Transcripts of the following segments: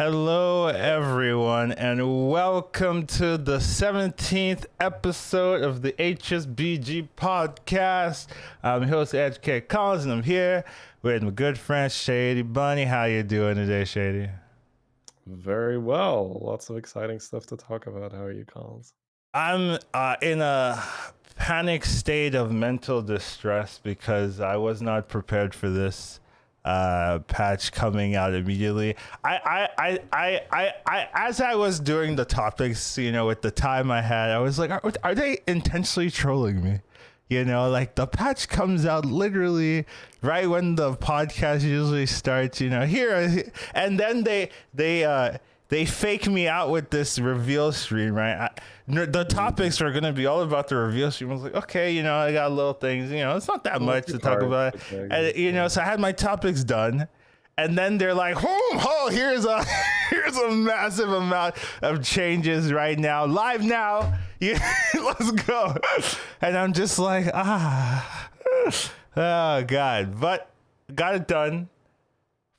Hello, everyone, and welcome to the 17th episode of the HSBG podcast. I'm your host, Educatedcollins, and I'm here with my good friend, Shady Bunny. How you doing today, Shady? Very well. Lots of exciting stuff to talk about. How are you, Collins? I'm in a panic state of mental distress because I was not prepared for this patch coming out immediately. I as I was doing the topics, with the time I had, I was like, are they intentionally trolling me? Like the patch comes out literally right when the podcast usually starts, here, and then they fake me out with this reveal stream, right? The topics are going to be all about the reveal stream. I was like, okay, I got little things, it's not that much to talk about. Okay, and, so I had my topics done. And then they're like, here's a massive amount of changes right now, live now. Yeah, let's go. And I'm just like, oh God. But got it done,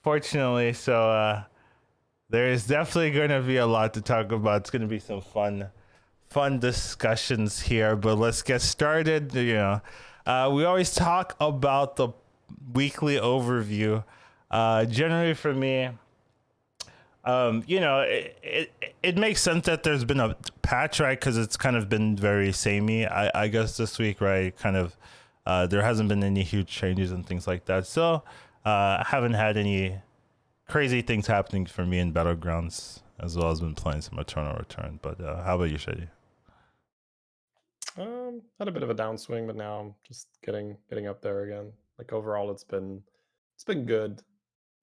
fortunately. So there's definitely going to be a lot to talk about. It's going to be some fun discussions here. But let's get started. We always talk about the weekly overview. Generally for me, it makes sense that there's been a patch, right? Because it's kind of been very samey. I guess this week, right? Kind of, there hasn't been any huge changes and things like that. So I haven't had any crazy things happening for me in Battlegrounds, as well as been playing some Eternal Return. But how about you, Shady? Had a bit of a downswing, but now I'm just getting up there again. Like overall, it's been good.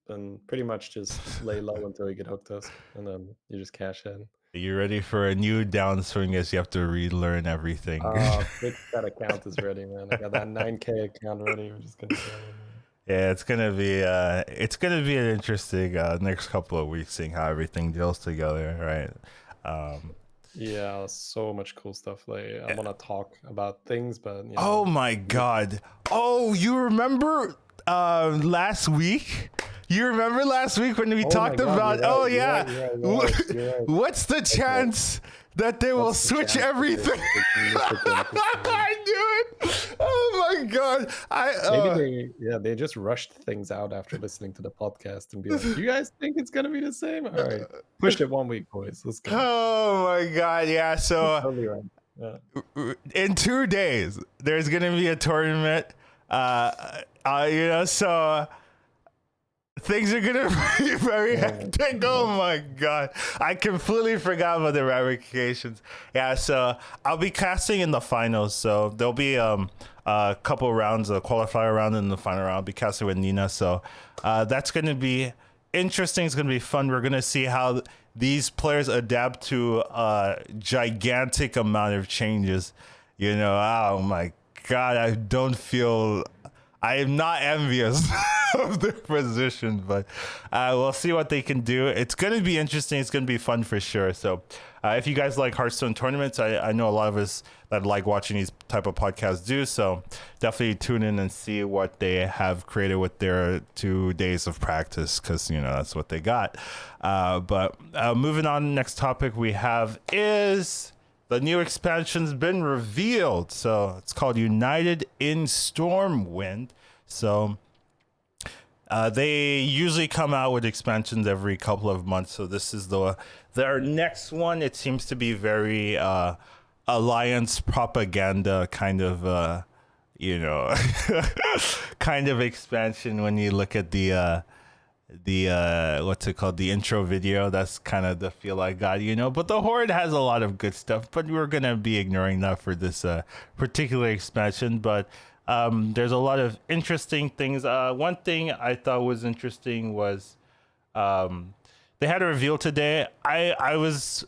And pretty much just lay low until you get hooked us, and then you just cash in. Are you ready for a new downswing as you have to relearn everything? That account is ready, man. I got that 9K account ready. We're just gonna go in. Yeah, it's gonna be an interesting next couple of weeks, seeing how everything deals together, right? Yeah, so much cool stuff. Like I want to talk about things, but oh my God! Oh, you remember last week? You remember last week when we talked about? Right, you're right. What's the chance that they will switch everything? I knew it. Oh my God! Maybe they just rushed things out after listening to the podcast and be like, "You guys think it's gonna be the same? All right, pushed it 1 week, boys. Let's go." Oh my God! Yeah. So totally right. Yeah. In 2 days, there's gonna be a tournament. So. Things are gonna be very hectic. Oh my God, I completely forgot about the ramifications. Yeah, so I'll be casting in the finals. So there'll be a couple rounds, a qualifier round and the final round. I'll be casting with Nina. So that's gonna be interesting. It's gonna be fun. We're gonna see how these players adapt to a gigantic amount of changes. Oh my God, I am not envious of their position, but we'll see what they can do. It's going to be interesting. It's going to be fun for sure. So if you guys like Hearthstone tournaments, I know a lot of us that like watching these type of podcasts do. So definitely tune in and see what they have created with their 2 days of practice, because, that's what they got. But moving on, next topic we have is... the new expansion's been revealed. So it's called United in Stormwind. So they usually come out with expansions every couple of months. So this is their next one. It seems to be very alliance propaganda kind of, kind of expansion when you look at the what's it called, the intro video. That's kind of the feel I got, but the Horde has a lot of good stuff, but we're gonna be ignoring that for this particular expansion. But there's a lot of interesting things. One thing I thought was interesting was they had a reveal today. I was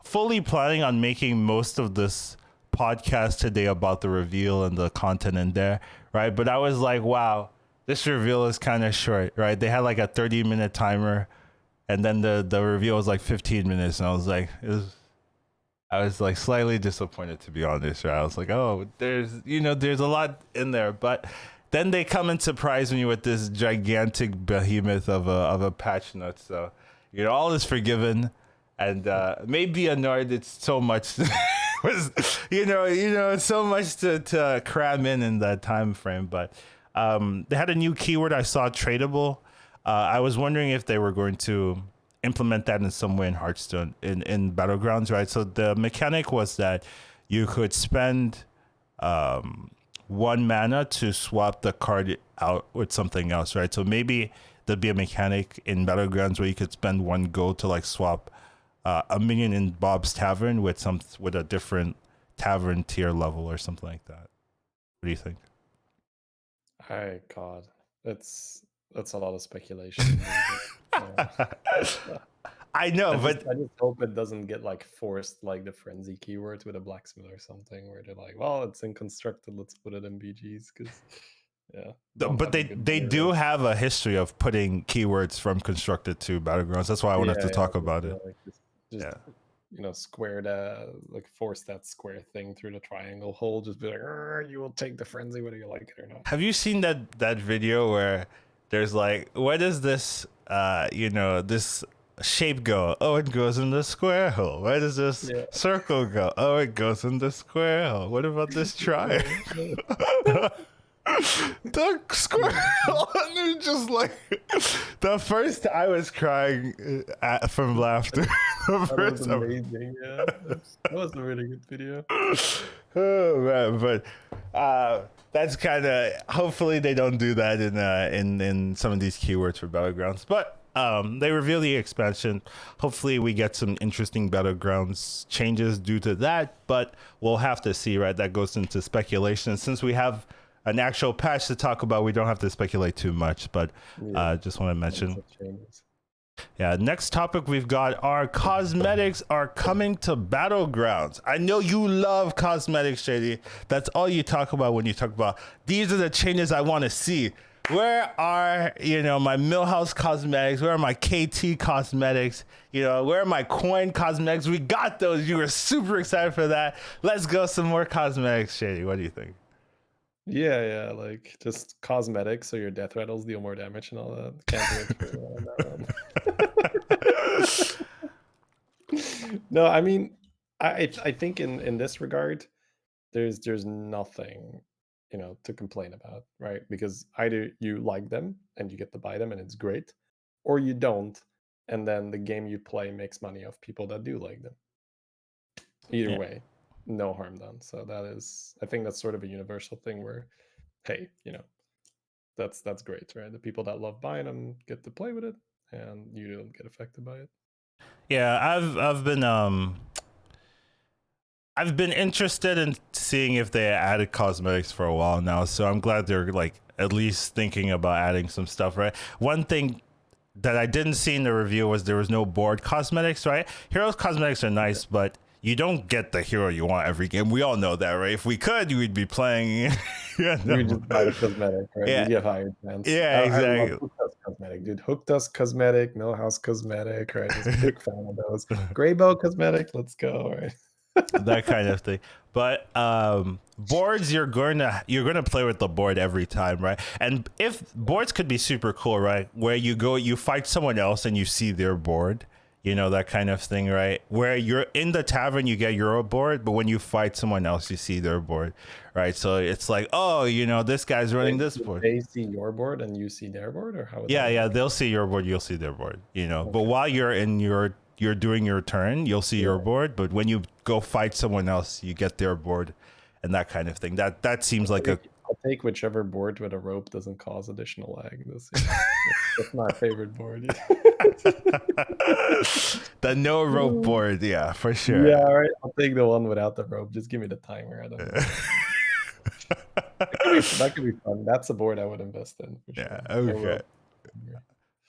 fully planning on making most of this podcast today about the reveal and the content in there, right? But I was like, wow, this reveal is kind of short, right? They had like a 30-minute timer, and then the reveal was like 15 minutes, and I was like slightly disappointed, to be honest. Right? I was like, oh, there's a lot in there, but then they come and surprise me with this gigantic behemoth of a patch note. So You know, all is forgiven, and maybe annoyed. It's so much. It's so much to cram in that time frame. But they had a new keyword I saw, tradable. I was wondering if they were going to implement that in some way in Hearthstone, in Battlegrounds, right? So the mechanic was that you could spend 1 mana to swap the card out with something else, right? So maybe there'd be a mechanic in Battlegrounds where you could spend 1 gold to like swap a minion in Bob's Tavern with a different tavern tier level or something like that. What do you think? God, that's a lot of speculation. I know, I but just hope it doesn't get like forced like the frenzy keywords with a blacksmith or something, where they're like, well, it's in constructed, let's put it in BGs, because but they do have a history of putting keywords from constructed to Battlegrounds. That's why I wanted to talk about it. Like just square like force that square thing through the triangle hole. Just be like, you will take the frenzy whether you like it or not. Have you seen that video where there's like, where does this this shape go? Oh, it goes in the square hole. Where does this circle go? Oh, it goes in the square hole. What about this triangle? The square hole, and they're just like, the first I was crying from laughter. That was amazing. Yeah, that was a really good video. Oh man, but that's kind of, hopefully they don't do that in some of these keywords for Battlegrounds. But they reveal the expansion. Hopefully we get some interesting Battlegrounds changes due to that, but we'll have to see, right? That goes into speculation. Since we have an actual patch to talk about, we don't have to speculate too much, but just want to mention. Yeah, next topic we've got are cosmetics are coming to Battlegrounds. I know you love cosmetics, Shady. That's all you talk about when you talk about, these are the changes I want to see. Where are, my Millhouse cosmetics? Where are my KT cosmetics? Where are my coin cosmetics? We got those. You were super excited for that. Let's go some more cosmetics, Shady. What do you think? Yeah, like just cosmetics, so your death rattles deal more damage and all that. Can't wait for that one. No, I mean, I think in this regard, there's nothing to complain about, right? Because either you like them and you get to buy them and it's great, or you don't, and then the game you play makes money off people that do like them. Either way, no harm done. So I think that's sort of a universal thing where, hey, that's great, right? The people that love buying them get to play with it, and you don't get affected by it. Yeah, I've been interested in seeing if they added cosmetics for a while now, so I'm glad they're like at least thinking about adding some stuff, right? One thing that I didn't see in the review was there was no board cosmetics, right? Heroes cosmetics are nice, but you don't get the hero you want every game. We all know that, right? If we could, we'd be playing. You just buy the cosmetic, right? Yeah. You have higher chance. Yeah, exactly. I love cosmetic, dude. Hookdust cosmetic, Millhouse cosmetic, right? Just a big fan of those. Greybow cosmetic, let's go, right? That kind of thing. But boards, you're gonna play with the board every time, right? And if boards could be super cool, right? Where you fight someone else and you see their board. That kind of thing, right? Where you're in the tavern, you get your board, but when you fight someone else, you see their board, right? So it's like, oh, this guy's running this board. They see your board and you see their board, or how? Yeah, they'll see your board, you'll see their board, Okay. But while you're doing your turn, you'll see your board, but when you go fight someone else, you get their board, and that kind of thing. That seems like I'll take whichever board with a rope doesn't cause additional lag. That's my favorite board. The no rope board, yeah, for sure. Yeah, all right. I'll take the one without the rope. Just give me the timer. I don't know. That could be fun. That's a board I would invest in. For sure. Yeah, okay.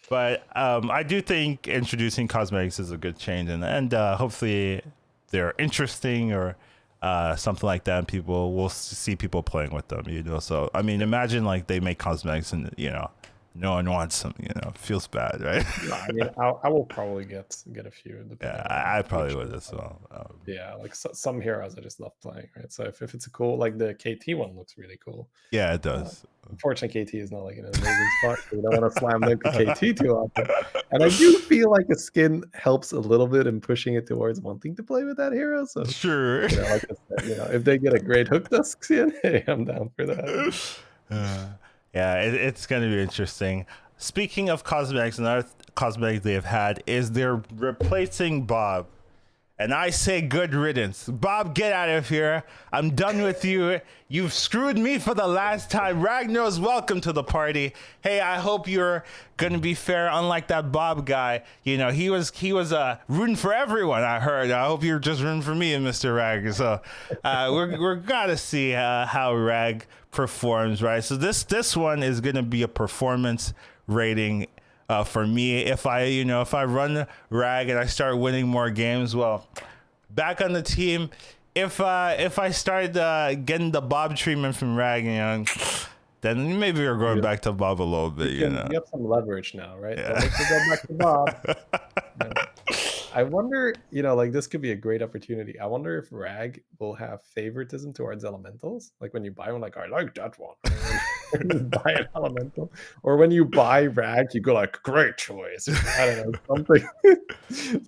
But I do think introducing cosmetics is a good change, and hopefully they're interesting or something like that, and people will see people playing with them. So I mean, imagine like they make cosmetics and no one wants them. Feels bad, right? No, I mean, I will probably get a few. Depending Yeah, on I probably which would one. as well. Yeah, like some heroes I just love playing, right? So if it's a cool, like the KT one looks really cool. Yeah, it does. Unfortunately, KT is not like in an amazing spot, so we don't want to slam dunk a KT too often. And I do feel like a skin helps a little bit in pushing it towards wanting to play with that hero. So Sure. like I said, if they get a great hook dusk skin, hey, I'm down for that. Yeah, it's going to be interesting. Speaking of cosmetics, another cosmetic they've had is they're replacing Bob. And I say good riddance. Bob, get out of here. I'm done with you. You've screwed me for the last time. Ragnaros, welcome to the party. Hey, I hope you're going to be fair, unlike that Bob guy. He was rooting for everyone, I heard. I hope you're just rooting for me, Mr. Rag. So we're going to see how Rag performs, right? So this one is going to be a performance rating for me. If I run Rag and I start winning more games, well, back on the team. If I start getting the Bob treatment from Rag, then maybe we're going back to Bob a little bit. You have some leverage now, right? Yeah. Don't make me go back to Bob. I wonder, like this could be a great opportunity. I wonder if Rag will have favoritism towards elementals. Like when you buy one, like I like that one. When you buy an elemental, or when you buy Rag, you go like great choice. I don't know,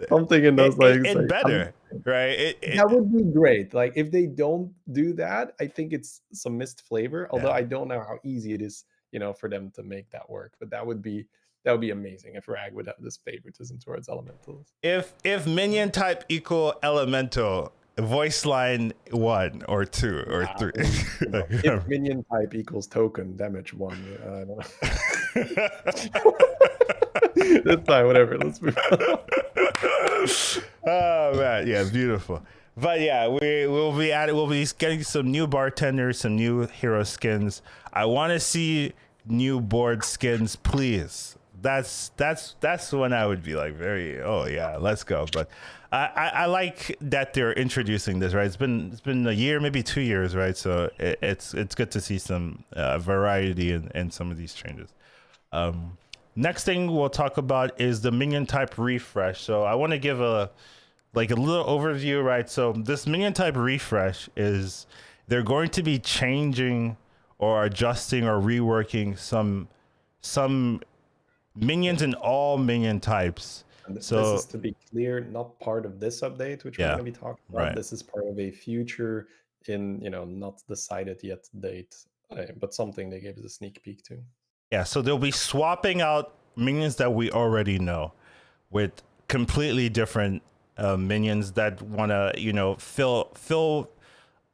something in those legs. It's like, better, right? That would be great. Like if they don't do that, I think it's some missed flavor. Although I don't know how easy it is, for them to make that work. But that would be amazing if Rag would have this favoritism towards elementals. If minion type equal elemental, voice line 1 or 2 or 3. If minion type equals token damage 1, I don't know. That's fine, whatever. Let's move on. Oh man, yeah, beautiful. But yeah, we'll be getting some new bartenders, some new hero skins. I want to see new board skins, please. That's when I would be like very, oh yeah, let's go. But I like that they're introducing this, right? It's been a year, maybe 2 years, right? So it's good to see some variety in some of these changes. Next thing we'll talk about is the minion type refresh. So I want to give a little overview, right? So this minion type refresh is they're going to be changing or adjusting or reworking some minions in all minion types. So this is, to be clear, not part of this update, which we're going to be talking about. Right. This is part of a future in, not decided yet date, but something they gave us a sneak peek to. Yeah, so they'll be swapping out minions that we already know with completely different minions that want to, fill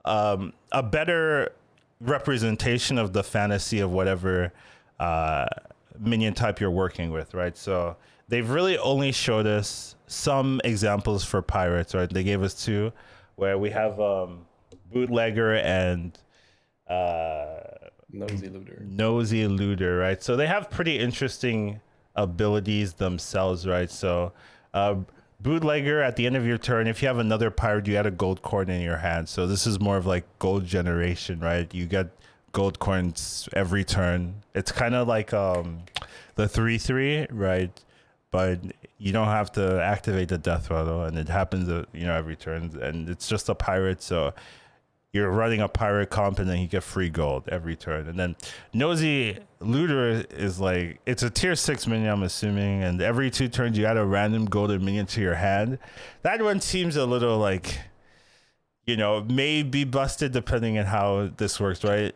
a better representation of the fantasy of whatever minion type you're working with, right? So they've really only showed us some examples for pirates, right? They gave us 2, where we have Bootlegger and Nosy Looter, right? So they have pretty interesting abilities themselves, right? So Bootlegger, at the end of your turn, if you have another pirate, you add a gold coin in your hand. So this is more of like gold generation, right? You get gold coins every turn. It's kind of like the 3/3, right? But you don't have to activate the death rattle, and it happens every turn, and it's just a pirate, so you're running a pirate comp and then you get free gold every turn. And then Nosy Looter is like, it's a tier 6 minion, I'm assuming, and every 2 turns you add a random golden minion to your hand. That one seems a little like, may be busted depending on how this works, right?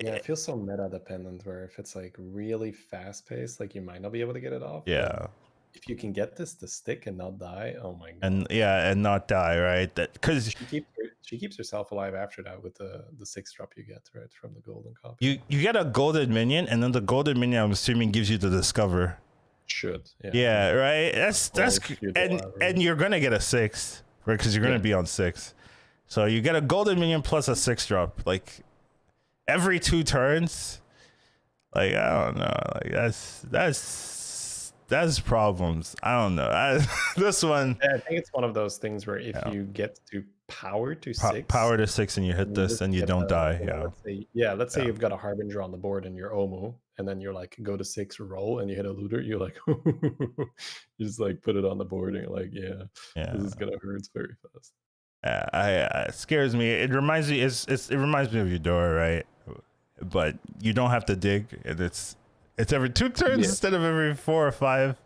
Yeah, it feels so meta dependent, where if it's like really fast paced, like you might not be able to get it off. Yeah. If you can get this to stick and not die, oh my god. And not die, right? That because she keeps herself alive after that with the 6-drop you get, right, from the golden copy. You get a golden minion, and then the golden minion, I'm assuming, gives you the discover. Should. Yeah, right. That's and you're gonna get a 6, right? Because you're gonna be on 6. So you get a golden minion plus a 6-drop, like every 2 turns. Like, I don't know. Like that's problems. I don't know. This one. Yeah, I think it's one of those things where if you get to power to 6, power to 6, and you hit this, and you don't die. Let's say you've got a Harbinger on the board in your Omu, and then you're like go to 6 roll and you hit a looter, you're like you just like put it on the board and you're like, yeah, this is gonna hurt very fast. It scares me. It reminds me it reminds me of Eudora, right? But you don't have to dig, and it's every 2 turns instead of every 4 or 5.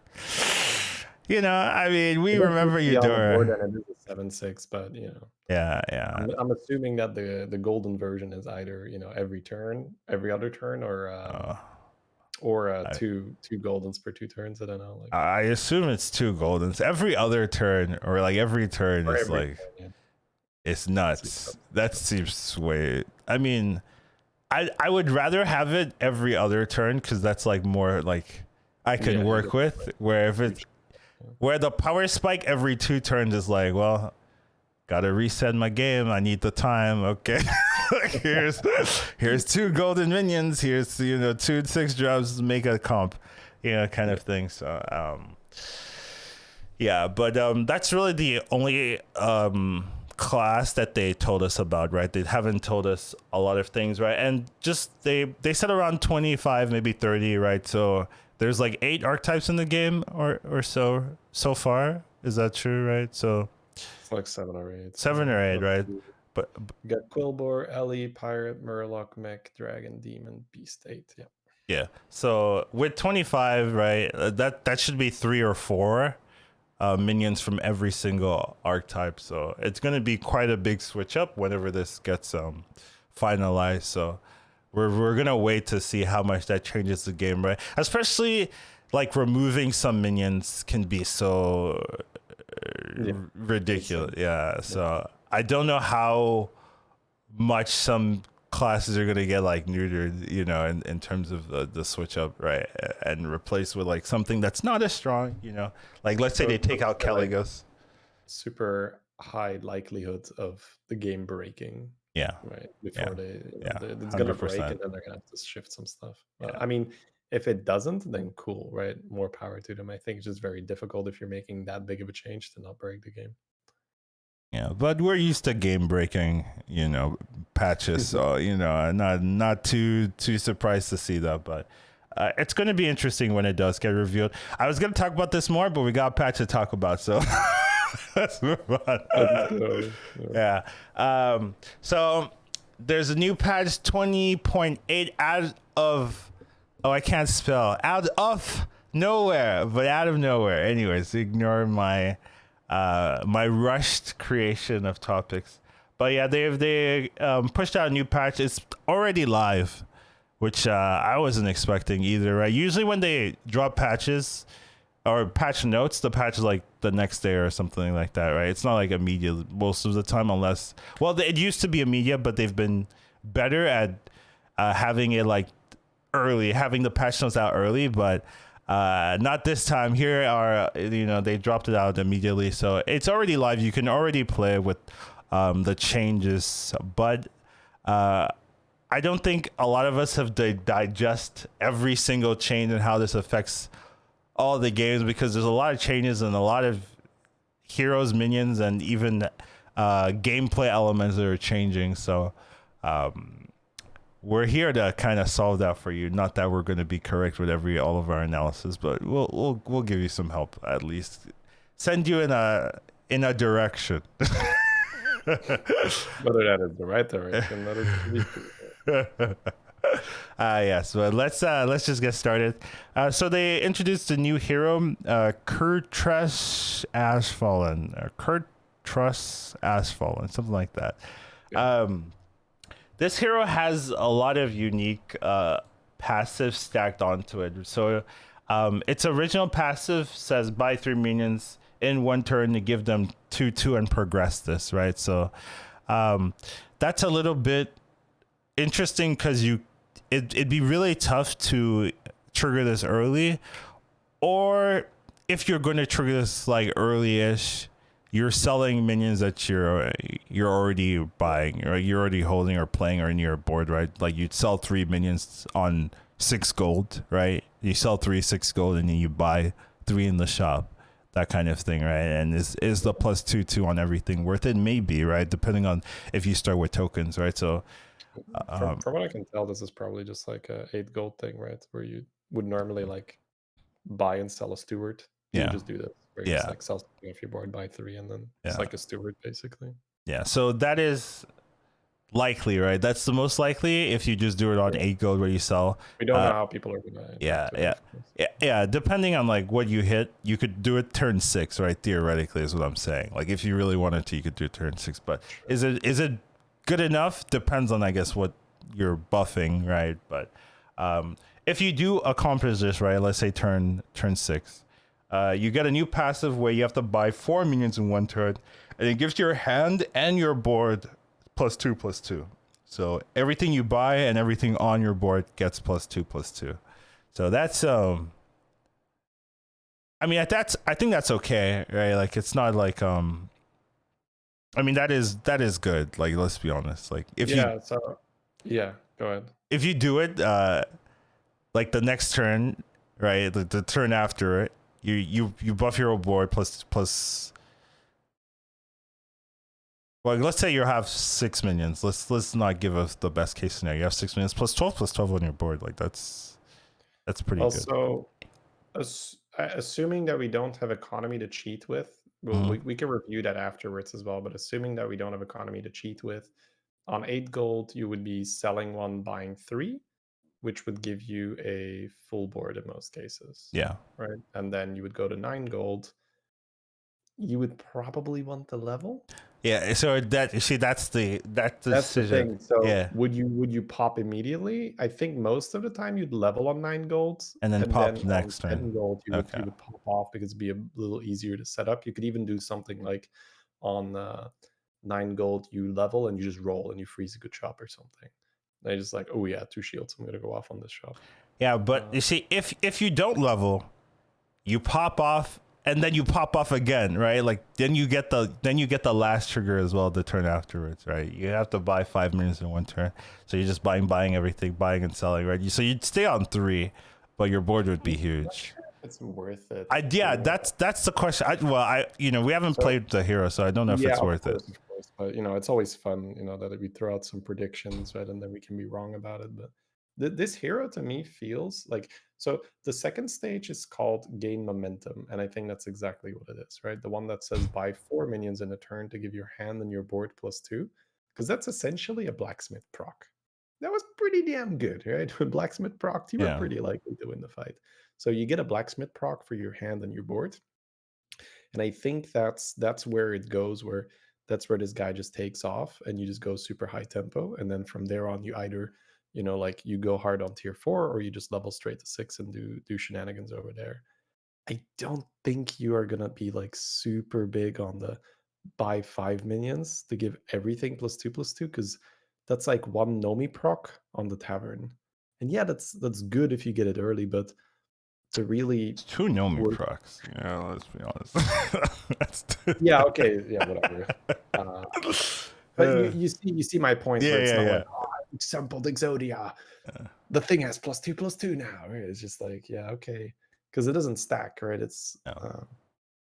You know, I mean, we remember Eudora. And it is a 7/6, but you know. Yeah. I'm assuming that the golden version is either, you know, every other turn, or two goldens per 2 turns. I don't know. Like, I assume it's 2 goldens every other turn, or like every turn is like turn, it's nuts. That seems way. I mean, I would rather have it every other turn because that's like more like I can work with. Where if it's where the power spike every 2 turns is like, well, gotta reset my game. I need the time. Okay. here's 2 golden minions. Here's 2 6 drops. Make a comp, kind of thing. So but that's really the only class that they told us about, right? They haven't told us a lot of things, right? And just they said around 25, maybe 30, right? So there's like 8 archetypes in the game or so far. Is that true, right? So it's like 7 or 8. 7 or 8, right? But you got Quillbore, Ellie, Pirate, Murloc, Mech, Dragon, Demon, Beast 8. Yeah. So with 25, right, that should be 3 or 4 minions from every single archetype. So it's going to be quite a big switch up whenever this gets finalized. So we're going to wait to see how much that changes the game, right? Especially like removing some minions can be so ridiculous. Yeah. So I don't know how much some classes are going to get like neutered, in terms of the switch up, right? And replaced with like something that's not as strong, like let's say they take out Caligos. Super high likelihood of the game breaking. Yeah. Right. Before it's 100%. going to break, and then they're going to have to shift some stuff. I mean, if it doesn't, then cool, right? More power to them. I think it's just very difficult if you're making that big of a change to not break the game. Yeah, but we're used to game breaking, patches, so not too surprised to see that. But it's going to be interesting when it does get revealed. I was going to talk about this more, but we got a patch to talk about, so let's move on. Yeah. So there's a new patch 20.8 out of nowhere. Anyways, ignore my rushed creation of topics, but yeah, they pushed out a new patch. It's already live, which I wasn't expecting either, right? Usually when they drop patches or patch notes, the patch is like the next day or something like that, right? It's not like immediate most of the time, unless, well, it used to be immediate, but they've been better at having it like early, having the patch notes out early, but not this time. Here are, they dropped it out immediately, so it's already live. You can already play with the changes, but I don't think a lot of us have to digest every single change and how this affects all the games, because there's a lot of changes and a lot of heroes, minions, and even gameplay elements that are changing. So we're here to kind of solve that for you. Not that we're going to be correct with all of our analysis, but we'll give you some help, at least send you in a direction. Whether that is the right direction, that is. Yes, but let's just get started. So they introduced a new hero, Kurtrus Ashfallen, something like that. Yeah. This hero has a lot of unique passives stacked onto it. So its original passive says buy 3 minions in 1 turn to give them 2/2 and progress this, right? So that's a little bit interesting because it'd be really tough to trigger this early, or if you're going to trigger this like early-ish, you're selling minions that you're already buying, or you're already holding or playing or in your board, right? Like you'd sell 3 minions on 6 gold, right? You sell 3 6 gold and then you buy 3 in the shop, that kind of thing, right? And is the +2/2 on everything worth it? Maybe, right? Depending on if you start with tokens, right? So From what I can tell, this is probably just like a 8 gold thing, right? Where you would normally like buy and sell a steward. You would just do this, where you just like sell something off your board, buy 3, and then it's like a steward basically. Yeah, so that is likely, right? That's the most likely if you just do it on 8 gold where you sell. We don't know how people are gonna. Yeah. Depending on like what you hit, you could do it turn 6, right? Theoretically, is what I'm saying. Like if you really wanted to, you could do it turn 6. But is it good enough? Depends on, I guess, what you're buffing, right? But if you do accomplish this, right? Let's say turn 6, you get a new passive where you have to buy 4 minions in 1 turn, and it gives your hand and your board +2/+2. So everything you buy and everything on your board gets +2/+2. So that's I mean I think that's okay, right? Like it's not like I mean that is good. Like let's be honest. Like if go ahead. If you do it like the next turn, right? The turn after it, you buff your board plus. Well, let's say you have 6 minions. Let's not give us the best case scenario. You have 6 minions +12/+12 on your board. Like that's pretty good. Also, assuming that we don't have economy to cheat with, we can review that afterwards as well. But assuming that we don't have economy to cheat with, on 8 gold you would be selling 1, buying 3, which would give you a full board in most cases. Yeah. Right, and then you would go to 9 gold. You would probably want the level. Yeah, so that's the decision. Thing. So would you pop immediately? I think most of the time you'd level on 9 gold and then pop next turn. 10 gold you would pop off because it'd be a little easier to set up. You could even do something like on 9 gold you level and you just roll and you freeze a good shop or something. And you're just like, oh yeah, 2 shields, I'm gonna go off on this shop. Yeah, but you see, if you don't level, you pop off. And then you pop off again, right? Like then you get the last trigger as well the turn afterwards, right? You have to buy 5 minions in 1 turn, so you're just buying everything, buying and selling, right? So you'd stay on 3, but your board would be huge. It's worth it. That's the question. We haven't played the hero, so I don't know if it's worth it. Of course, but it's always fun, that we throw out some predictions, right, and then we can be wrong about it, but. This hero to me feels like, so the second stage is called Gain Momentum, and I think that's exactly what it is, right? The one that says buy 4 minions in a turn to give your hand and your board +2, because that's essentially a blacksmith proc. That was pretty damn good, right? With blacksmith proc, you were pretty likely to win the fight. So you get a blacksmith proc for your hand and your board, and I think that's where it goes, where that's where this guy just takes off, and you just go super high tempo, and then from there on you either like you go hard on tier 4 or you just level straight to 6 and do shenanigans over there. I don't think you are gonna be like super big on the buy 5 minions to give everything +2/+2, because that's like 1 Nomi proc on the tavern. And yeah, that's good if you get it early, but to really it's 2 Nomi procs. Yeah, let's be honest. Yeah, okay, yeah, whatever. But you see my point. Where it's not like, example Exodia. The thing has +2/+2 now. Right? It's just like, yeah, okay, because it doesn't stack, right? It's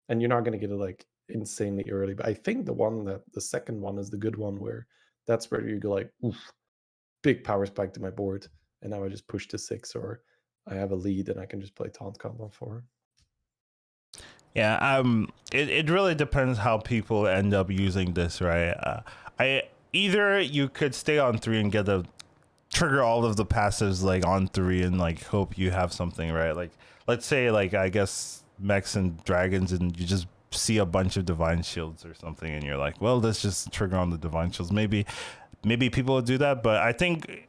and you're not going to get it like insanely early. But I think the second one is the good one, where that's where you go like, oof, big power spike to my board, and now I just push to 6, or I have a lead and I can just play taunt comp on 4. Yeah, it really depends how people end up using this, right? Either you could stay on 3 and get trigger all of the passives like on 3 and like hope you have something, right? Like let's say like I guess mechs and dragons, and you just see a bunch of divine shields or something, and you're like, well, let's just trigger on the divine shields. Maybe people will do that, but I think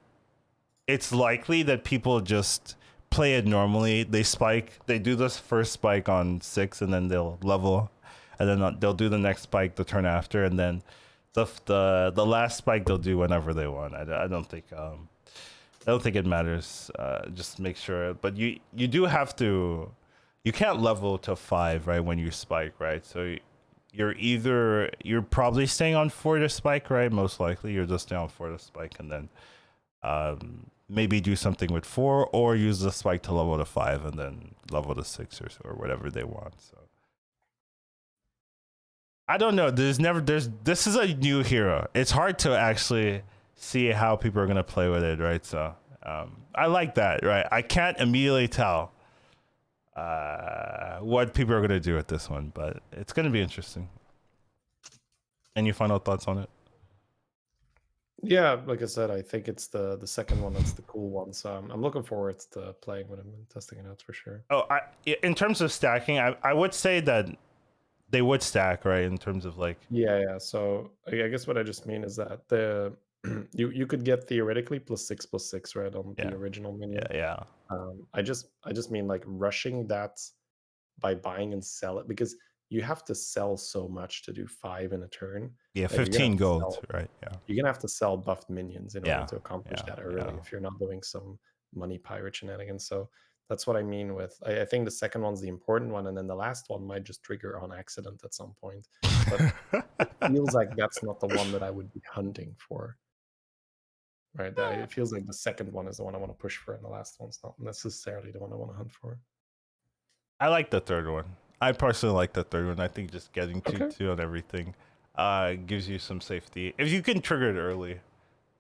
it's likely that people just play it normally. They spike, they do this first spike on 6, and then they'll level, and then they'll do the next spike the turn after, and then the last spike they'll do whenever they want. I don't think it matters. Just make sure, but you do have to. You can't level to 5 right when you spike, right? So you're probably staying on 4 to spike, right? Most likely you're just staying on 4 to spike, and then maybe do something with 4, or use the spike to level to 5 and then level to 6 or whatever they want. So I don't know. This is a new hero. It's hard to actually see how people are gonna play with it, right? So I like that, right? I can't immediately tell what people are gonna do with this one, but it's gonna be interesting. Any final thoughts on it? Yeah, like I said, I think it's the second one that's the cool one. So I'm looking forward to playing with him and testing it out for sure. Oh, in terms of stacking, I would say that they would stack, right? In terms of like, Yeah. So I guess what I just mean is that the you could get theoretically +6/+6, right, on yeah, the original minion. yeah. I just mean like rushing that by buying and sell it, because you have to sell so much to do 5 in a turn. Yeah, Like, 15 gold, right? Yeah. you're gonna have to sell buffed minions in order Yeah. to accomplish Yeah. that early Yeah. if you're not doing some money pirate shenanigans. So that's what I mean with I think the second one's the important one, and then the last one might just trigger on accident at some point. But it feels like that's not the one that I would be hunting for. Right. It feels like the second one is the one I want to push for, and the last one's not necessarily the one I want to hunt for. I like the third one. I personally like the third one. I think just getting Okay. 2/2 on everything gives you some safety. If you can trigger it early,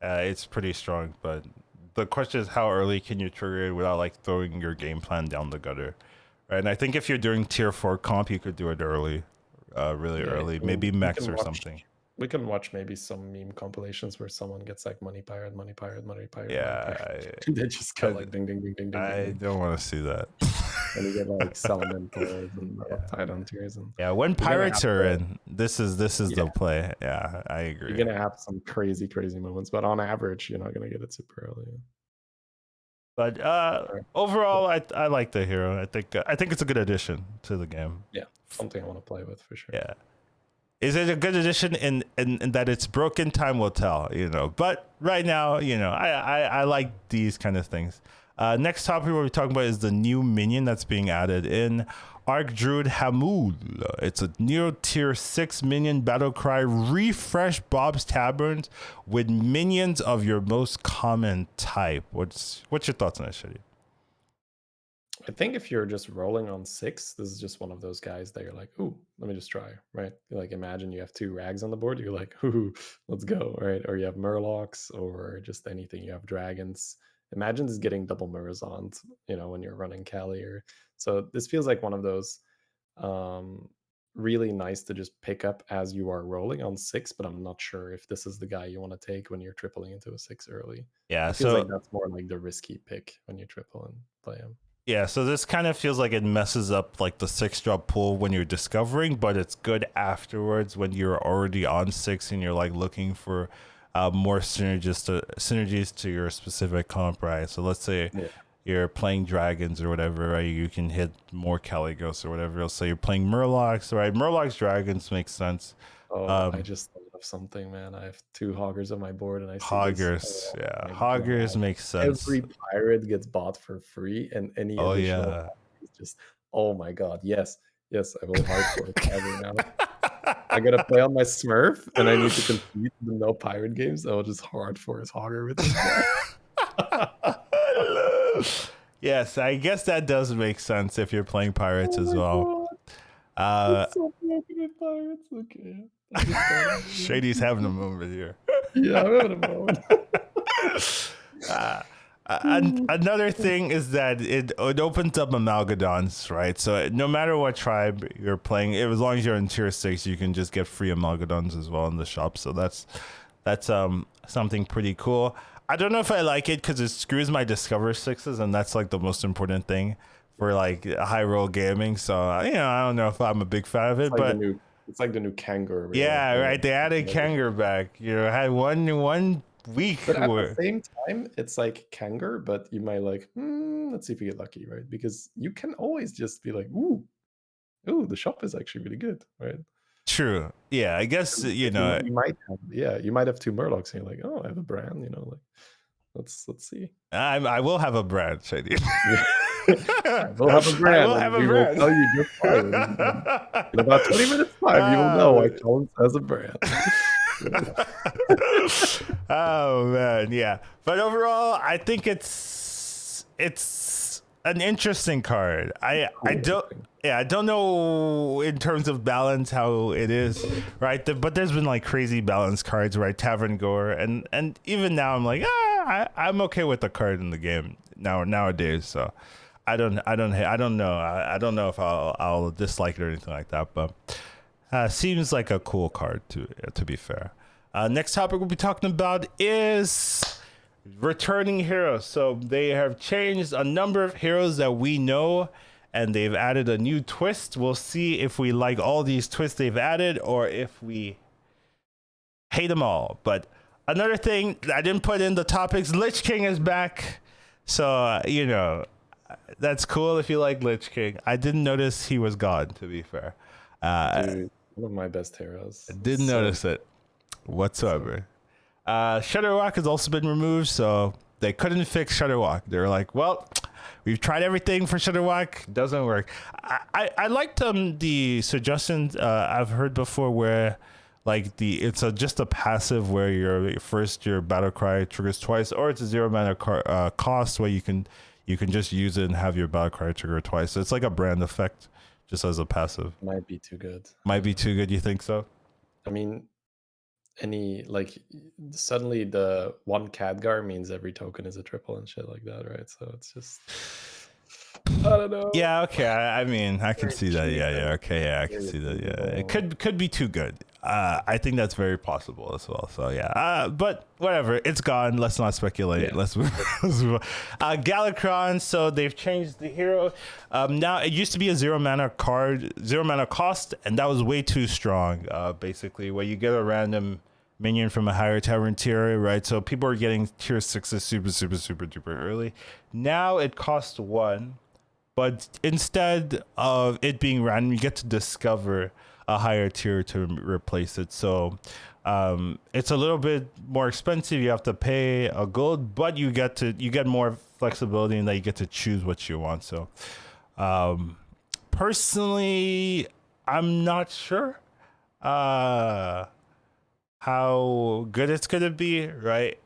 it's pretty strong. But the question is, how early can you trigger it without like throwing your game plan down the gutter? Right. And I think if you're doing tier 4 comp, you could do it early, really early, maybe mechs or something. We can watch maybe some meme compilations where someone gets like money pirate, money pirate, money pirate, money Yeah, pirate. They just go like ding, ding, ding, ding, ding, I ding, ding. don't want to see that. And you get like Salamentals and Titan tiers. And Yeah, when pirates are in, this is the play. Yeah, I agree. you're gonna have some crazy moments, but on average, you're not gonna get it super early. But overall, I like the hero. I think it's a good addition to the game. Yeah, something I want to play with for sure. Yeah. Is it a good addition in that it's broken? Time will tell, But right now, I like these kind of things. Next topic we'll be talking about is the new minion that's being added in Archdruid Hamuul. It's a new tier 6 minion battlecry. Refresh Bob's Taverns with minions of your most common type. What's your thoughts on that, Shady? I think if you're just rolling on 6, this is just one of those guys that you're like, ooh, let me just try, right? Like, imagine you have 2 rags on the board, you're like, ooh, let's go, right? Or you have murlocs or just anything, you have dragons. Imagine just getting double Murazond, when you're running Cali. So this feels like one of those really nice to just pick up as you are rolling on 6, but I'm not sure if this is the guy you want to take when you're tripling into a 6 early. Yeah, it feels like that's more like the risky pick when you triple and play him. Yeah, so this kind of feels like it messes up like the 6-drop pool when you're discovering, but it's good afterwards when you're already on 6 and you're like looking for more synergies to your specific comp, right? So let's say you're playing dragons or whatever, right? You can hit more Caligos or whatever else. So you're playing Murlocs, right? Murlocs, dragons makes sense. I just thought of something, man. I have 2 Hoggers on my board, and I see Hoggers. Hoggers makes sense. Every pirate gets bought for free, and any additional is just, oh my god, yes, I will hardcore Hogger now. I gotta play on my Smurf, and I need to compete in the no pirate games. I will just hard force Hogger with this guy. Yes, I guess that does make sense if you're playing pirates as well. It's so broken in pirates. Okay. Shady's having a moment here. Yeah, I'm having a moment. Another thing is that it opens up Amalgadons, right? So no matter what tribe you're playing, as long as you're in tier 6, you can just get free Amalgadons as well in the shop. So that's something pretty cool. I don't know if I like it because it screws my Discover 6s, and that's like the most important thing for like high roll gaming. So I don't know if I'm a big fan of it, but it's like the new Kangaroo. Yeah, right. They added Kangaroo back. Had one week. But at the same time, it's like Kangaroo, but you might like, let's see if we get lucky, right? Because you can always just be like, ooh, the shop is actually really good, right? True. Yeah, I guess you might have 2 Murlocs, and you're like, oh, I have a Brann, like let's see. I will have a Brann, Shady. We'll have a Brann. I will have a Brann. Will tell you just fine. In about 20 minutes time, you will know why Collins has a Brann. Oh man, yeah. But overall, I think it's an interesting card. Yeah, I don't know in terms of balance how it is, right? But there's been like crazy balance cards, right? Tavern Gore, and even now I'm like, I'm okay with the card in the game nowadays. So I don't know. I don't know if I'll dislike it or anything like that, but seems like a cool card to be fair. Next topic we'll be talking about is returning heroes. So they have changed a number of heroes that we know, and they've added a new twist. We'll see if we like all these twists they've added or if we hate them all. But another thing I didn't put in the topics, Lich King is back. So, that's cool if you like Lich King. I didn't notice he was gone, to be fair. Dude, one of my best heroes. I didn't notice it whatsoever. Shudderwock has also been removed, so they couldn't fix Shudderwock. They were like, well, we've tried everything for Shudderwock, doesn't work. I liked the suggestions I've heard before where like it's just a passive where your battle cry triggers twice, or it's a 0 mana cost where you can just use it and have your battle cry trigger twice. So it's like a brand effect just as a passive. Might be too good. Might be too good, you think so? I mean, suddenly the one Khadgar means every token is a triple and shit like that, right? So it's just, I don't know. Yeah, okay. I mean, I can see that. Yeah, okay, yeah, I can see that. Yeah, it could be too good. I think that's very possible as well. So yeah, but whatever, it's gone. Let's not speculate. Yeah. Let's move on. Galakrond. So they've changed the hero. Now it used to be a 0 mana card, 0 mana cost, and that was way too strong. Basically, where you get a random minion from a higher tavern tier, right? So people are getting tier 6s super duper early. Now it costs 1, but instead of it being random, you get to discover a higher tier to replace it. So it's a little bit more expensive. You have to pay a gold, but you get more flexibility in that you get to choose what you want. So personally, I'm not sure how good it's gonna be, right?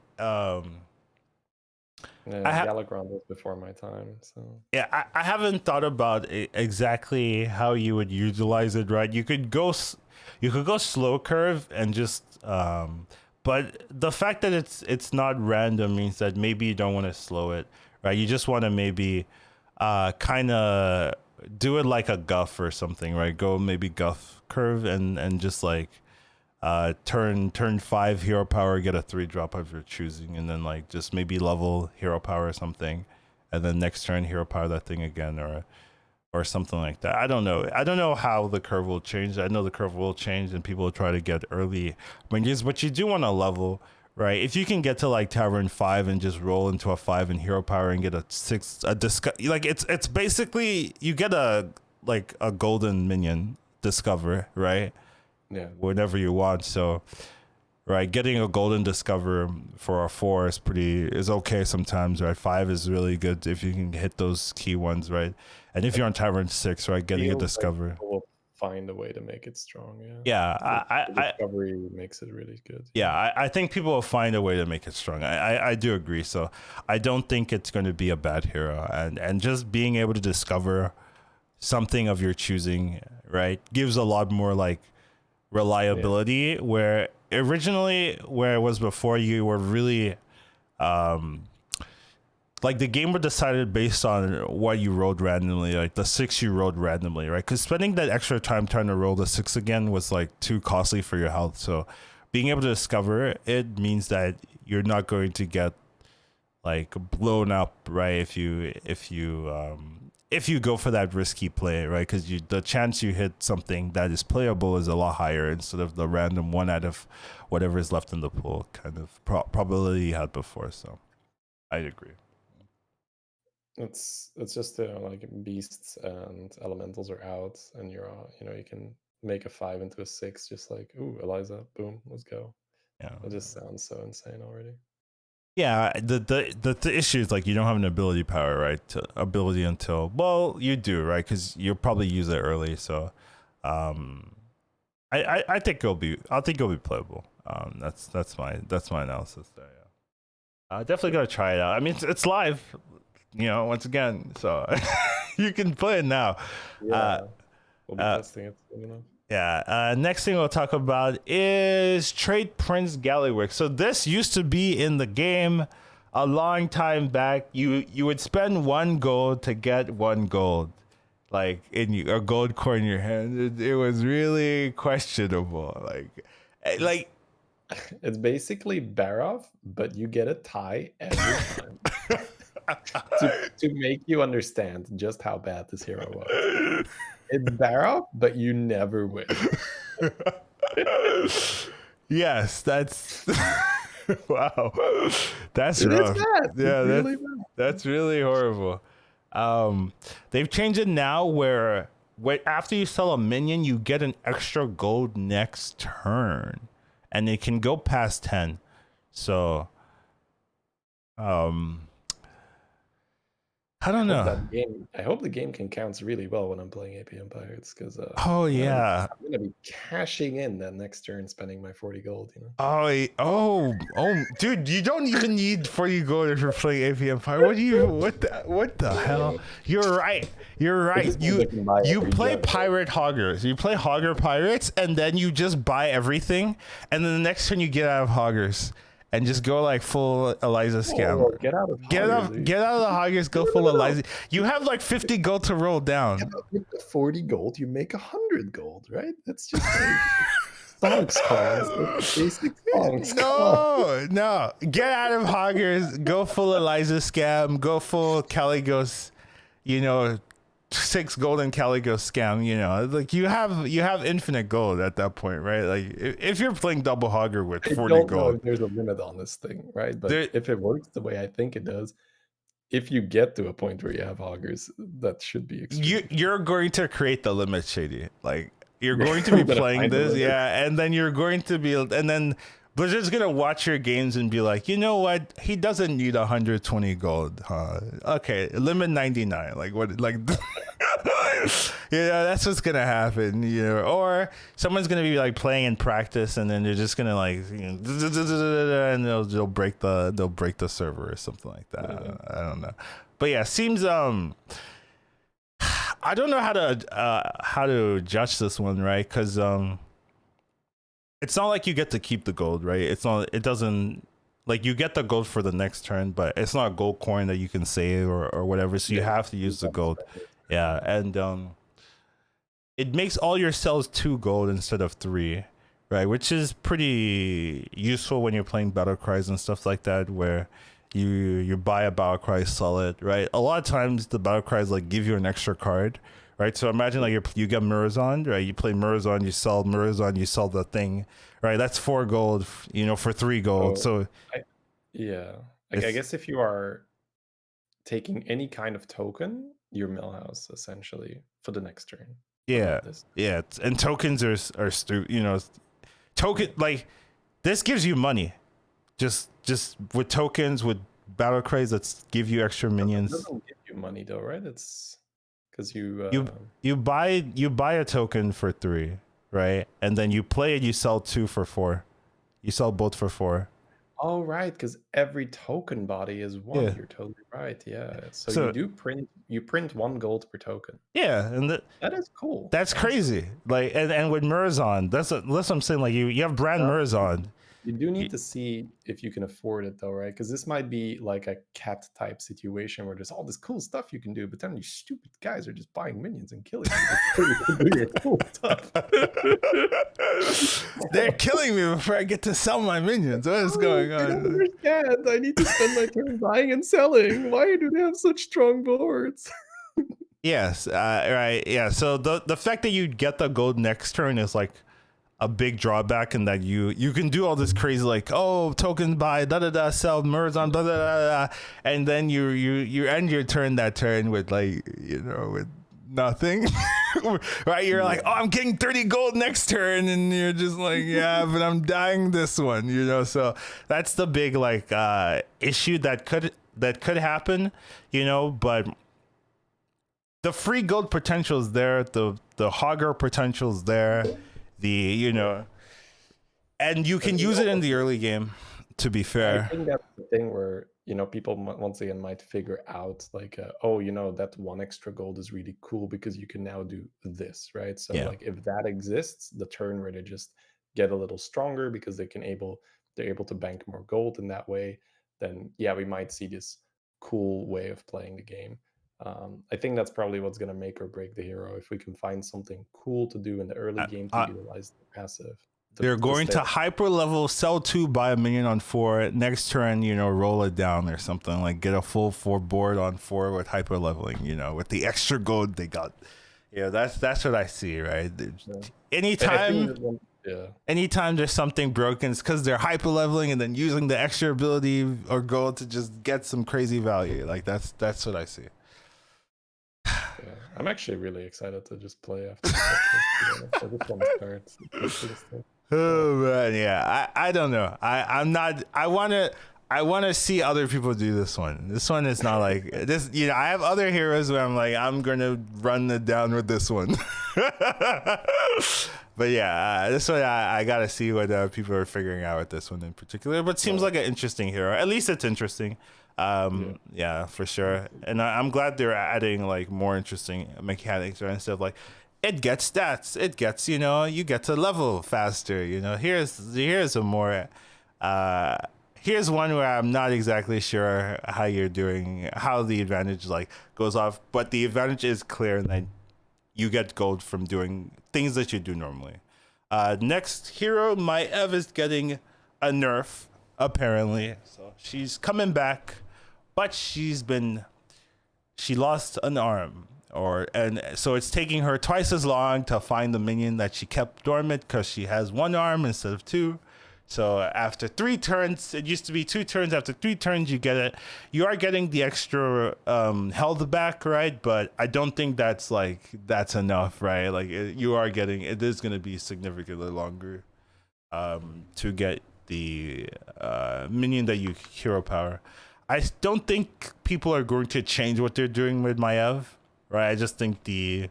Galakrond was before my time, so yeah, I haven't thought about exactly how you would utilize it, right? You could go slow curve and just but the fact that it's not random means that maybe you don't want to slow it, right? You just want to maybe kind of do it like a Guff or something, right? Go maybe Guff curve and just like turn 5 hero power, get a 3-drop of your choosing, and then like just maybe level hero power or something, and then next turn hero power that thing again, or something like that. I don't know how the curve will change. I know the curve will change and people will try to get early ranges, but you do want to level, right? If you can get to like Tavern 5 and just roll into a 5 in hero power and get a 6, like it's basically you get a golden minion discover, right? Yeah, whenever you want. So right, getting a golden discover for a 4 is okay sometimes, right? 5 is really good if you can hit those key ones, right? And if you're on Tavern 6, right, getting a discover, like we'll find a way to make it strong. Yeah, the discovery makes it really good. Yeah, I think people will find a way to make it strong. I do agree. So I don't think it's going to be a bad hero, and just being able to discover something of your choosing, right, gives a lot more like reliability, where originally where it was before, you were really like the game was decided based on what you rolled randomly, like the 6 you rolled randomly, right? Because spending that extra time trying to roll the 6 again was like too costly for your health. So being able to discover it means that you're not going to get like blown up, right? If you go for that risky play, right? Because the chance you hit something that is playable is a lot higher instead of the random 1 out of whatever is left in the pool kind of probability you had before. So I agree. It's just like beasts and elementals are out, and you can make a 5 into a 6, just like, ooh, Eliza, boom, let's go. Yeah, it just sounds so insane already. Yeah, the issue is like you don't have an ability power, right? Ability until, well, you do, right? Because you'll probably use it early. So, I think it'll be playable. That's my analysis there. Yeah, definitely gotta try it out. I mean, it's live, once again. So You can play it now. Yeah, we'll be testing it soon enough. Yeah. Next thing we'll talk about is Trade Prince Gallywix. So this used to be in the game a long time back. You would spend 1 gold to get 1 gold, like in a gold coin in your hand. It was really questionable. Like It's basically Barov, but you get a tie every time. to make you understand just how bad this hero was. It's Barov, but you never win. Yes, that's wow. That's It is rough. bad. Yeah, It's really bad. that's really horrible. They've changed it now where after you sell a minion, you get an extra gold next turn, and it can go past 10. So, I don't know. I hope the game can count really well when I'm playing APM Pirates, because Oh yeah. I'm gonna be cashing in that next turn, spending my 40 gold. You know. Oh, dude, you don't even need 40 gold if you're playing APM Fire. What the hell? You're right. You play Pirate Hoggers. You play Hogger Pirates, and then you just buy everything, and then the next turn you get out of Hoggers. And just go like full Eliza scam. Oh, get out of the Hoggers, go full Eliza. You have like 50 gold to roll down. With the 40 gold, you make 100 gold, right? That's just stonks coins. Basic stonks. No. Get out of Hoggers, go full Eliza scam, go full Caligos, 6 golden Caligos scam, like you have infinite gold at that point, right? Like if you're playing double Hogger with 40 I don't know gold. if there's a limit on this thing, right? But if it works the way I think it does, if you get to a point where you have Hoggers, that should be extreme. You're going to create the limit, Shady. Like you're going to be playing this, and then you're going to be, and then Blizzard's gonna watch your games and be like, you know what? He doesn't need 120 gold, huh? Okay, limit 99. Like what? Like, that's what's gonna happen, Or someone's gonna be like playing in practice, and then they're just gonna like, and they'll break the server or something like that. I don't know, but yeah, seems I don't know how to judge this one, right? Because it's not like you get to keep the gold, right? It doesn't, like you get the gold for the next turn, but it's not a gold coin that you can save or whatever. So you have to use the gold. Yeah. And it makes all your cells 2 gold instead of 3, right? Which is pretty useful when you're playing battle cries and stuff like that, where you buy a battle cry, sell it, right? A lot of times the battle cries like give you an extra card. Right, so imagine like you get Murazon, right? You play Murazon, you sell Murazon, you sell the thing, right? That's 4 gold, for 3 gold. I guess if you are taking any kind of token, you're millhouse essentially for the next turn. Yeah, and tokens are token, like this gives you money, just with tokens, with battle craze that give you extra minions. It doesn't give you money though, right? It's because you buy a token for 3, right? And then you play it, you sell 2 for 4. You sell both for 4. Oh, right, because every token body is 1. Yeah. You're totally right. Yeah. So you print 1 gold per token. Yeah, and that is cool. That's crazy. Like and with Murazon, that's what I'm saying. Like you have Brann Murazon. You do need to see if you can afford it though, right? Because this might be like a cat type situation where there's all this cool stuff you can do, but then these stupid guys are just buying minions and killing you before you can do your cool stuff. They're killing me before I get to sell my minions. What is going on? I don't understand. I need to spend my turn buying and selling. Why do they have such strong boards? Yes, right. Yeah. So the fact that you get the gold next turn is like a big drawback, in that you can do all this crazy like, oh, token buy, sell Murazon, and then you end your turn that turn with like, with nothing. Right? You're like, oh, I'm getting 30 gold next turn, and you're just like, yeah, but I'm dying this one, so that's the big like issue that could happen, but the free gold potential is there, the Hogger potential is there, and you can use it in the early game, to be fair. I think that's the thing where, people once again might figure out like, oh, that one extra gold is really cool because you can now do this, right? So Yeah. like if that exists, the turn where they just get a little stronger because they're able to bank more gold in that way, then yeah, we might see this cool way of playing the game. I think that's probably what's going to make or break the hero, if we can find something cool to do in the early game to utilize the passive. They're going to hyper level, sell 2, buy a minion on 4. Next turn, roll it down or something, like get a full 4 board on 4 with hyper leveling, with the extra gold they got. Yeah, that's what I see, right? Anytime there's something broken, it's because they're hyper leveling and then using the extra ability or gold to just get some crazy value. Like that's what I see. Yeah, I'm actually really excited to just play after so this one starts. Oh man, yeah. I don't know. I'm not. I want to see other people do this one. This one is not like this. I have other heroes where I'm like, I'm gonna run it down with this one. But yeah, this one I gotta see what people are figuring out with this one in particular. But it seems like an interesting hero. At least it's interesting. Yeah, for sure. And I'm glad they're adding like more interesting mechanics, right? Instead of like, it gets stats, it gets, you get to level faster, here's a more here's one where I'm not exactly sure how the advantage like goes off, but the advantage is clear, and then you get gold from doing things that you do normally. Next hero, Maiev, is getting a nerf apparently, so she's coming back, but she lost an arm, and so it's taking her twice as long to find the minion that she kept dormant because she has 1 arm instead of 2. So after 3 turns, it used to be 2 turns. After 3 turns, you get it. You are getting the extra health back, right? But I don't think that's enough, right? Like it is going to be significantly longer to get the minion that you hero power. I don't think people are going to change what they're doing with Maiev, right? I just think the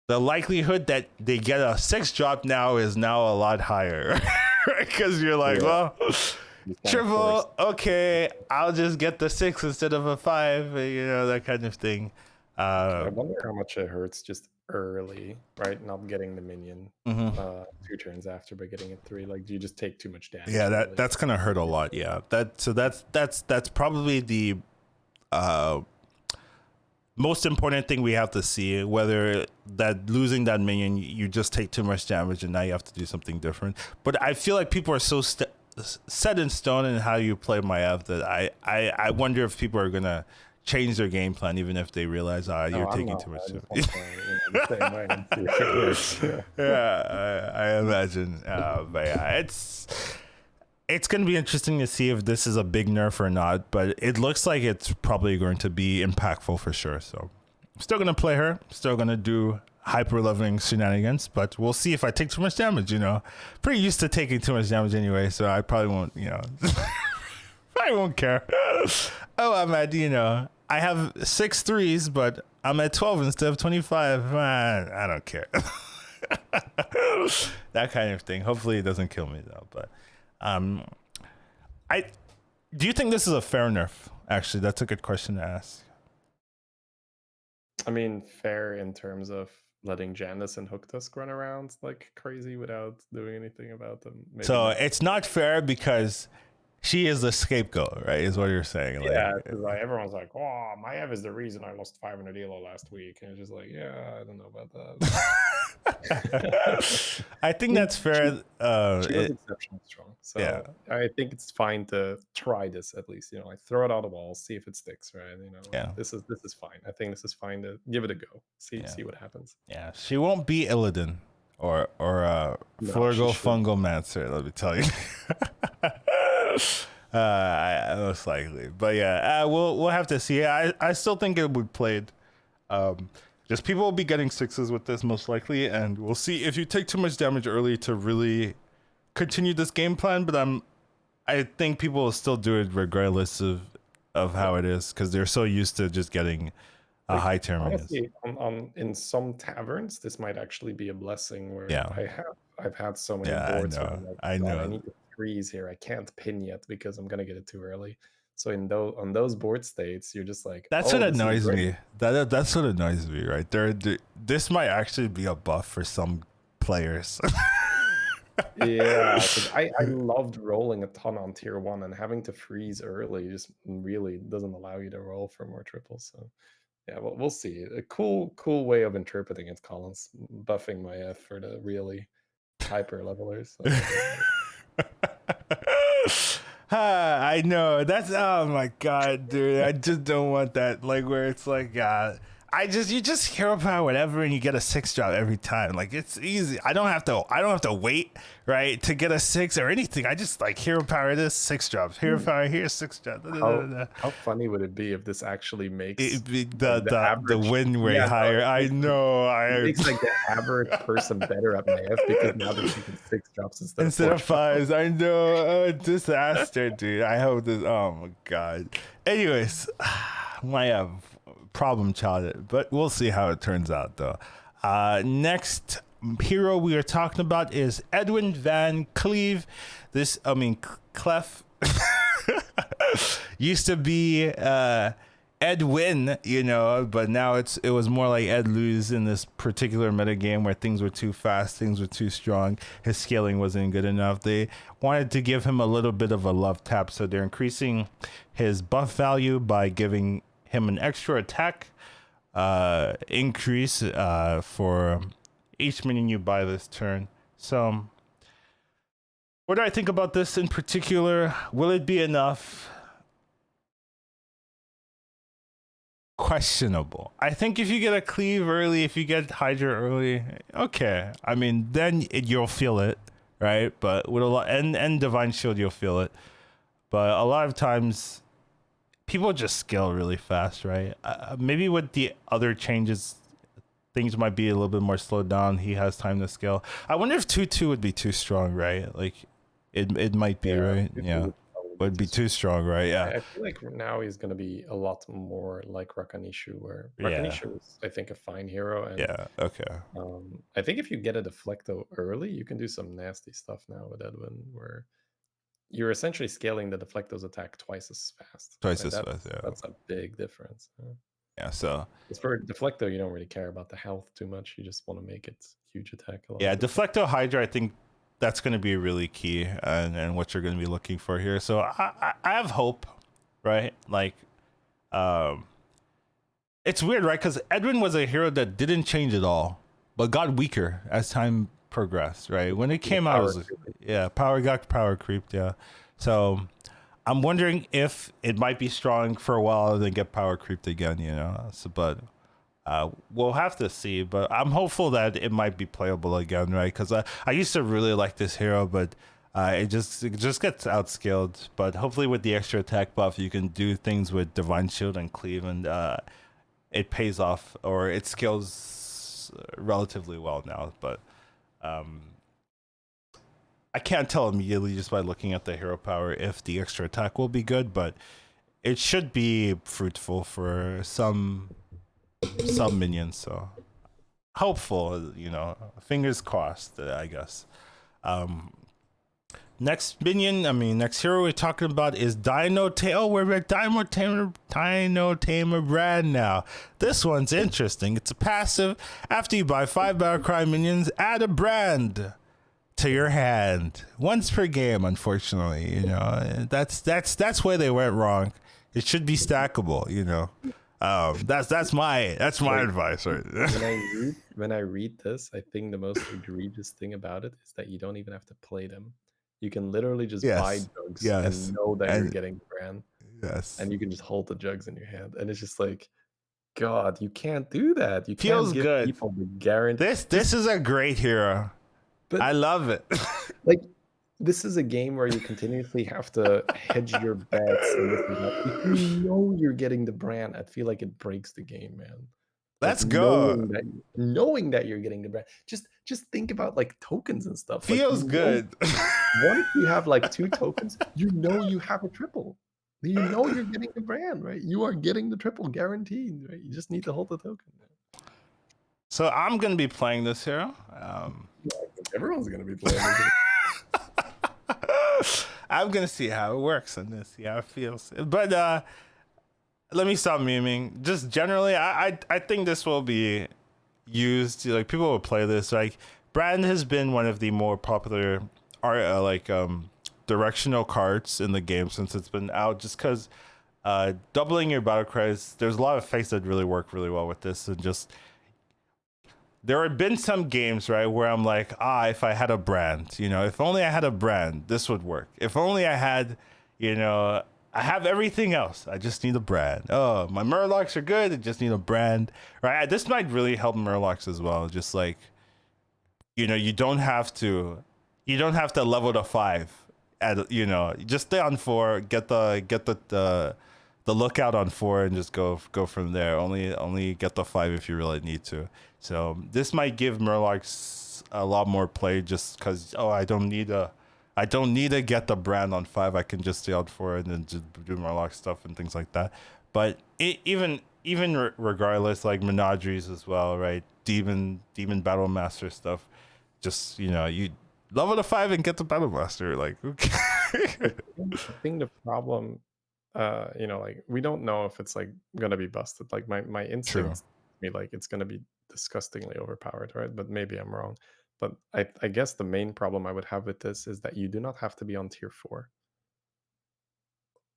likelihood that they get a 6 drop now is now a lot higher, right? Because you're like, well, triple, okay, I'll just get the 6 instead of a 5, that kind of thing. I wonder how much it hurts just early, right? Not getting the minion 2 turns after, but getting it 3. Like, do you just take too much damage? Yeah, that's gonna hurt a lot. Yeah, that's probably the most important thing we have to see, whether that losing that minion, you just take too much damage and now you have to do something different. But I feel like people are so set in stone in how you play Maiev that I wonder if people are gonna change their game plan even if they realize you're taking too much damage. Yeah, I imagine. But yeah, it's going to be interesting to see if this is a big nerf or not, but it looks like it's probably going to be impactful for sure. So I'm still going to play her, still going to do hyper leveling shenanigans, but we'll see if I take too much damage, Pretty used to taking too much damage anyway, so I probably won't, probably won't care. Oh, I'm at, I have 6 3s, but I'm at 12 instead of 25. I don't care. That kind of thing. Hopefully it doesn't kill me though, but do you think this is a fair nerf? Actually, that's a good question to ask. I mean, fair in terms of letting Janice and Hooktusk run around like crazy without doing anything about them. Maybe so not. It's not fair because she is the scapegoat, right? Is what you're saying. Yeah, because everyone's like, "Oh, Maiev is the reason I lost 500 elo last week," and it's just like, yeah, I don't know about that. I think that's fair. She was exceptionally strong, so yeah. I think it's fine to try this at least. Like throw it out the wall, see if it sticks, right? Yeah. This is fine. I think this is fine to give it a go. See what happens. Yeah, she won't be Illidan or Flurgle Fungalmancer. Let me tell you. Most likely, but yeah, we'll have to see. I still think it would played. Just people will be getting 6s with this most likely, and we'll see if you take too much damage early to really continue this game plan. But I think people will still do it regardless of how it is, because they're so used to just getting a high terminus. Honestly, in some taverns, this might actually be a blessing. Where I've had so many boards. I know. I need the 3s here. I can't pin yet because I'm gonna get it too early. So on those board states, you're just like, That's oh, what this is annoys great. me. That's what annoys me, right? This might actually be a buff for some players. Yeah, because I loved rolling a ton on tier 1, and having to freeze early just really doesn't allow you to roll for more triples. So yeah, well, we'll see. A cool way of interpreting it, Collins. Buffing Maiev for the really hyper levelers. I know. That's, oh my god, dude. I just don't want that. Like, where it's like, you just hero power whatever and you get a 6-drop every time. Like, it's easy. I don't have to wait, right, to get a 6 or anything. I just like hero power this 6 drops. Hero power here 6 drops. How funny would it be if this actually makes the win rate higher? I know. It makes like the average person better at Maiev because now they're taking 6 drops instead of 5s. I know. Disaster, dude. I hope this. Oh my god. Anyways, Maiev, problem child, but we'll see how it turns out though. Next hero we are talking about is Edwin VanCleef. Clef used to be Edwin, but now it was more like Ed lose in this particular metagame where things were too fast, things were too strong, his scaling wasn't good enough. They wanted to give him a little bit of a love tap, so they're increasing his buff value by giving him an extra attack increase for each minion you buy this turn. So what do I think about this in particular? Will it be enough? Questionable. I think if you get a cleave early, if you get Hydra early, okay. I mean, then you'll feel it, right? But with a lot and Divine Shield, you'll feel it. But a lot of times, people just scale really fast, right? Maybe with the other changes, things might be a little bit more slowed down. He has time to scale. I wonder if 2/2 would be too strong, right? Like, it might be, right? Yeah. Would be too strong, right? Yeah. I feel like now he's going to be a lot more like Rakanishu, where Rakanishu is, I think, a fine hero. And, yeah, okay. I think if you get a Deflecto early, you can do some nasty stuff now with Edwin, where you're essentially scaling the Deflecto's attack twice as fast. Twice as fast, yeah. That's a big difference. Yeah, so... Because for Deflecto, you don't really care about the health too much. You just want to make it huge attack. Yeah, Deflecto Hydra, I think that's going to be really key and what you're going to be looking for here. So I have hope, right? Like, it's weird, right? Because Edwin was a hero that didn't change at all, but got weaker as time progressed, right? When it came out, it was, power creeped, yeah. So I'm wondering if it might be strong for a while and then get power creeped again, So, but we'll have to see. But I'm hopeful that it might be playable again, right? Because I used to really like this hero, but it just gets outscaled. But hopefully with the extra attack buff, you can do things with Divine Shield and Cleave, and it pays off, or it scales relatively well now. But I can't tell immediately just by looking at the hero power if the extra attack will be good, but it should be fruitful for some minions. So hopeful, fingers crossed, I guess. Next hero we're talking about is Dinotamer. We're at Dinotamer Brann now. This one's interesting. It's a passive. After you buy 5 Battlecry minions, add a brand to your hand once per game. Unfortunately, that's where they went wrong. It should be stackable. That's my advice, right? When I read this, I think the most egregious thing about it is that you don't even have to play them. You can literally just buy jugs and know that you're getting the brand. Yes. And you can just hold the jugs in your hand, and it's just like, God, you can't do that. You Feels can't give good. people the guarantee. This is a great hero. But I love it. Like, this is a game where you continuously have to hedge your bets and this and that. If you know you're getting the brand, I feel like it breaks the game, man. Let's go. Knowing that you're getting the brand. Just think about like tokens and stuff. Feels good. What if you have like 2 tokens? You have a triple. You know you're getting the brand, right? You are getting the triple guaranteed, right? You just need to hold the token. So I'm gonna be playing this hero. Everyone's gonna be playing this. I'm gonna see how it works on this, see how it feels. But let me stop memeing. Just generally, I think this will be used. Like people will play this. Like Brann has been one of the more popular directional cards in the game since it's been out. Just because doubling your battle cries, there's a lot of effects that really work really well with this, and just there have been some games, right, where I'm like, if I had a brand, if only I had a brand, this would work. If only I had, I have everything else. I just need a brand. Oh, my Murlocs are good. I just need a brand, right? This might really help Murlocs as well. Just like, you don't have to level to 5 at, just stay on 4, get the lookout on 4 and just go from there. Only get the 5 if you really need to. So this might give Murlocs a lot more play just because I don't need to get the brand on 5. I can just stay on 4 and then just do Murloc stuff and things like that. But even regardless, like Menageries as well, right? Demon Battle Master stuff. Just you level to 5 and get the Battle Master. Like okay. I think the problem, like we don't know if it's like gonna be busted. Like my instincts me like it's gonna be disgustingly overpowered, right? But maybe I'm wrong. But I guess the main problem I would have with this is that you do not have to be on tier 4.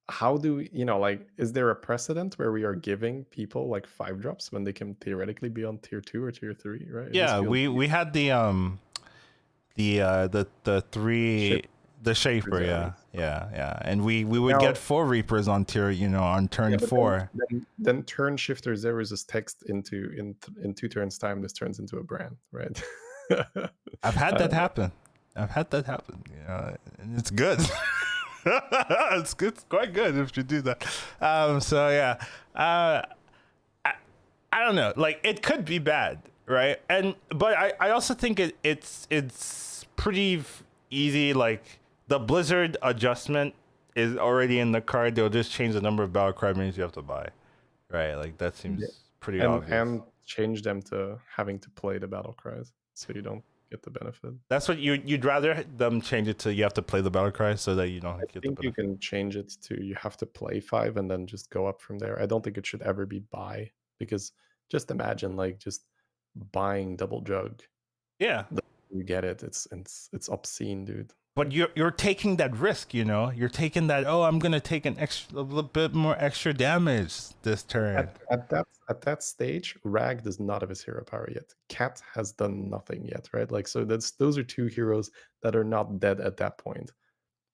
How do we, like, is there a precedent where we are giving people like 5 drops when they can theoretically be on tier 2 or tier 3, right? Yeah, we had the 3 the Shaper, yeah, and we would get 4 Reapers on tier, on turn 4. Then turn Shifter Zerus' text in 2 turns time. This turns into a brand, right? I've had that happen. And it's good. It's good. It's quite good if you do that. So yeah, I don't know. Like it could be bad, right? But I also think it's pretty easy. Like the Blizzard adjustment is already in the card. They'll just change the number of battle cry minis you have to buy, right? Like that seems pretty obvious. And change them to having to play the battle cries, so you don't get the benefit. That's what you'd rather them change it to. You have to play the battle cry so that you don't get the benefit. I think you can change it to you have to play 5 and then just go up from there. I don't think it should ever be buy, because just imagine like just buying double Jugg. Yeah, you get it. It's obscene, dude. But you're taking that risk, You're taking that. Oh, I'm gonna take a little bit more extra damage this turn. At that stage, Rag does not have his hero power yet. Cat has done nothing yet, right? Like so, those are 2 heroes that are not dead at that point,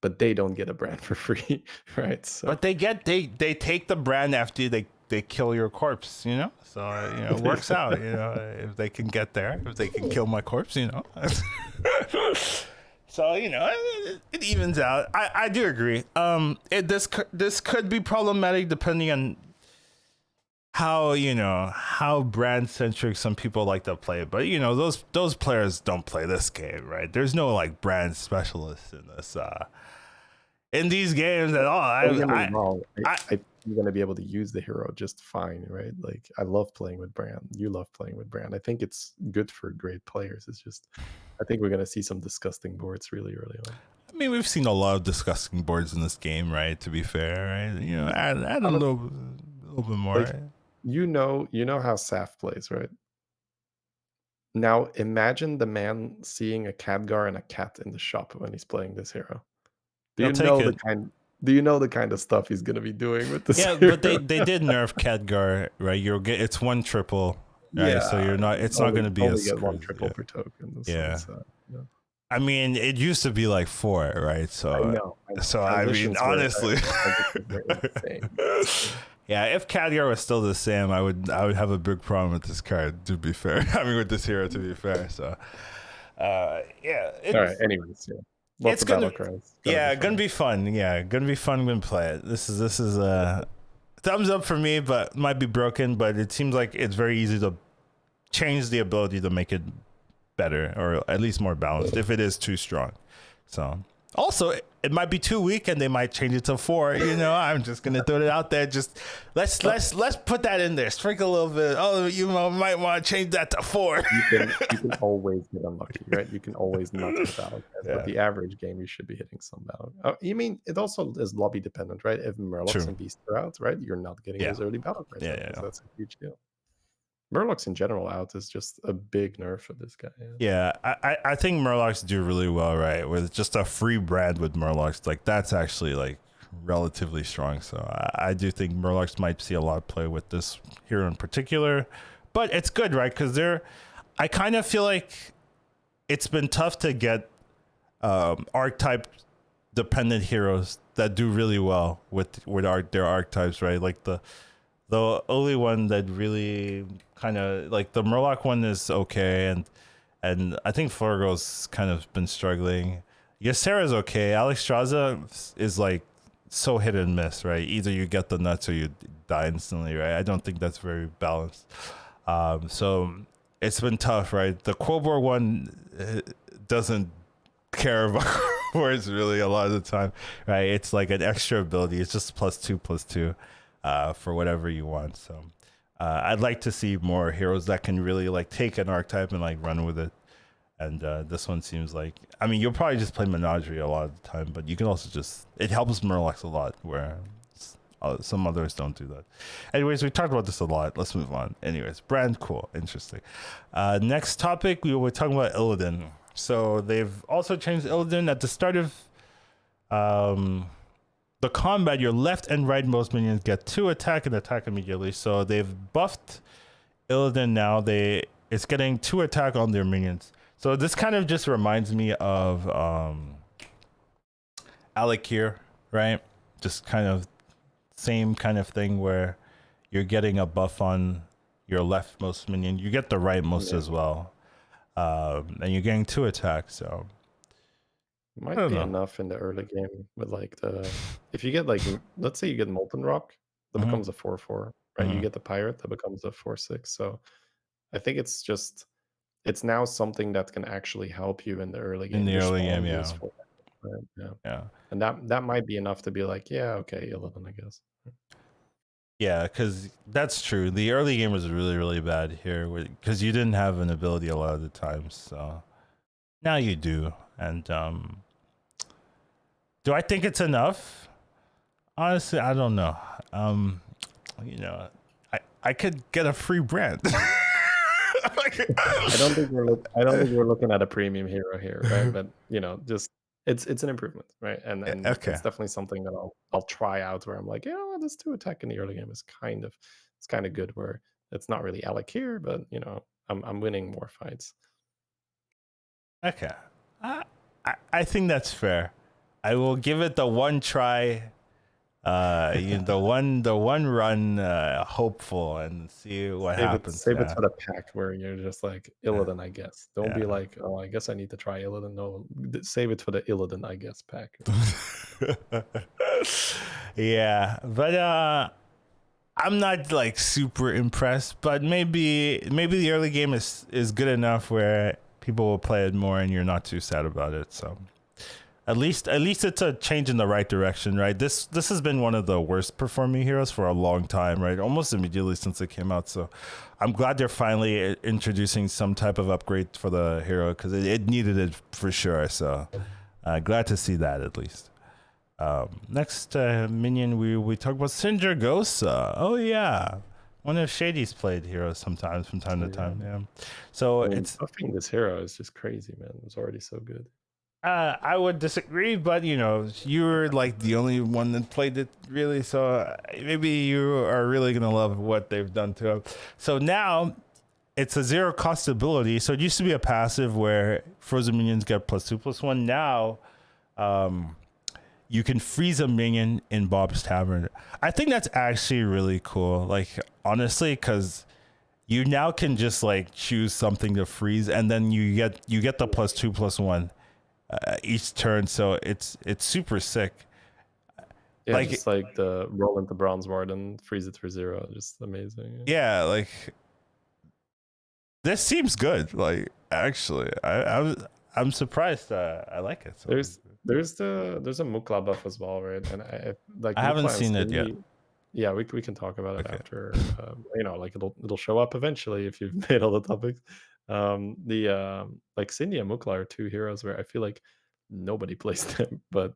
but they don't get a brand for free, right? So. But they take the brand after they kill your corpse, So it works out, if they can get there, if they can kill my corpse, So it evens out. I do agree. This could be problematic depending on how brand centric some people like to play. But those players don't play this game, right? There's no like brand specialists in this in these games at all. I think you're gonna be able to use the hero just fine, right? Like I love playing with brand. You love playing with brand. I think it's good for great players. It's just I think we're gonna see some disgusting boards really early on. I mean, we've seen a lot of disgusting boards in this game, right? To be fair, right? Add a little bit more. Like, you know how Saf plays, right? Now imagine the man seeing a Khadgar and a cat in the shop when he's playing this hero. Do you know the kind of stuff he's gonna be doing with this? Yeah, hero? but they did nerf Khadgar, right? It's 1 triple, right? So you're not. It's not going to be as get 1 triple per token. Yeah. I mean, it used to be like 4, right? So I know. So I mean, honestly, yeah. If Khadgar was still the same, I would have a big problem with this card. To be fair, I mean, with this hero. To be fair, so yeah. All right. Anyways, yeah. Lots it's gonna be fun. Yeah, gonna be fun when play it. This is a thumbs up for me, but might be broken. But it seems like it's very easy to change the ability to make it better, or at least more balanced if it is too strong. So Also, it might be too weak, and they might change it to 4. You know, I'm just gonna throw it out there. Just let's put that in there. Sprinkle a little bit. Oh, you might want to change that to 4. You can always get unlucky, right? You can always not hit Battlegrounds. Yeah. But the average game, you should be hitting some Battle. You mean it also is lobby dependent, right? If Murlocs True. and Beasts are out, right, you're not getting those early Battlegrounds. Yeah. That's a huge deal. Murlocs in general out is just a big nerf for this guy. Yeah, I think Murlocs do really well, right? With just a free brand with Murlocs, like that's actually like relatively strong. So I do think Murlocs might see a lot of play with this hero in particular, but it's good, right? Because I kind of feel like it's been tough to get archetype dependent heroes that do really well with their archetypes, right? Like the only one that really kind of like the Murloc one is okay, and I think Florgo's kind of been struggling. Ysera's okay. Alexstrasza is like so hit and miss, right? Either you get the nuts or you die instantly, right? I don't think that's very balanced. So it's been tough, right? The Quobor one doesn't care about words really a lot of the time, right? It's like an extra ability. It's just +2/+2 for whatever you want. So I'd like to see more heroes that can really like take an archetype and like run with it. And this one seems like, I mean, you'll probably just play Menagerie a lot of the time, but you can also just, it helps Murlocs a lot where some others don't do that. Anyways, we talked about this a lot. Let's move on. Anyways, brand, cool, interesting. Next topic, we were talking about Illidan. So they've also changed Illidan at the start of the combat. Your left and rightmost minions get 2 attack and attack immediately. So they've buffed Illidan now. It's getting 2 attack on their minions. So this kind of just reminds me of Alakir, right? Just kind of same kind of thing where you're getting a buff on your leftmost minion. You get the rightmost as well. And you're getting 2 attacks, so might be enough in the early game with like if you get like, let's say you get Molten Rock, that becomes a 4/4, right? You get the Pirate, that becomes a 4/6. So I think it's now something that can actually help you in the early game. In the early game, yeah. Yeah. And that might be enough to be like, yeah, okay, Illidan, I guess. Yeah, because that's true. The early game was really, really bad here because you didn't have an ability a lot of the times. So now you do. And do I think it's enough? Honestly, I don't know. You know, I could get a free brand. I don't think we're looking at a premium hero here, right? But you know, just it's an improvement, right? And it's definitely something that I'll try out where I'm like, this 2 attack in the early game is kind of good. Where it's not really Alec here, but you know, I'm winning more fights. Okay, I think that's fair. I will give it the one try. The one run hopeful and see what happens. Save it for the pack where you're just like Illidan, I guess. Don't be like, oh, I guess I need to try Illidan. No, save it for the Illidan, I guess pack. Yeah, but I'm not like super impressed. But maybe the early game is good enough where people will play it more and you're not too sad about it. So. At least it's a change in the right direction, right? This has been one of the worst performing heroes for a long time, right? Almost immediately since it came out. So I'm glad they're finally introducing some type of upgrade for the hero because it needed it for sure. So glad to see that at least. Next minion, we talk about Sindragosa. Oh yeah, one of Shady's played heroes sometimes from time to time. Yeah. So it's buffing this hero is just crazy, man. It was already so good. I would disagree, but you know, you're like the only one that played it really, so maybe you are really gonna love what they've done to him. So now it's a 0 cost ability. So it used to be a passive where frozen minions get +2/+1. Now you can freeze a minion in Bob's Tavern. I think that's actually really cool, like honestly, because you now can just like choose something to freeze and then you get the +2/+1 each turn, so it's super sick. Yeah, like, just like the roll into Bronze Ward and freeze it for 0, just amazing. Yeah, like this seems good. Like actually, I'm surprised. I like it. So There's a Mukla buff as well, right? And like I haven't Mukla and seen it yet. Cindy. Yeah, we can talk about it Okay. after. Like it'll show up eventually if you've made all the topics. Like Cindy and Mukla are two heroes where I feel like nobody plays them, but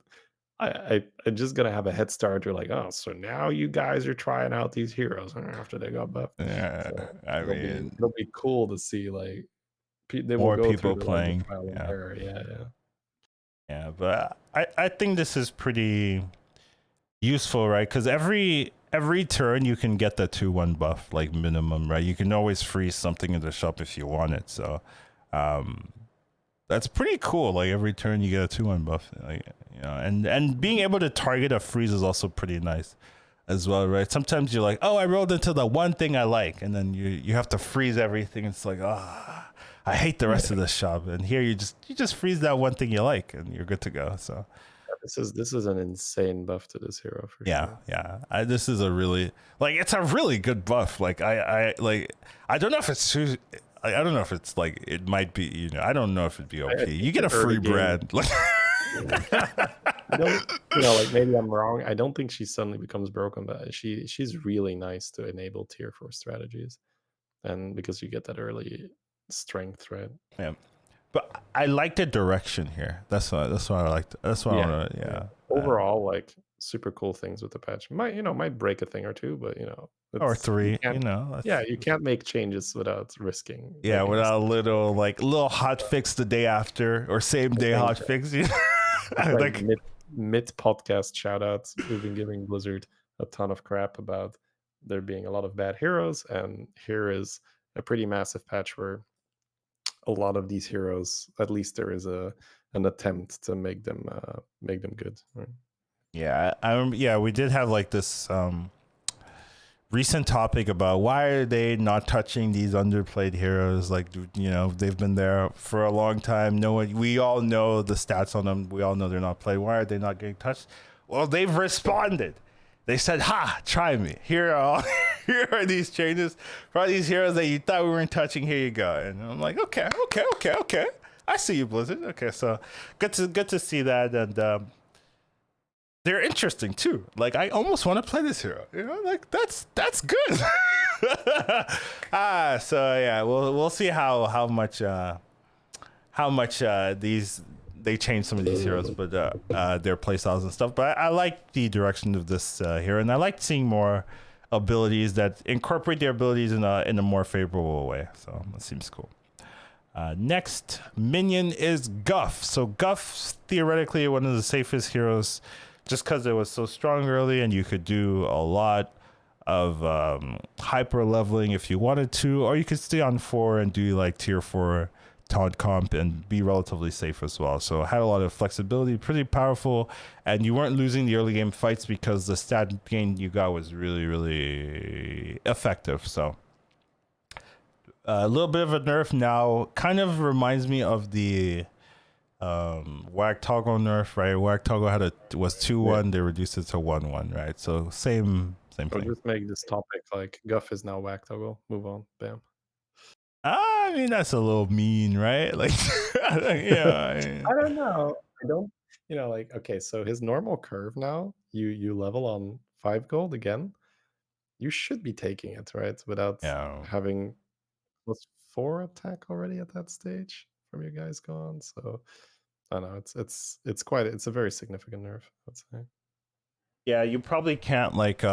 I'm just gonna have a head start. You're like, oh, so now you guys are trying out these heroes after they got buffed. Yeah, So I mean, it'll be cool to see like they will more go through people the lens of playing. trial and Yeah. error. Yeah. Yeah, but I think this is pretty useful, right? Because every turn you can get the 2/1 buff, like minimum, right? You can always freeze something in the shop if you want it. So that's pretty cool. Like every turn you get a 2/1 buff, like, and being able to target a freeze is also pretty nice as well, right? Sometimes you're like, oh, I rolled into the one thing I like, and then you have to freeze everything. It's like, I hate the rest of the shop. And here you just freeze that one thing you like, and you're good to go. So This is an insane buff to this hero for sure. Yeah. This is a really it's a really good buff. Like I don't know if it's too. I don't know if it's like it might be. I don't know if it'd be OP. You get a free brand. Like like maybe I'm wrong. I don't think she suddenly becomes broken, but she's really nice to enable tier 4 strategies, and because you get that early strength, right? Yeah. But I like the direction here. That's what I liked. That's what I want to. Yeah. Overall, like super cool things with the patch. Might break a thing or two, but or 3. You can't make changes without risking. Yeah, without a little hot fix the day after or same day hot fix. Like mid podcast shout outs. We've been giving Blizzard a ton of crap about there being a lot of bad heroes, and here is a pretty massive patch where a lot of these heroes, at least there is an attempt to make them good. Right? Yeah, I remember. Yeah, we did have like this recent topic about why are they not touching these underplayed heroes? Like, they've been there for a long time. We all know the stats on them. We all know they're not played. Why are they not getting touched? Well, they've responded. They said, "Ha, try me. Here are these changes for all these heroes that you thought we weren't touching. Here you go." And I'm like, okay. I see you, Blizzard. Okay, so good to see that, and they're interesting too. Like, I almost want to play this hero. Like that's good. So yeah, we'll see how much they change some of these heroes, but their playstyles and stuff. But I like the direction of this hero, and I like seeing more abilities that incorporate their abilities in a more favorable way. So that seems cool. Next minion is Guff. So Guff's theoretically one of the safest heroes, just because it was so strong early, and you could do a lot of hyper leveling if you wanted to, or you could stay on 4 and do like tier 4 taunt comp and be relatively safe as well. So it had a lot of flexibility, pretty powerful, and you weren't losing the early game fights because the stat gain you got was really, really effective. So a little bit of a nerf now. Kind of reminds me of the Wag Toggle nerf, right? Wag Toggle was 2/1, they reduced it to 1/1, right? So same thing. Just make this topic like Guff is now Wag Toggle. Move on. Bam. I mean, that's a little mean, right? Like, yeah. I don't know. I don't, like, okay, so his normal curve now, you level on 5 gold again, you should be taking it, right? Without having +4 attack already at that stage from your guys gone. So I don't know, it's a very significant nerf, I'd say. Yeah, you probably can't like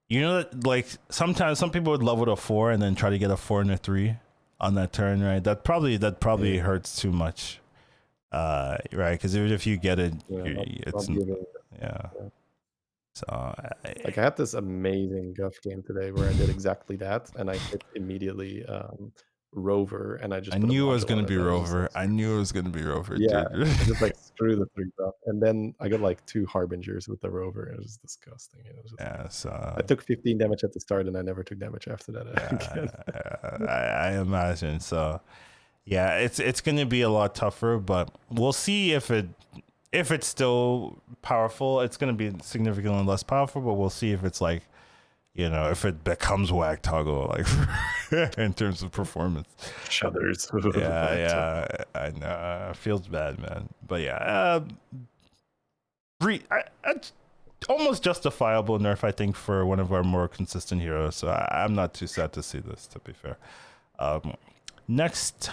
like sometimes some people would level to 4 and then try to get a 4 and a 3 on that turn, right? That probably hurts too much, right? Because even if you get it, it's yeah. So I had this amazing Guff game today where I did exactly that, and I hit immediately Rover, and I knew it was gonna be Rover. I knew it was gonna be Rover. Yeah, dude. I just like screw the 3 up, and then I got like 2 Harbingers with the Rover. It was disgusting. So I took 15 damage at the start, and I never took damage after that. I imagine. So yeah, it's gonna be a lot tougher, but we'll see if it's still powerful. It's gonna be significantly less powerful, but we'll see if it's like you know, if it becomes whack toggle, like in terms of performance. Shudders. Yeah, I know. Feels bad, man. But yeah, it's almost justifiable nerf, I think, for one of our more consistent heroes. So I'm not too sad to see this, to be fair. Next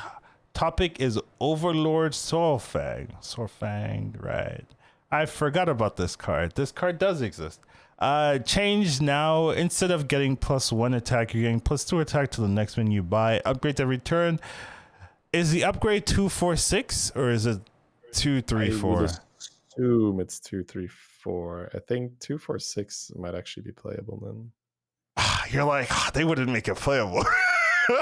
topic is Overlord Saurfang. Saurfang, right. I forgot about this card. This card does exist. Change now. Instead of getting +1 attack, you're getting +2 attack to the next one you buy. Upgrade every turn. Is the upgrade 2/4/6 or is it 2/3/4? I would assume it's 2/3/4. I think 2/4/6 might actually be playable then. You're like, they wouldn't make it playable.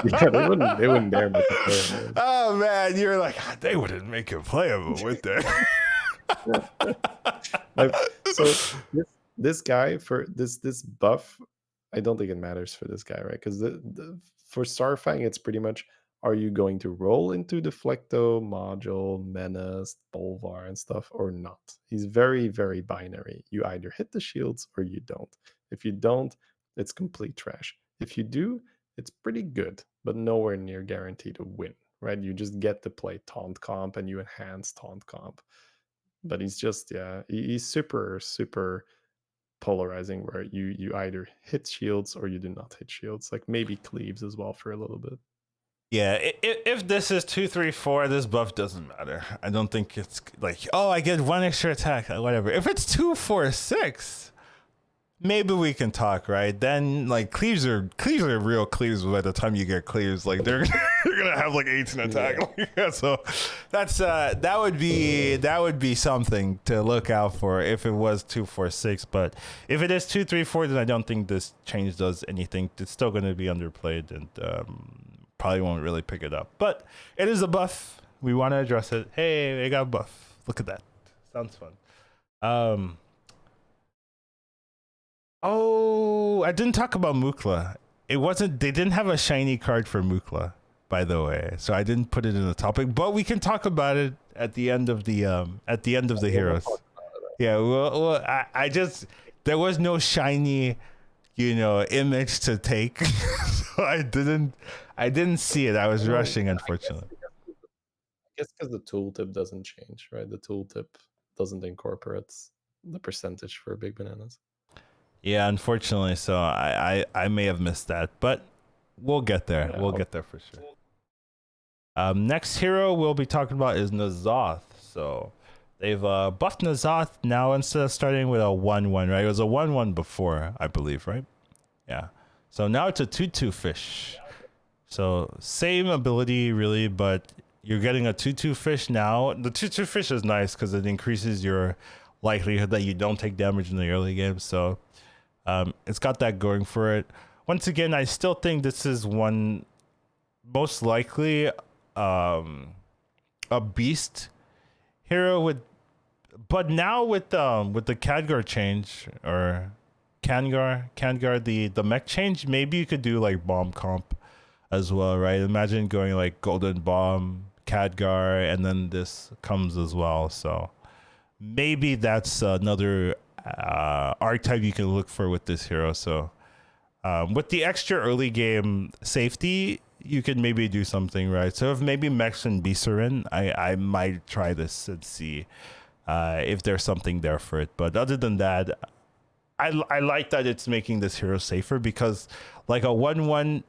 Yeah, they wouldn't dare make it playable. Oh man, you're like, they wouldn't make it playable, would they? So this guy for this buff, I don't think it matters for this guy, right? Because for Saurfang, it's pretty much, are you going to roll into Deflecto, Module, Menace, Bolvar, and stuff, or not? He's very, very binary. You either hit the shields or you don't. If you don't, it's complete trash. If you do, it's pretty good, but nowhere near guaranteed to win, right? You just get to play Taunt Comp and you enhance Taunt Comp. But he's just, yeah, he's super, super polarizing, where you either hit shields or you do not hit shields. Like maybe cleaves as well for a little bit. Yeah, if this is 2/3/4, this buff doesn't matter. I don't think it's like, oh, I get 1 extra attack, whatever. If it's 2/4/6, maybe we can talk, right? Then like cleaves are real cleaves by the time you get cleaves. Like they're gonna have like 18 attack. Yeah. So that's that would be something to look out for if it was 2/4/6. But if it is 2/3/4, then I don't think this change does anything. It's still gonna be underplayed and probably won't really pick it up. But it is a buff. We want to address it. Hey, they got a buff. Look at that. Sounds fun. Oh, I didn't talk about Mukla. They didn't have a shiny card for Mukla, by the way. So I didn't put it in the topic, but we can talk about it at the end of the heroes. Yeah, well, I just, there was no shiny, image to take. So I didn't see it. I was rushing, unfortunately. I guess because the tooltip doesn't change, right? The tooltip doesn't incorporate the percentage for big bananas. Yeah, unfortunately, so I may have missed that, but we'll get there. Yeah, we'll get there for sure. Next hero we'll be talking about is N'Zoth. So they've buffed N'Zoth now. Instead of starting with a 1/1, right? It was a 1/1 before, I believe, right? Yeah. So now it's a 2/2 fish. So same ability really, but you're getting a 2/2 fish now. The 2/2 fish is nice because it increases your likelihood that you don't take damage in the early game. So it's got that going for it. Once again, I still think this is one most likely a beast hero but now with the Khadgar change, or Khadgar, the mech change, maybe you could do like bomb comp as well, right? Imagine going like Golden Bomb, Khadgar, and then this comes as well. So maybe that's another archetype you can look for with this hero. So with the extra early game safety, you could maybe do something, right? So if maybe mechs and beasts are in, I might try this and see if there's something there for it. But other than that, I like that it's making this hero safer, because like a 1/1,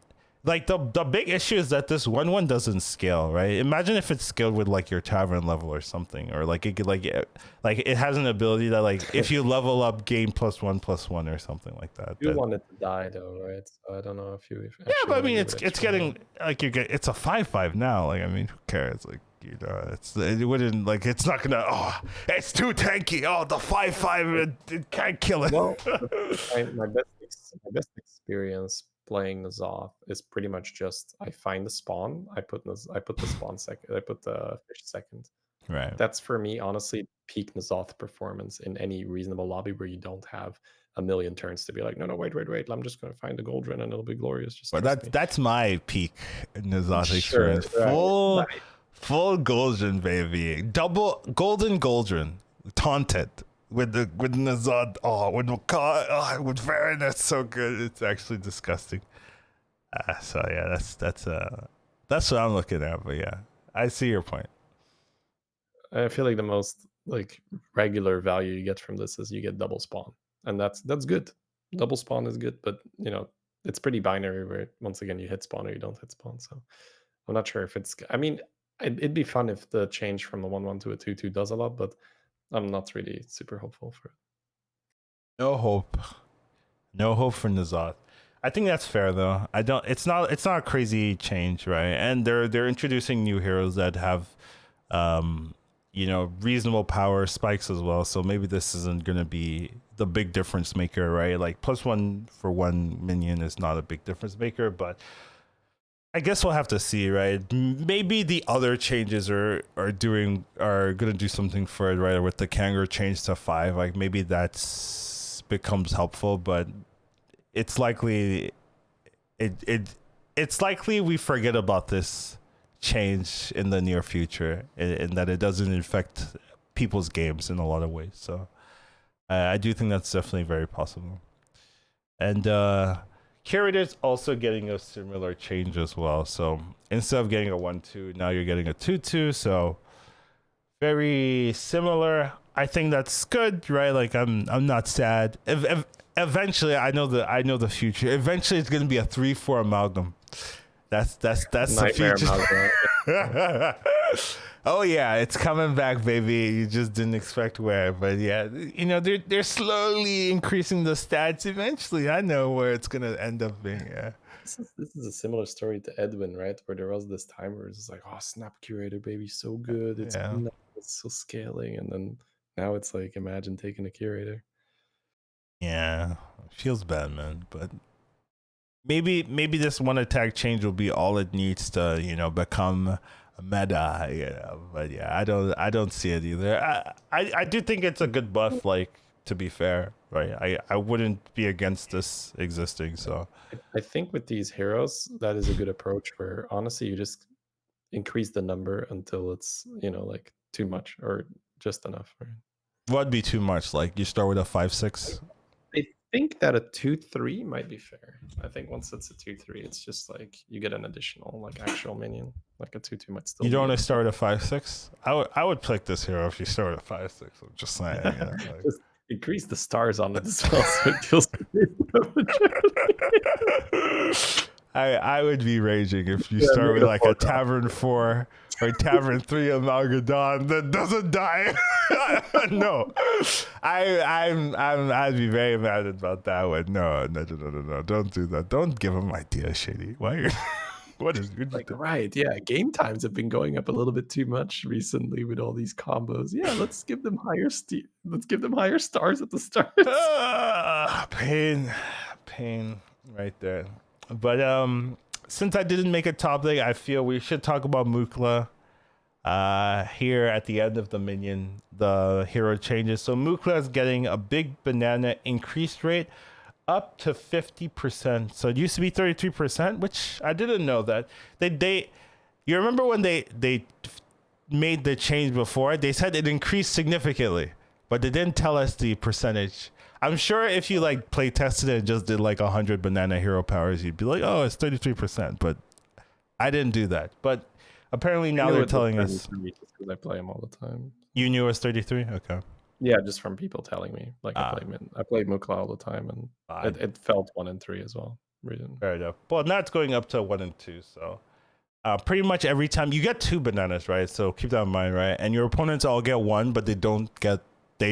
like the big issue is that this 1/1 doesn't scale, right? Imagine if it's scaled with like your tavern level or something, or like it could like it has an ability that like if you level up, gain +1/+1 or something like that. You want it to die though, right? So I don't know if you. Yeah, but I mean it's getting like it's a 5/5 now. Like I mean, who cares? Like it wouldn't, like, it's not gonna, it's too tanky, the 5/5 it can't kill it. Well, my best experience playing N'Zoth is pretty much just I find the spawn, I put the spawn second, I put the fish second. Right. That's for me honestly peak N'Zoth performance in any reasonable lobby where you don't have a million turns to be like, no, wait, I'm just gonna find the Goldrin and it'll be glorious. Just but that's my peak N'Zoth experience. Right. Full Goldrin, baby. Double Golden Goldrin. Taunted with Nazad, with Mukla, with Varen, that's so good. It's actually disgusting. So yeah, that's what I'm looking at. But yeah, I see your point. I feel like the most like regular value you get from this is you get double spawn, and that's good. Double spawn is good, but you know it's pretty binary where once again you hit spawn or you don't hit spawn. So I'm not sure if it's. I mean, it'd be fun if the change from a 1/1 to a 2/2 does a lot, but I'm not really super hopeful for it. No hope for Nazad. I think that's fair though. I don't. It's not a crazy change, right? And they're introducing new heroes that have, reasonable power spikes as well. So maybe this isn't gonna be the big difference maker, right? Like +1 for one minion is not a big difference maker, but I guess we'll have to see, right? Maybe the other changes are gonna do something for it, right? With the Kangaroo change to 5, like maybe that's becomes helpful, but it's likely it's likely we forget about this change in the near future, and that it doesn't affect people's games in a lot of ways. So I do think that's definitely very possible. And Curator's also getting a similar change as well. So instead of getting a 1/2, now you're getting a 2/2. So very similar. I think that's good, right? Like I'm not sad. Eventually, I know the future. Eventually, it's gonna be a 3/4 amalgam. That's the future. Oh yeah, it's coming back, baby. You just didn't expect where, but yeah, they're slowly increasing the stats. Eventually, I know where it's gonna end up being. Yeah. This is a similar story to Edwin, right? Where there was this time where it's like, oh, snap Curator, baby, so good. It's so scaling, and then now it's like, imagine taking a Curator. Yeah, feels bad, man. But maybe this one attack change will be all it needs to, become a meta. But yeah, I don't see it either. I do think it's a good buff. Like, to be fair, right? I wouldn't be against this existing. So I think with these heroes, that is a good approach. Where honestly, you just increase the number until it's like too much or just enough. Right? What'd be too much? Like you start with a 5/6. I think that a 2/3 might be fair. I think once it's a 2/3, it's just like you get an additional like actual minion. Like a 2/2 might still. You don't want to start at 5/6. I would pick this hero if you start at 5/6. I'm just saying. Just increase the stars on it as well, so it feels. I would be raging if you start with like a Tavern 4 or Tavern 3 Amalgadon that doesn't die. No, I'd be very mad about that one. No, don't do that. Don't give him ideas, Shady. Why? What is like right? Yeah, game times have been going up a little bit too much recently with all these combos. Yeah, let's give them higher let's give them higher stars at the start. Pain, right there. But since I didn't make a top lane, I feel we should talk about Mukla. Here at the end of the hero changes. So Mukla is getting a big banana increased rate up to 50%. So it used to be 33%, which I didn't know that. You remember when they made the change before? They said it increased significantly, but they didn't tell us the percentage. I'm sure if you like play tested it and just did like 100 banana hero powers, you'd be like, oh, it's 33%. But I didn't do that. But apparently now they're telling us. Because I play them all the time. You knew it was 33? Okay. Yeah, just from people telling me. Like I play Mukla all the time, and it felt 1 and 3 as well. Fair enough. Well, now it's going up to 1 and 2. So pretty much every time you get 2 bananas, right? So keep that in mind, right? And your opponents all get 1, but they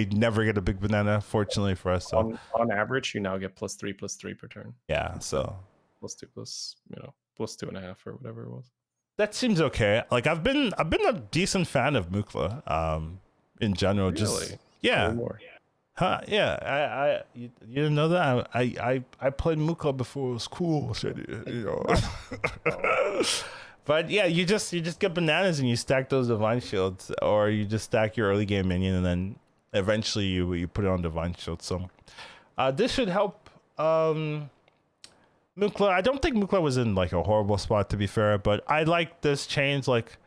never get a big banana, fortunately for us. So on average, you now get +3/+3 per turn. Yeah, so +2 +2.5 or whatever it was. That seems okay. Like I've been a decent fan of Mukla in general. Really? Just yeah. Huh? Yeah. You didn't know that? I played Mukla before it was cool. But yeah, you just get bananas and you stack those divine shields, or you just stack your early game minion and then eventually you put it on divine shield. So this should help Mukla. I don't think Mukla was in like a horrible spot, to be fair, but I like this change. Like,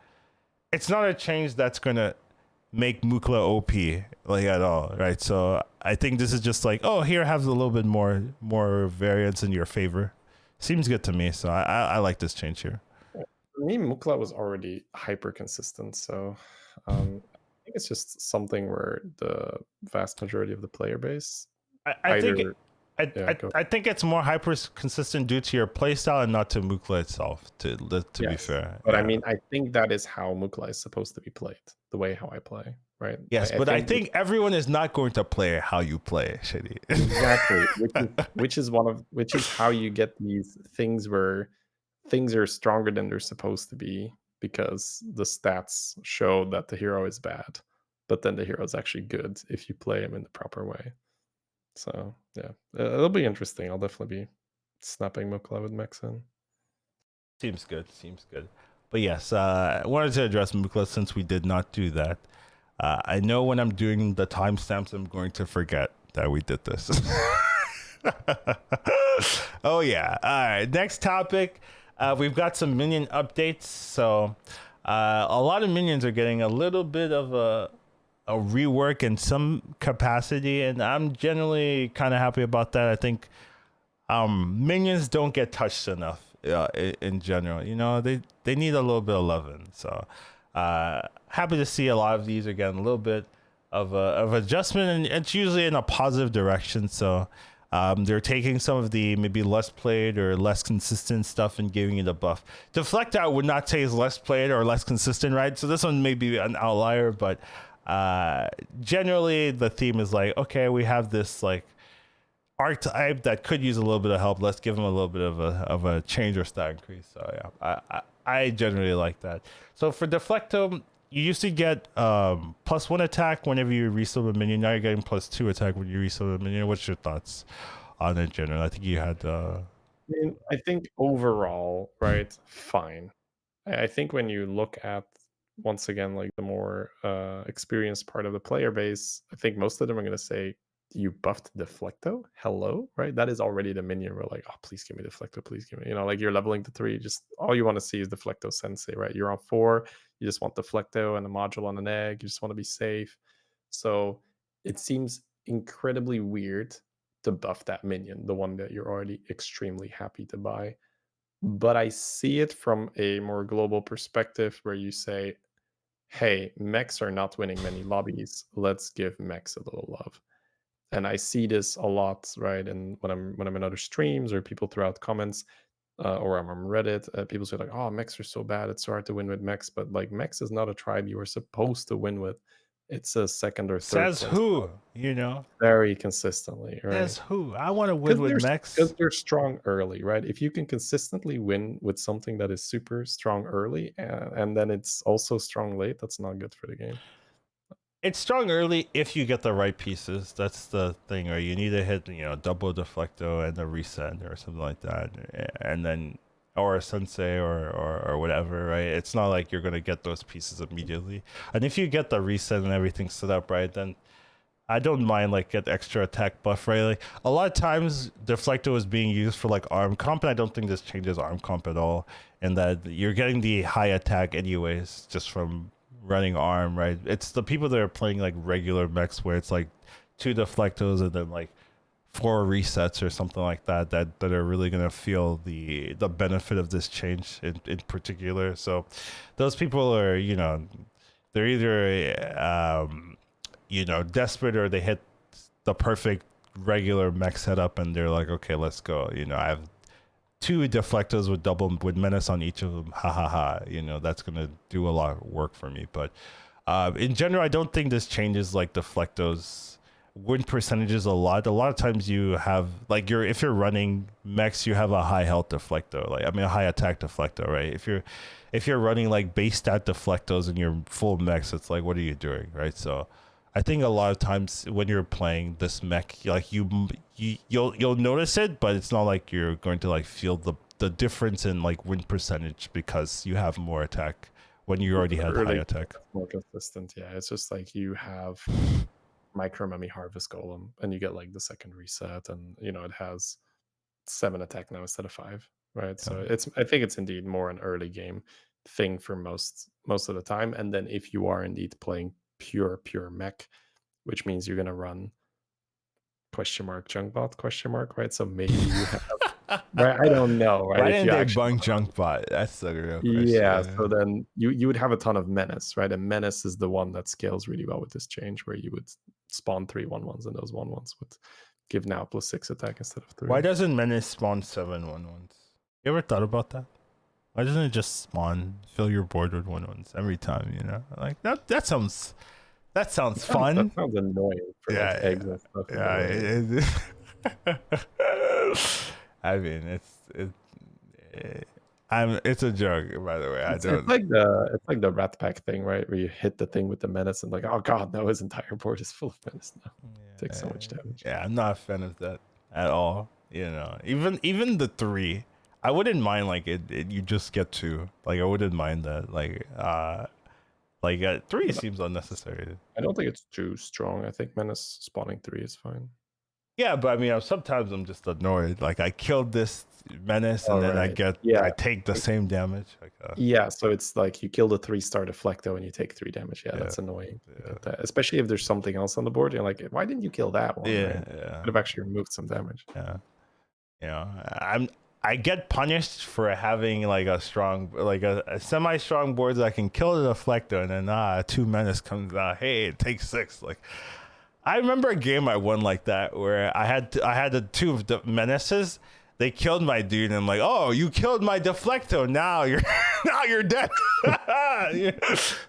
it's not a change that's gonna make Mukla OP like at all, right? So I think this is just like, oh, here have a little bit more variance in your favor. Seems good to me. So I like this change here. For me, Mukla was already hyper consistent, so I think it's just something where the vast majority of the player base I think either. I think it's more hyper consistent due to your playstyle and not to Mukla itself. To be Yes, fair, but yeah. I mean, I think that is how Mukla is supposed to be played, the way how I play, right? Yes, but I think everyone is not going to play how you play, Shitty. Exactly, which is how you get these things where things are stronger than they're supposed to be because the stats show that the hero is bad, but then the hero is actually good if you play him in the proper way. So yeah, it'll be interesting. I'll definitely be snapping Mukla with Mex in. Seems good. But yes, I wanted to address Mukla since we did not do that. I know when I'm doing the timestamps, I'm going to forget that we did this. Oh yeah. All right. Next topic. We've got some minion updates. So a lot of minions are getting a little bit of a rework in some capacity, and I'm generally kind of happy about that. I think minions don't get touched enough in general. You know, they need a little bit of loving. So happy to see a lot of these are getting a little bit of adjustment, and it's usually in a positive direction. So they're taking some of the maybe less played or less consistent stuff and giving it a buff. Deflecto I would not say is less played or less consistent, right? So this one may be an outlier, but generally the theme is like, okay, we have this like archetype that could use a little bit of help. Let's give them a little bit of a change or stat increase. So yeah, I generally like that. So for Deflecto, you used to get +1 attack whenever you resummon a minion. Now you're getting +2 attack when you resummon a minion. What's your thoughts on it, general? I think you had. I think overall, right, fine. I think when you look at once again like the more experienced part of the player base, I think most of them are going to say you buffed Deflecto. Hello, right? That is already the minion. We're like, oh, please give me Deflecto, please give me. You know, like you're leveling to 3. Just all you want to see is Deflecto Sensei, right? You're on 4. You just want Deflecto and a module on an egg. You just want to be safe. So it seems incredibly weird to buff that minion, the one that you're already extremely happy to buy. But I see it from a more global perspective where you say, hey, mechs are not winning many lobbies. Let's give mechs a little love. And I see this a lot, right? And when I'm in other streams or people throw out comments, or I'm on Reddit, people say like, "Oh, mechs are so bad. It's so hard to win with mechs." But like, mechs is not a tribe you are supposed to win with. It's a second or third. Says who? You know. Very consistently, right? Says who? I want to win with mechs because they're strong early, right? If you can consistently win with something that is super strong early, and then it's also strong late, that's not good for the game. It's strong early if you get the right pieces. That's the thing, or you need to hit, double Deflecto and a reset or something like that, and then or a Sensei or whatever, right? It's not like you're gonna get those pieces immediately. And if you get the reset and everything set up right, then I don't mind like get extra attack buff, right? Like a lot of times Deflecto is being used for like arm comp, and I don't think this changes arm comp at all. And that you're getting the high attack anyways, just from running arm, right? It's the people that are playing like regular mechs where it's like 2 Deflectos and then like 4 resets or something like that are really gonna feel the benefit of this change in particular. So those people are, they're either desperate or they hit the perfect regular mech setup and they're like, okay, let's go. I have 2 Deflectos with double with menace on each of them. Ha ha ha. That's gonna do a lot of work for me. But in general, I don't think this changes like Deflecto's win percentages a lot. A lot of times you have like if you're running mechs, you have a high health Deflecto, a high attack Deflecto, right? If you're running like base stat Deflectos and you're full mechs, it's like, what are you doing, right? So I think a lot of times when you're playing this mech, like you'll notice it, but it's not like you're going to like feel the difference in like win percentage because you have more attack when you already had high attack. More consistent, yeah. It's just like you have Micro Mummy Harvest Golem, and you get like the second reset, and it has 7 attack now instead of 5, right? So I think it's indeed more an early game thing for most of the time. And then if you are indeed playing pure mech, which means you're gonna run Junkbot ? Right? So maybe you have right. I don't know, right? Why If didn't you they actually bunk Junkbot? That's the real yeah, so question. then you would have a ton of Menace, right? And Menace is the one that scales really well with this change, where you would spawn 3/1/1s, and those 1/1s would give now +6 attack instead of 3. Why doesn't Menace spawn 7/1/1s? You ever thought about that? Why doesn't it just spawn, fill your board with 1/1s every time? You know, like that sounds fun. That sounds annoying for like eggs and stuff. I mean, it's a joke, by the way. It's like the Rat Pack thing, right? Where you hit the thing with the Menace and like, oh god, no, his entire board is full of Menace now. Takes so much damage. Yeah, I'm not a fan of that at all. You know, even the 3, I wouldn't mind like it you just get 2. Like I wouldn't mind that. Like 3 seems unnecessary. I don't think it's too strong. I think Menace spawning 3 is fine. Yeah, but I mean, sometimes I'm just annoyed. Like I killed this Menace, and then I take the same damage. Like, yeah, so it's like you kill the 3-star Deflecto and you take 3 damage. Yeah, that's annoying. That. Especially if there's something else on the board. You're like, why didn't you kill that one? Yeah, right? Could have actually removed some damage. Yeah, you know, I get punished for having like a strong, like a semi-strong board that I can kill the Deflecto, and then 2 Menace comes out. Hey, it takes 6. Like. I remember a game I won like that where I had the 2 of the Menaces. They killed my dude, and I'm like, oh, you killed my Deflecto. Now you're dead.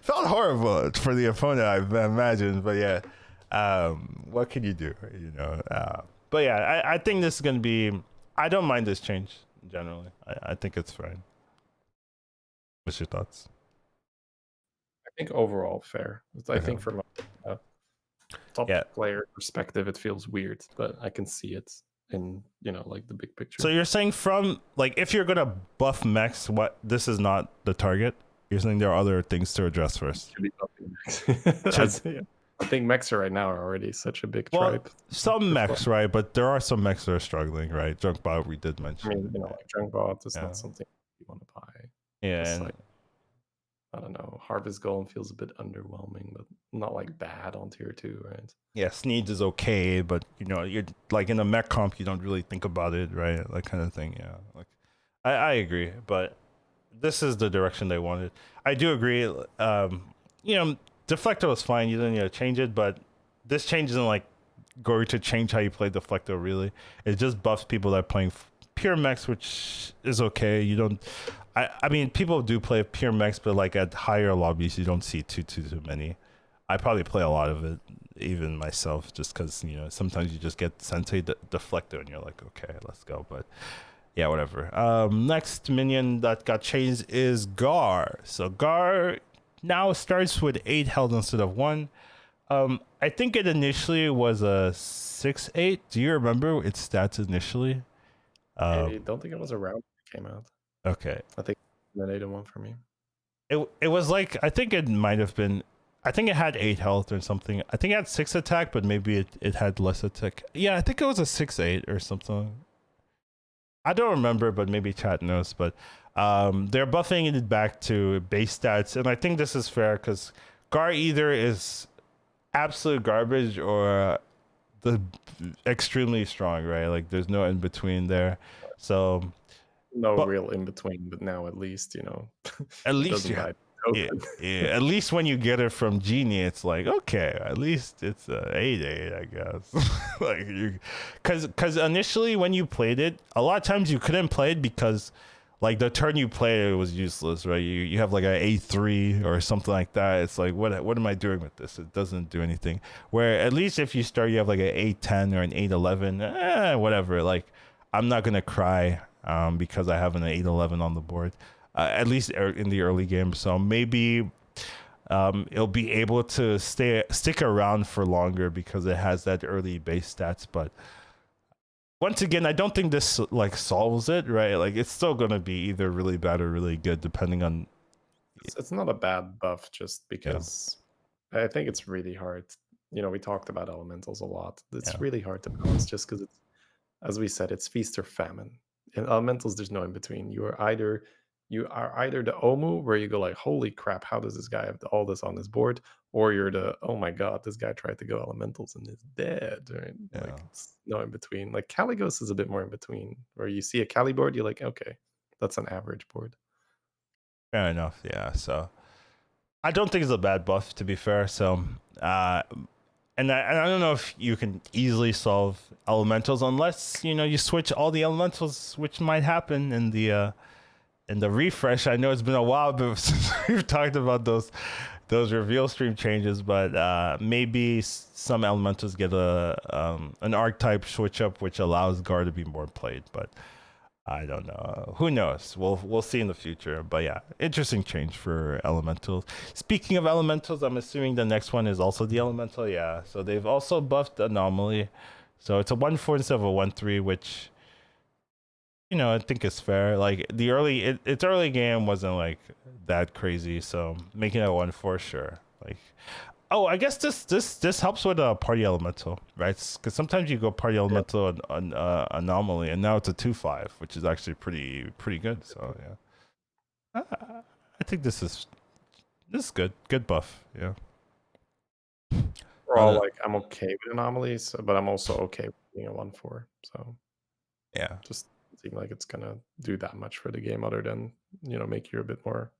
Felt horrible for the opponent, I imagine. But yeah, what can you do? You know. But yeah, I think this is gonna be. I don't mind this change generally. I think it's fine. What's your thoughts? I think overall fair. I think from a top player perspective, it feels weird, but I can see it in like the big picture. So you're saying from like if you're gonna buff mechs, this is not the target? You're saying there are other things to address first. Should be buffing mechs. I think mechs right now are already such a big tribe. Some mechs, right? But there are some mechs that are struggling, right? Junkbot we did mention. I mean, like Junkbot is not something you want to buy. Yeah. Like, I don't know. Harvest Golem feels a bit underwhelming, but not like bad on tier 2, right? Yeah, Sneeds is okay, but you're like in a mech comp, you don't really think about it, right? That kind of thing. Yeah, like I agree, but this is the direction they wanted. I do agree. Deflecto is fine. You don't need to change it, but this change isn't like going to change how you play Deflecto. Really, it just buffs people that are playing pure mechs, which is okay. You don't. I mean, people do play pure mechs, but like at higher lobbies, you don't see too many. I probably play a lot of it, even myself, just because sometimes you just get Sensei Deflecto and you're like, okay, let's go. But yeah, whatever. Next minion that got changed is Garr. So Garr now starts with 8 health instead of 1. I think it initially was a 6/8. Do you remember its stats initially? I don't think it was around when it came out. Okay. I think an 8/1 for me. It was like, I think it might have been, I think it had 8 health or something. I think it had 6 attack, but maybe it had less attack. Yeah, I think it was a 6/8 or something. I don't remember, but maybe chat knows. But they're buffing it back to base stats, and I think this is fair because Garr either is absolute garbage or the extremely strong, right? Like there's no in between there. So real in between, but now at least at least at least when you get it from Genie, it's like, okay, at least it's a 8/8, I guess. Like because initially when you played it, a lot of times you couldn't play it because like the turn you played it was useless, right? You have like an 8/3 or something like that. It's like, what am I doing with this? It doesn't do anything. Where at least if you start, you have like an 8/10 or an 8/11, whatever. Like I'm not gonna cry because I have an 8/11 on the board, at least in the early game. So maybe it'll be able to stick around for longer because it has that early base stats. But once again, I don't think this like solves it, right? Like it's still gonna be either really bad or really good depending on. It's not a bad buff, just because I think it's really hard. We talked about elementals a lot. It's really hard to balance just because it's, as we said, it's feast or famine. In elementals, there's no in between. You are either you are either the Omu, where you go like, holy crap, how does this guy have all this on his board? Or you're the, oh my god, this guy tried to go elementals and is dead, right? Yeah. Like, it's no in between. Like, Caligos is a bit more in between, where you see a Cali board, you're like, okay, that's an average board. Fair enough. Yeah. So I don't think it's a bad buff, to be fair. So, and I don't know if you can easily solve elementals unless you switch all the elementals, which might happen in the refresh. I know it's been a while, but since we've talked about those reveal stream changes, but maybe some elementals get an archetype switch up, which allows Garr to be more played. But I don't know. Who knows? We'll see in the future. But yeah, interesting change for elementals. Speaking of elementals, I'm assuming the next one is also the elemental. Yeah. So they've also buffed Anomaly. So it's a 1/4 instead of a 1/3, which I think is fair. Like its early game wasn't like that crazy. So making it a 1/4, sure. Like, oh, I guess this helps with a party elemental, right? Because sometimes you go party elemental on Anomaly, and now it's a 2/5, which is actually pretty good. So yeah, I think this is good. Good buff. Yeah. We're all like, I'm okay with Anomalies, but I'm also okay with being a 1/4. So yeah, just seem like it's gonna do that much for the game, other than make you a bit more,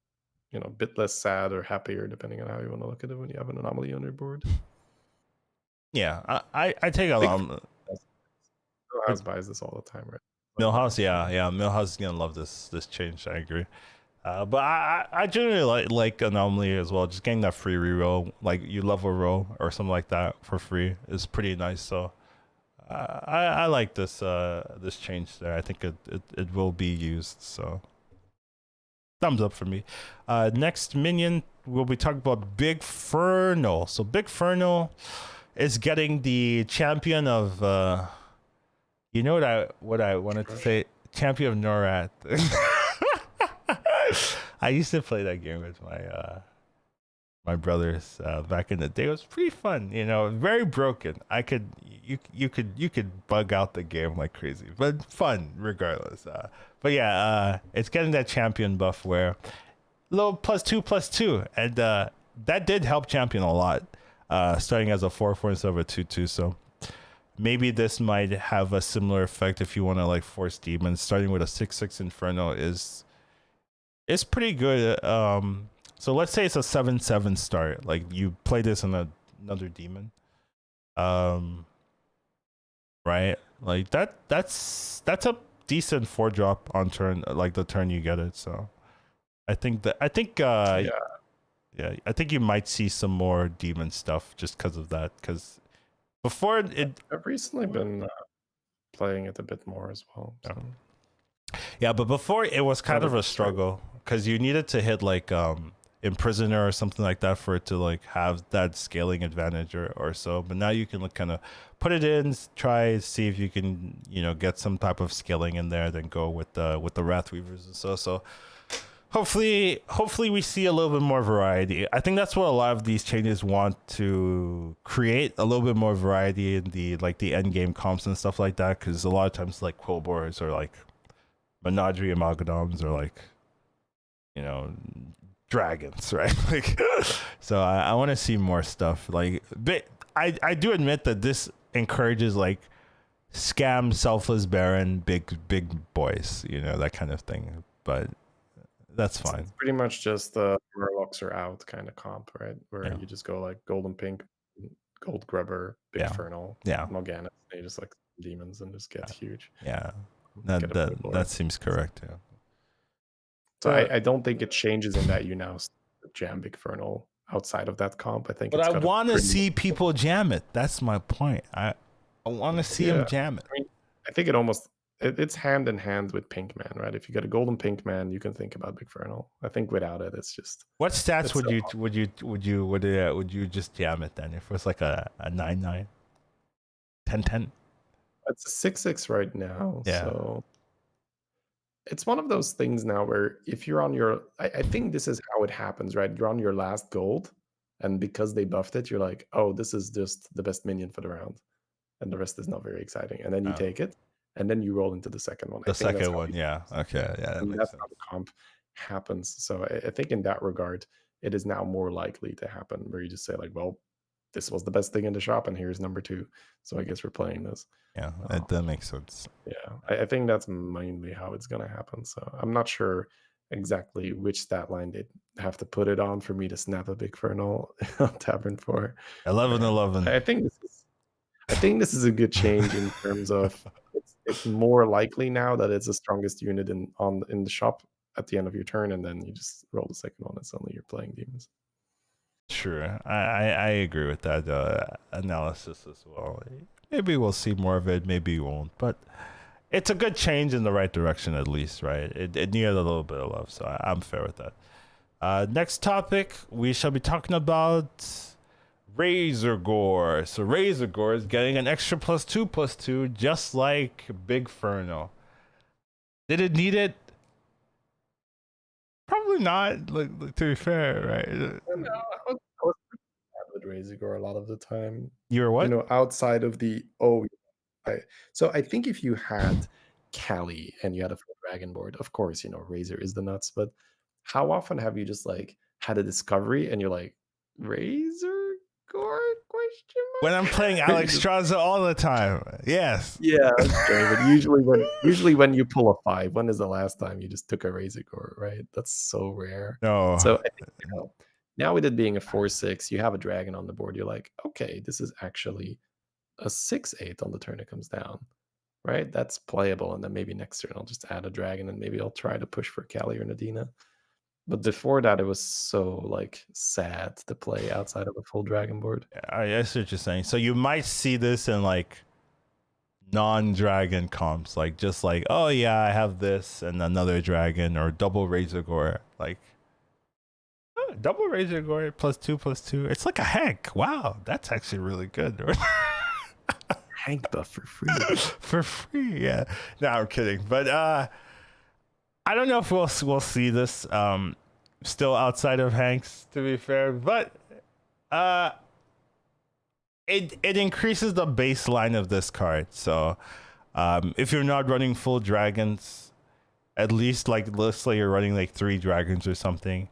a bit less sad or happier, depending on how you want to look at it when you have an Anomaly on your board. Yeah, I take a lot. Millhouse buys this all the time, right? Millhouse, yeah, Millhouse is gonna love this change. I agree. But I generally like Anomaly as well. Just getting that free reroll, like you level roll or something like that for free, is pretty nice. So I like this change there. I think it will be used. So thumbs up for me. Next minion, we'll be talking about Bigfernal. So Bigfernal is getting the champion of what I wanted to say, champion of Norath. I used to play that game with my brothers back in the day. It was pretty fun, very broken. You could bug out the game like crazy, but fun regardless. But yeah, it's getting that champion buff where little +2/+2, and that did help champion a lot. Starting as a 4/4 instead of a 2/2, so maybe this might have a similar effect if you want to like force demons. Starting with a 6/6 Inferno is pretty good. So let's say it's a 7/7 start. Like you play this on another demon, right? Like that's a decent 4-drop on turn, like the turn you get it. So I think I think you might see some more demon stuff just because of that. Because before I've recently been playing it a bit more as well. So. Yeah, but before it was kind of a struggle because you needed to hit like Imprisoner or something like that for it to like have that scaling advantage or so. But now you can kind of put it in, try see if you can get some type of scaling in there, then go with the Wrathweavers and so. So hopefully we see a little bit more variety. I think that's what a lot of these changes want to create, a little bit more variety in the end game comps and stuff like that. Because a lot of times like Quillboars or like Menagerie Amalgadons are like, dragons, right? Like, so I want to see more stuff. Like, but I do admit that this encourages like scam, selfless Baron, big boys, that kind of thing. But that's fine. It's pretty much just the Murlocs are out kind of comp, right? Where you just go like golden pink, gold grubber, Bigfernal, Morgana. They just like demons and just get huge. Yeah. That seems correct. Yeah. So I don't think it changes in that you now jam Bigfernal outside of that comp. I think. But I want to see people jam it. That's my point. I want to see them jam it. I mean, I think it's hand in hand with Pinkman, right? If you get a golden Pinkman, you can think about Bigfernal. I think without it, it's just. What stats would you just jam it then? If it was like a 9/9, 10/10. It's a 6/6 right now. Yeah. So it's one of those things now where if you're on your, I think this is how it happens, right? You're on your last gold, and because they buffed it, you're like, oh, this is just the best minion for the round, and the rest is not very exciting. And then you take it, and then you roll into the second one. The second one, yeah. Okay, yeah. That's not a comp. happens. So I think in that regard, it is now more likely to happen where you just say like, well, this was the best thing in the shop, and here's number 2. So I guess we're playing this. Yeah, that makes sense. Yeah, I think that's mainly how it's gonna happen. So I'm not sure exactly which stat line they'd have to put it on for me to snap a Bigfernal on Tavern 4. 11-11. I think this is a good change in terms of it's more likely now that it's the strongest unit in the shop at the end of your turn, and then you just roll the second one. It's only you're playing demons. Sure, I agree with that analysis as well. Maybe we'll see more of it, maybe we won't, but it's a good change in the right direction at least, right? It needed a little bit of love, so I'm fair with that. Next topic, we shall be talking about Razorgore. So Razorgore is getting an extra +2/+2, just like Bigfernal. Did it need it? Probably not. Like to be fair, right? No, I was with Razorgore a lot of the time. You were what? You know, outside of the so I think if you had Callie and you had a full dragon board, of course, you know, Razor is the nuts. But how often have you just like had a discovery and you're like, Razorgore? Question mark? When I'm playing Alex Straza all the time. Yes. Yeah, okay. But usually when you pull a 5, when is the last time you just took a Razorgore, right? That's so rare. No. So I think, you know, now with it being a 4/6, you have a dragon on the board. You're like, okay, this is actually a 6/8 on the turn it comes down, right? That's playable. And then maybe next turn I'll just add a dragon and maybe I'll try to push for Callie or Nadina. But before that, it was so like sad to play outside of a full dragon board. I see what you're saying. So you might see this in like non-dragon comps, like just like, oh yeah, I have this and another dragon, or double Razorgore, like double Razorgore +2/+2. It's like a Hank. Wow, that's actually really good. Hank buff for free. For free, yeah. No, I'm kidding. But I don't know if we'll see this still outside of Hank's, to be fair. But it increases the baseline of this card. So if you're not running full dragons, at least like let's say you're running like 3 dragons or something,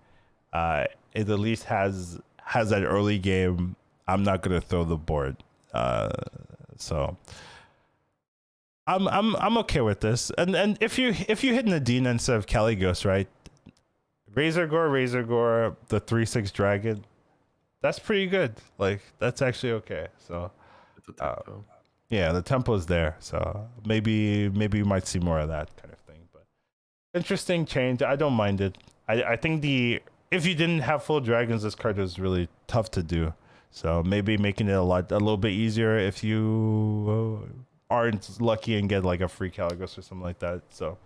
it at least has that early game, I'm not gonna throw the board. So I'm okay with this. And if you hit Nadina instead of Caligos, right? Razorgore, the 3/6 dragon, that's pretty good. Like that's actually okay. So yeah, the tempo is there. So maybe you might see more of that kind of thing. But interesting change. I don't mind it. I think if you didn't have full dragons, this card was really tough to do. So maybe making it a little bit easier if you aren't lucky and get like a free Caligos or something like that. So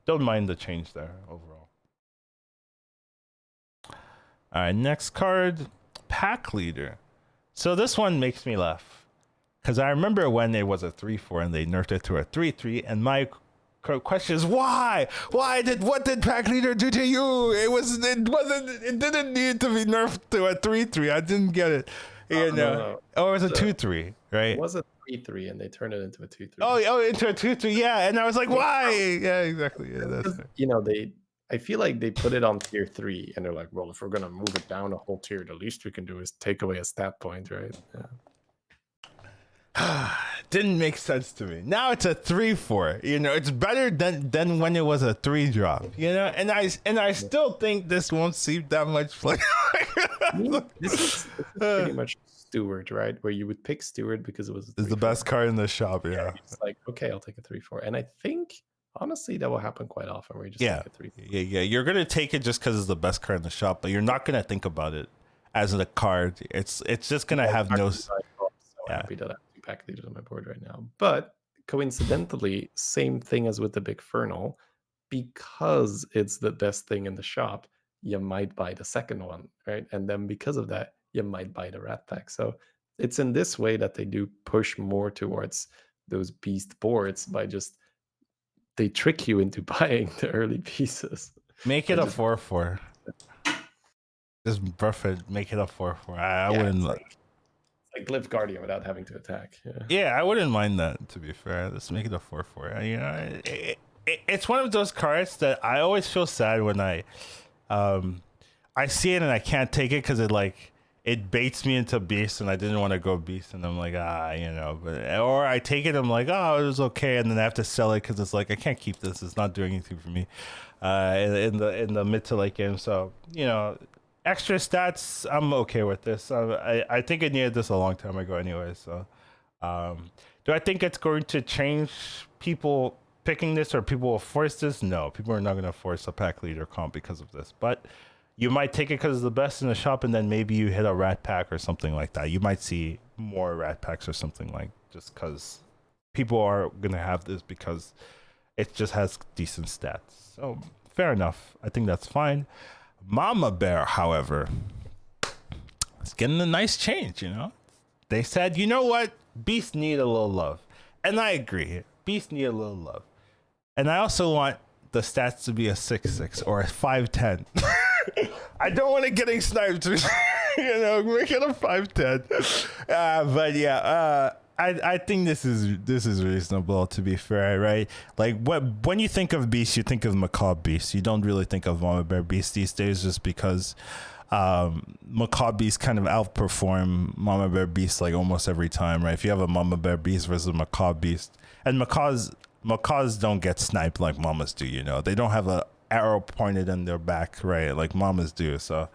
don't mind the change there overall. All right, next card, Pack Leader. So this one makes me laugh because I remember when it was a 3/4 and they nerfed it to a 3/3, and my question is why? What did Pack Leader do to you? It didn't need to be nerfed to a 3/3. I didn't get it. No. Oh, it was a 2/3, right? It was a 3/3 and they turned it into a 2/3. Oh, into a 2/3, yeah. And I was like, why? Yeah, exactly. Yeah, that's you know, I feel like they put it on tier 3 and they're like, well, if we're gonna move it down a whole tier, the least we can do is take away a stat point, right? Yeah. Didn't make sense to me. Now it's a 3/4. You know, it's better than when it was a 3 drop. You know, and I still think this won't see that much play. This is pretty much Steward, right? Where you would pick Steward because it was the best card in the shop. Yeah. It's like, okay, I'll take a 3/4, and I think honestly that will happen quite often where you just take a 3/4. Yeah. You're gonna take it just because it's the best card in the shop, but you're not gonna think about it as a card. It's just gonna have no. I'm so happy that I have 2 Pack Leaders on my board right now. But coincidentally, same thing as with the Bigfernal, because it's the best thing in the shop, you might buy the second one, right? And then because of that, you might buy the Rat Pack. So it's in this way that they do push more towards those beast boards by just they trick you into buying the early pieces. Make it a 4/4. Just perfect. Make it a 4/4. I wouldn't like Glyph Guardian without having to attack. Yeah, I wouldn't mind that, to be fair. Let's make it a 4/4. You know, it's one of those cards that I always feel sad when I see it and I can't take it because it baits me into beast and I didn't want to go beast and I'm like but or I take it, I'm like, oh, it was okay, and then I have to sell it because it's like I can't keep this, it's not doing anything for me in the mid to late game. So extra stats, I'm okay with this. I think I needed this a long time ago anyway. So do I think it's going to change people picking this, or people will force this? No, people are not going to force a pack leader comp because of this, but you might take it because it's the best in the shop, and then maybe you hit a rat pack or something like that. You might see more rat packs or something, like just because people are going to have this because it just has decent stats. So fair enough. I think that's fine. Mama Bear, however, is getting a nice change, They said, you know what? Beasts need a little love. And I agree. Beasts need a little love. And I also want the stats to be a 6/6 or a 5/10. I don't want it getting sniped. Make it a 5/10. But yeah, I think this is reasonable, to be fair, right? Like when you think of beasts, you think of macabre beasts. You don't really think of mama bear beasts these days, just because macabre beasts kind of outperform mama bear beasts like almost every time, right? If you have a mama bear beast versus a macabre beast, and macaws don't get sniped like mamas do, they don't have a arrow pointed in their back, right, like mamas do. So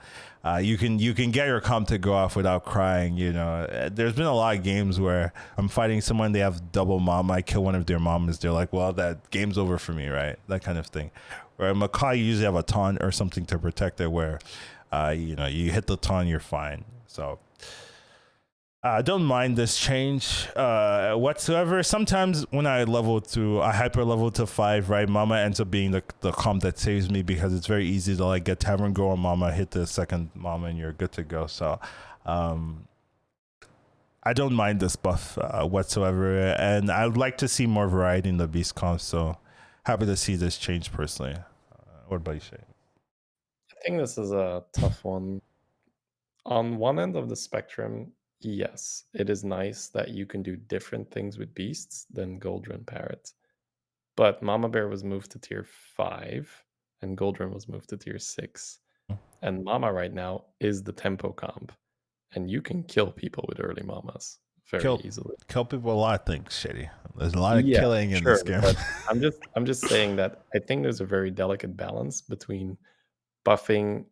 you can get your comp to go off without crying. There's been a lot of games where I'm fighting someone, they have double mama, I kill one of their mamas, they're like, well, that game's over for me, right? That kind of thing. Where macaw, you usually have a taunt or something to protect it, where you hit the taunt, you're fine. So I don't mind this change whatsoever. Sometimes when I hyper level to 5, right, Mama ends up being the comp that saves me, because it's very easy to get Tavern Go on Mama, hit the second Mama, and you're good to go. So I don't mind this buff whatsoever, and I would like to see more variety in the beast comps. So happy to see this change personally. What about you, Shay? I think this is a tough one. On one end of the spectrum, yes, it is nice that you can do different things with beasts than Goldrun Parrot. But Mama Bear was moved to tier 5, and Goldrun was moved to tier 6. And Mama right now is the tempo comp. And you can kill people with early Mamas very easily. Kill people a lot of things, Shitty. There's a lot of killing in this game. But I'm just saying that I think there's a very delicate balance between buffing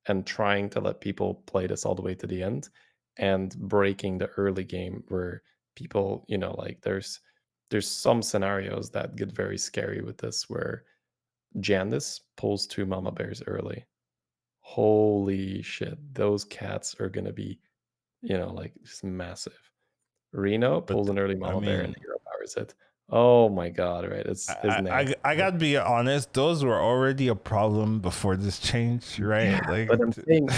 and trying to let people play this all the way to the end, and breaking the early game where people, there's some scenarios that get very scary with this, where Jandis pulls 2 mama bears early. Holy shit, those cats are gonna be, just massive. Reno pulls an early mama bear and hero powers it. Oh my god, right? It's I gotta be honest, those were already a problem before this change, right? Yeah, but I'm saying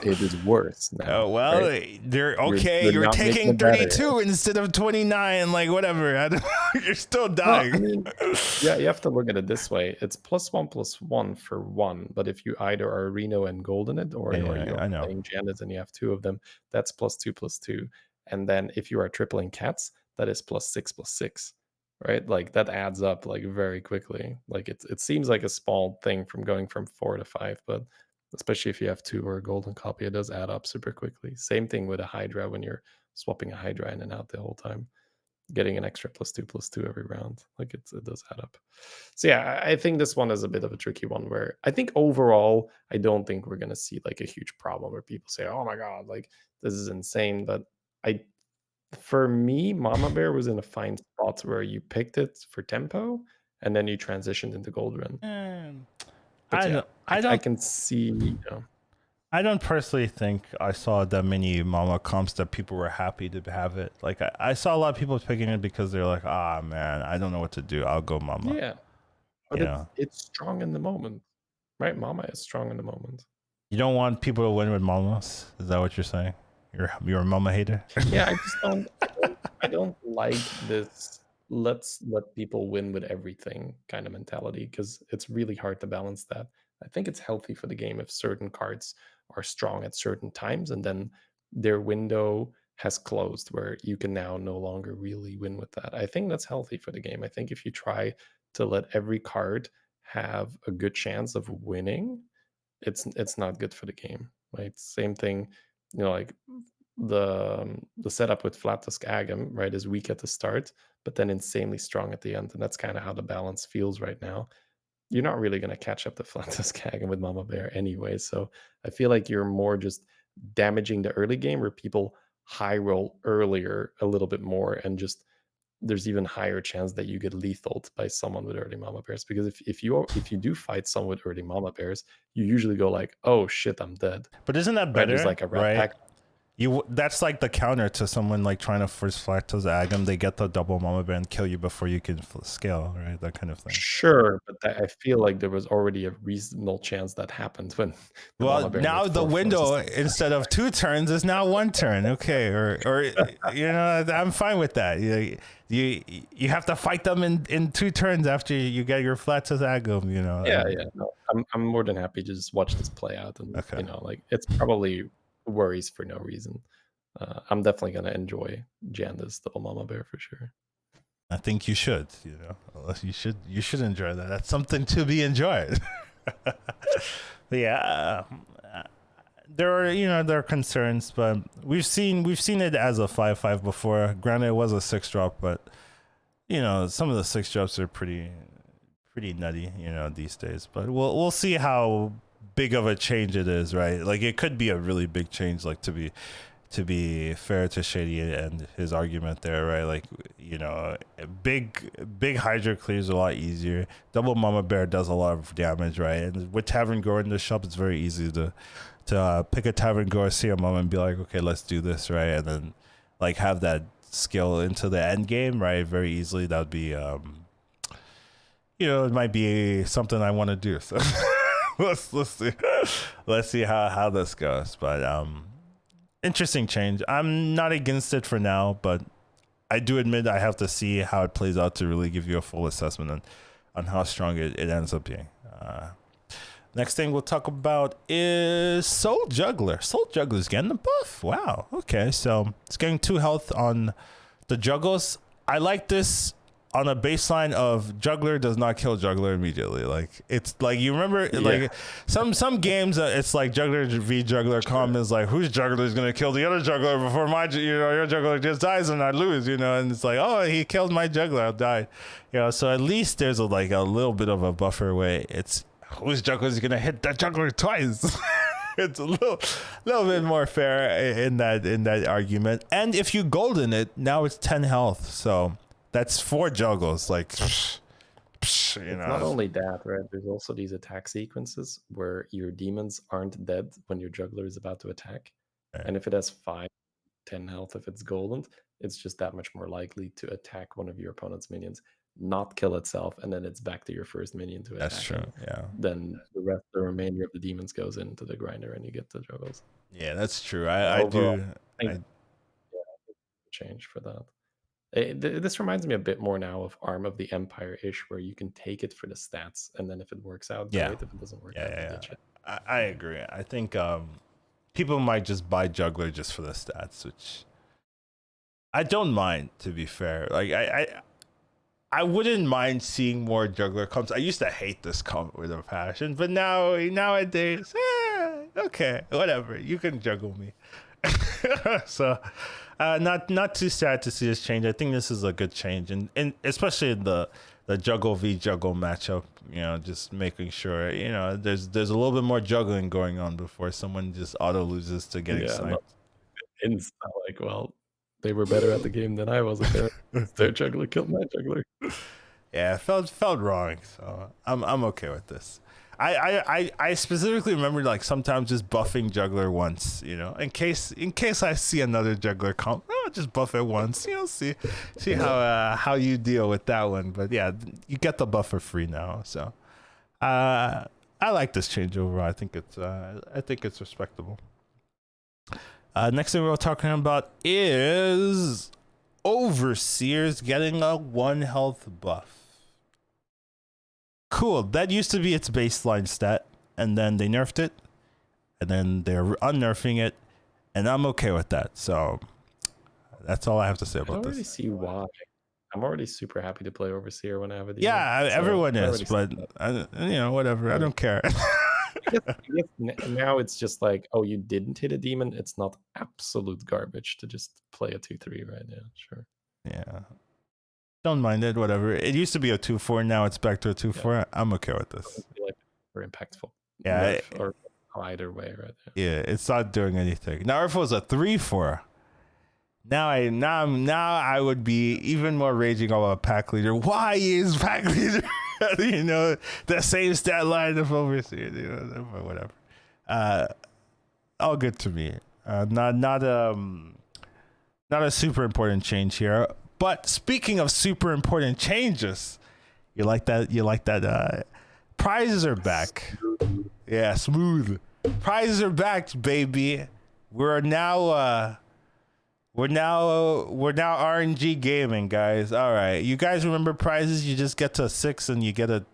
it is worse now. Well, right? they're okay. You're taking 32 instead of 29, whatever. You're still dying. Well, yeah, you have to look at it this way. It's +1/+1 for 1, but if you either are Reno and Gold in it, or you're playing Janice and you have 2 of them, that's +2/+2. And then if you are tripling cats, that is +6/+6. Right, that adds up very quickly. It seems like a small thing from going from 4 to 5, but especially if you have 2 or a golden copy, it does add up super quickly. Same thing with a Hydra, when you're swapping a Hydra in and out the whole time, getting an extra +2/+2 every round. It does add up. So yeah, I think this one is a bit of a tricky one, where I think overall, I don't think we're gonna see a huge problem where people say, "Oh my god, this is insane." But for me, Mama Bear was in a fine spot where you picked it for tempo and then you transitioned into Goldrun. I can see. I don't personally think I saw that many Mama comps that people were happy to have it. I saw a lot of people picking it because they're like, "Ah, man, I don't know what to do. I'll go Mama." Yeah, but it's strong in the moment, right? Mama is strong in the moment. You don't want people to win with Mamas? Is that what you're saying? You're a Mama hater? Yeah, I just don't. I don't like this let's let people win with everything kind of mentality, because it's really hard to balance that. I think it's healthy for the game if certain cards are strong at certain times, and then their window has closed where you can now no longer really win with that. I think that's healthy for the game. I think if you try to let every card have a good chance of winning, it's not good for the game, right? Same thing, like the setup with Flat Tusk Agam, right, is weak at the start, but then insanely strong at the end, and that's kind of how the balance feels right now. You're not really going to catch up to Flat Tusk Agam with Mama Bear anyway, so I feel like you're more just damaging the early game where people high roll earlier a little bit more, and just there's even higher chance that you get lethaled by someone with early Mama Bears, because if you do fight someone with early Mama Bears, you usually go like, oh shit, I'm dead. But isn't that Right? better? There's like a rat right? pack. That's like the counter to someone like trying to first Flat Tusk Agam. They get the double Mama Bear and kill you before you can scale, right? That kind of thing. Sure, but I feel like there was already a reasonable chance that happened when the Well, Mama Bear now made the 4 window forces. instead of 2 turns is now 1 turn. Okay, or I'm fine with that. You have to fight them in 2 turns after you get your Flat Tusk Agam. Yeah. No, I'm more than happy to just watch this play out, and Okay. like it's probably worries for no reason. I'm definitely gonna enjoy Janda's double Mama Bear for sure. I think you should. You should enjoy that. That's something to be enjoyed. But yeah, there are concerns, but we've seen it as a 5/5 before. Granted, it was a 6-drop, but some of the 6-drops are pretty nutty, these days. But we'll see how big of a change it is, right? Like it could be a really big change, like to be fair to Shady and his argument there, right? Like, big Hydra clears a lot easier. Double Mama Bear does a lot of damage, right? And with Tavern Gore in the shop, it's very easy to pick a Tavern Gore, see a Mama, and be like, okay, let's do this, right? And then like have that skill into the end game, right? Very easily. That would be, it might be something I want to do. So let's see how this goes. But interesting change. I'm not against it for now, but I do admit I have to see how it plays out to really give you a full assessment on how strong it ends up being. Next thing we'll talk about is Soul Juggler. Soul Juggler's getting the buff. Wow. Okay, so it's getting 2 health on the Juggles. I like this on a baseline of Juggler does not kill Juggler immediately. Like it's like, you remember like some games it's like Juggler v Juggler is like, whose Juggler is gonna kill the other Juggler before your Juggler just dies and I lose, and it's like, oh, he killed my Juggler, I'll die. So at least there's a little bit of a buffer way. It's whose Juggler is gonna hit that Juggler twice. It's a little bit more fair in that argument. And if you golden it, now it's 10 health, so that's 4 Juggles, like, It's not only that, right? There's also these attack sequences where your demons aren't dead when your Juggler is about to attack. Right. And if it has 5, 10 health, if it's golden, it's just that much more likely to attack one of your opponent's minions, not kill itself, and then it's back to your first minion to attack. That's true, yeah. Then the remainder of the demons goes into the grinder and you get the Juggles. Yeah, that's true. I change for that. This reminds me a bit more now of Arm of the Empire-ish, where you can take it for the stats, and then if it works out, great. If it doesn't work out, ditch it. I agree. I think people might just buy Juggler just for the stats, which I don't mind, to be fair. Like I wouldn't mind seeing more Juggler comps. I used to hate this comp with a passion, but nowadays, okay, whatever. You can juggle me. So not too sad to see this change. I think this is a good change, and especially in the Juggle v Juggle matchup, just making sure there's a little bit more juggling going on before someone just auto loses to getting sniped. It's not like, well, they were better at the game than I was. Their Juggler killed my Juggler. Yeah, it felt wrong, so I'm okay with this. I specifically remember like sometimes just buffing Juggler once, in case I see another Juggler comp, I'll just buff it once, see how you deal with that one. But yeah, you get the buff for free now, so I like this change overall. I think it's respectable. Next thing we're talking about is Overseers getting a 1 health buff. Cool. That used to be its baseline stat, and then they nerfed it, and then they're unnerfing it, and I'm okay with that. So that's all I have to say about this. I don't really see why. I'm already super happy to play Overseer when I have a demon. Yeah, So everyone I is, already but said that. whatever. I Yeah. don't care. I guess now it's just like, oh, you didn't hit a demon. It's not absolute garbage to just play a 2/3, right? Yeah, sure. Yeah, don't mind it. Whatever. It used to be a 2/4. Now it's back to a 2/4. I'm okay with this. Doesn't feel like very impactful. Yeah, Nerf or either way, right? yeah, it's not doing anything. Now if it was a 3/4, now I would be even more raging about pack leader. Why is pack leader the same stat line of Overseer? Whatever. All good to me. Not a super important change here. But speaking of super important changes, you like that prizes are back. Yeah, smooth. Prizes are back, baby. We're now RNG gaming, guys. All right, you guys remember prizes? You just get to 6 and you get a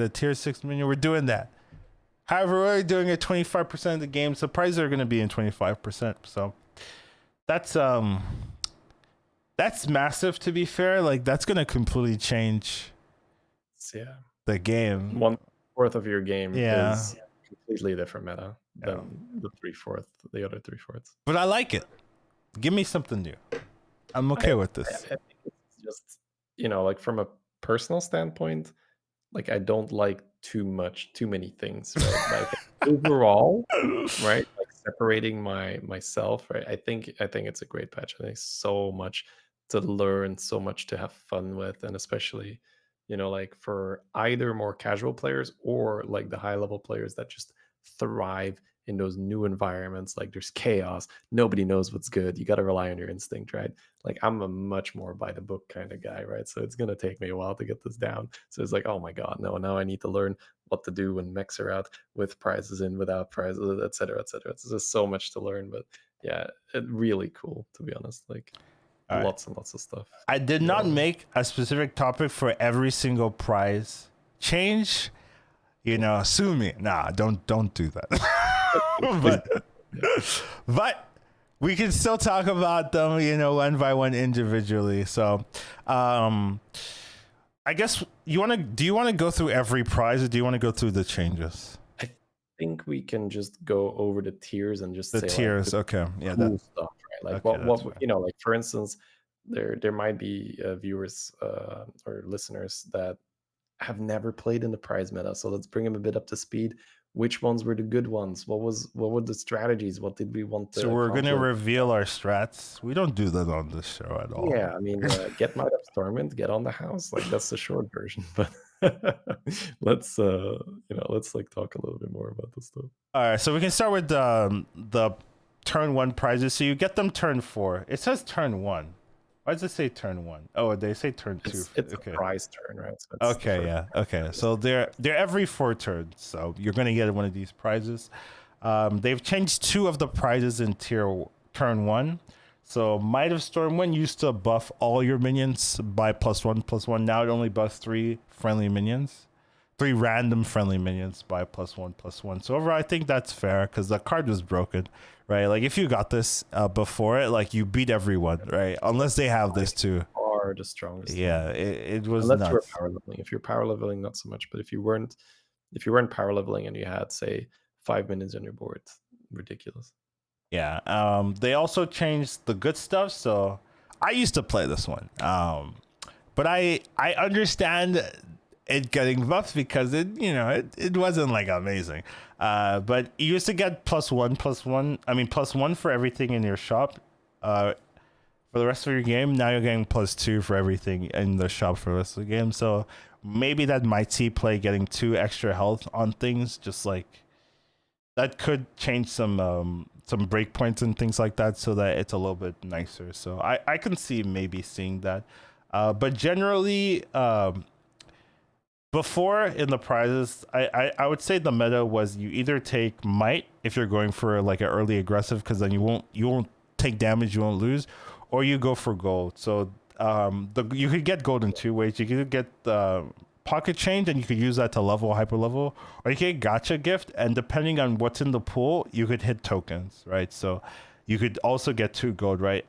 tier 6 minion. We're doing that. However, we're only doing it 25% of the game, so prizes are going to be in 25%. So that's massive. To be fair, like that's going to completely change the game. 1/4 of your game Yeah. is completely different meta than the 3/4, the other 3/4. But I like it. Give me something new. I'm okay with this. I think it's just, like from a personal standpoint, like I don't like too many things, right? Like overall, right? Like separating myself, right? I think it's a great patch. I think so much to learn, so much to have fun with, and especially, like for either more casual players or like the high level players that just thrive in those new environments. Like there's chaos, nobody knows what's good. You got to rely on your instinct, right? Like I'm a much more by the book kind of guy, right? So it's gonna take me a while to get this down. So it's like, oh my god, no, now I need to learn what to do when mechs are out, with prizes in, without prizes, etc., etc. It's just so much to learn, but yeah, really cool, to be honest. Like All right. lots and lots of stuff. I did not make a specific topic for every single prize change. Sue me. Nah, don't do that. but we can still talk about them, one by one individually. So, I guess do you want to go through every prize, or do you want to go through the changes? I think we can just go over the tiers and just The say tiers. like, okay. Yeah. Cool stuff, right? Like okay, what fine. like for instance, there might be viewers or listeners that have never played in the prize meta, so let's bring them a bit up to speed. Which ones were the good ones? What were the strategies? What did we want to So we're gonna accomplish? reveal our strats. We don't do that on this show at all. Yeah, I mean, get Maiev Stormrage, get on the house. Like that's the short version. But let's like talk a little bit more about this stuff. All right, so we can start with the turn 1 prizes. So you get them turn 4. It says turn 1. Why does it say turn 1? Oh, they say turn 2. It's okay. a prize turn, right? So Okay, yeah. Okay, so they're every 4 turns. So you're gonna get one of these prizes. They've changed 2 of the prizes in turn 1. So Maiev Stormwind used to buff all your minions by +1/+1. Now it only buffs 3 friendly minions. 3 random friendly minions by +1/+1. So overall, I think that's fair because the card was broken, right? Like if you got this before it, like you beat everyone, right? Unless they have this too. Are the strongest. Yeah, it was unless nuts. you're power leveling. If you're power leveling, not so much. But if you weren't power leveling and you had, say, 5 minutes on your board, ridiculous. Yeah. They also changed the good stuff. So I used to play this one. But I understand it getting buffed because it wasn't like amazing. But you used to get +1/+1 for everything in your shop. For the rest of your game. Now you're getting +2 for everything in the shop for the rest of the game. So maybe that might see play getting 2 extra health on things, just like that could change some breakpoints and things like that, so that it's a little bit nicer. So I can see maybe seeing that. But generally, before in the prizes, I would say the meta was you either take might if you're going for like an early aggressive, because then you won't take damage, you won't lose, or you go for gold. So you could get gold in 2 ways. You could get pocket change, and you could use that to level, hyper level, or you could get gacha gift, and depending on what's in the pool, you could hit tokens, right? So you could also get 2 gold, right?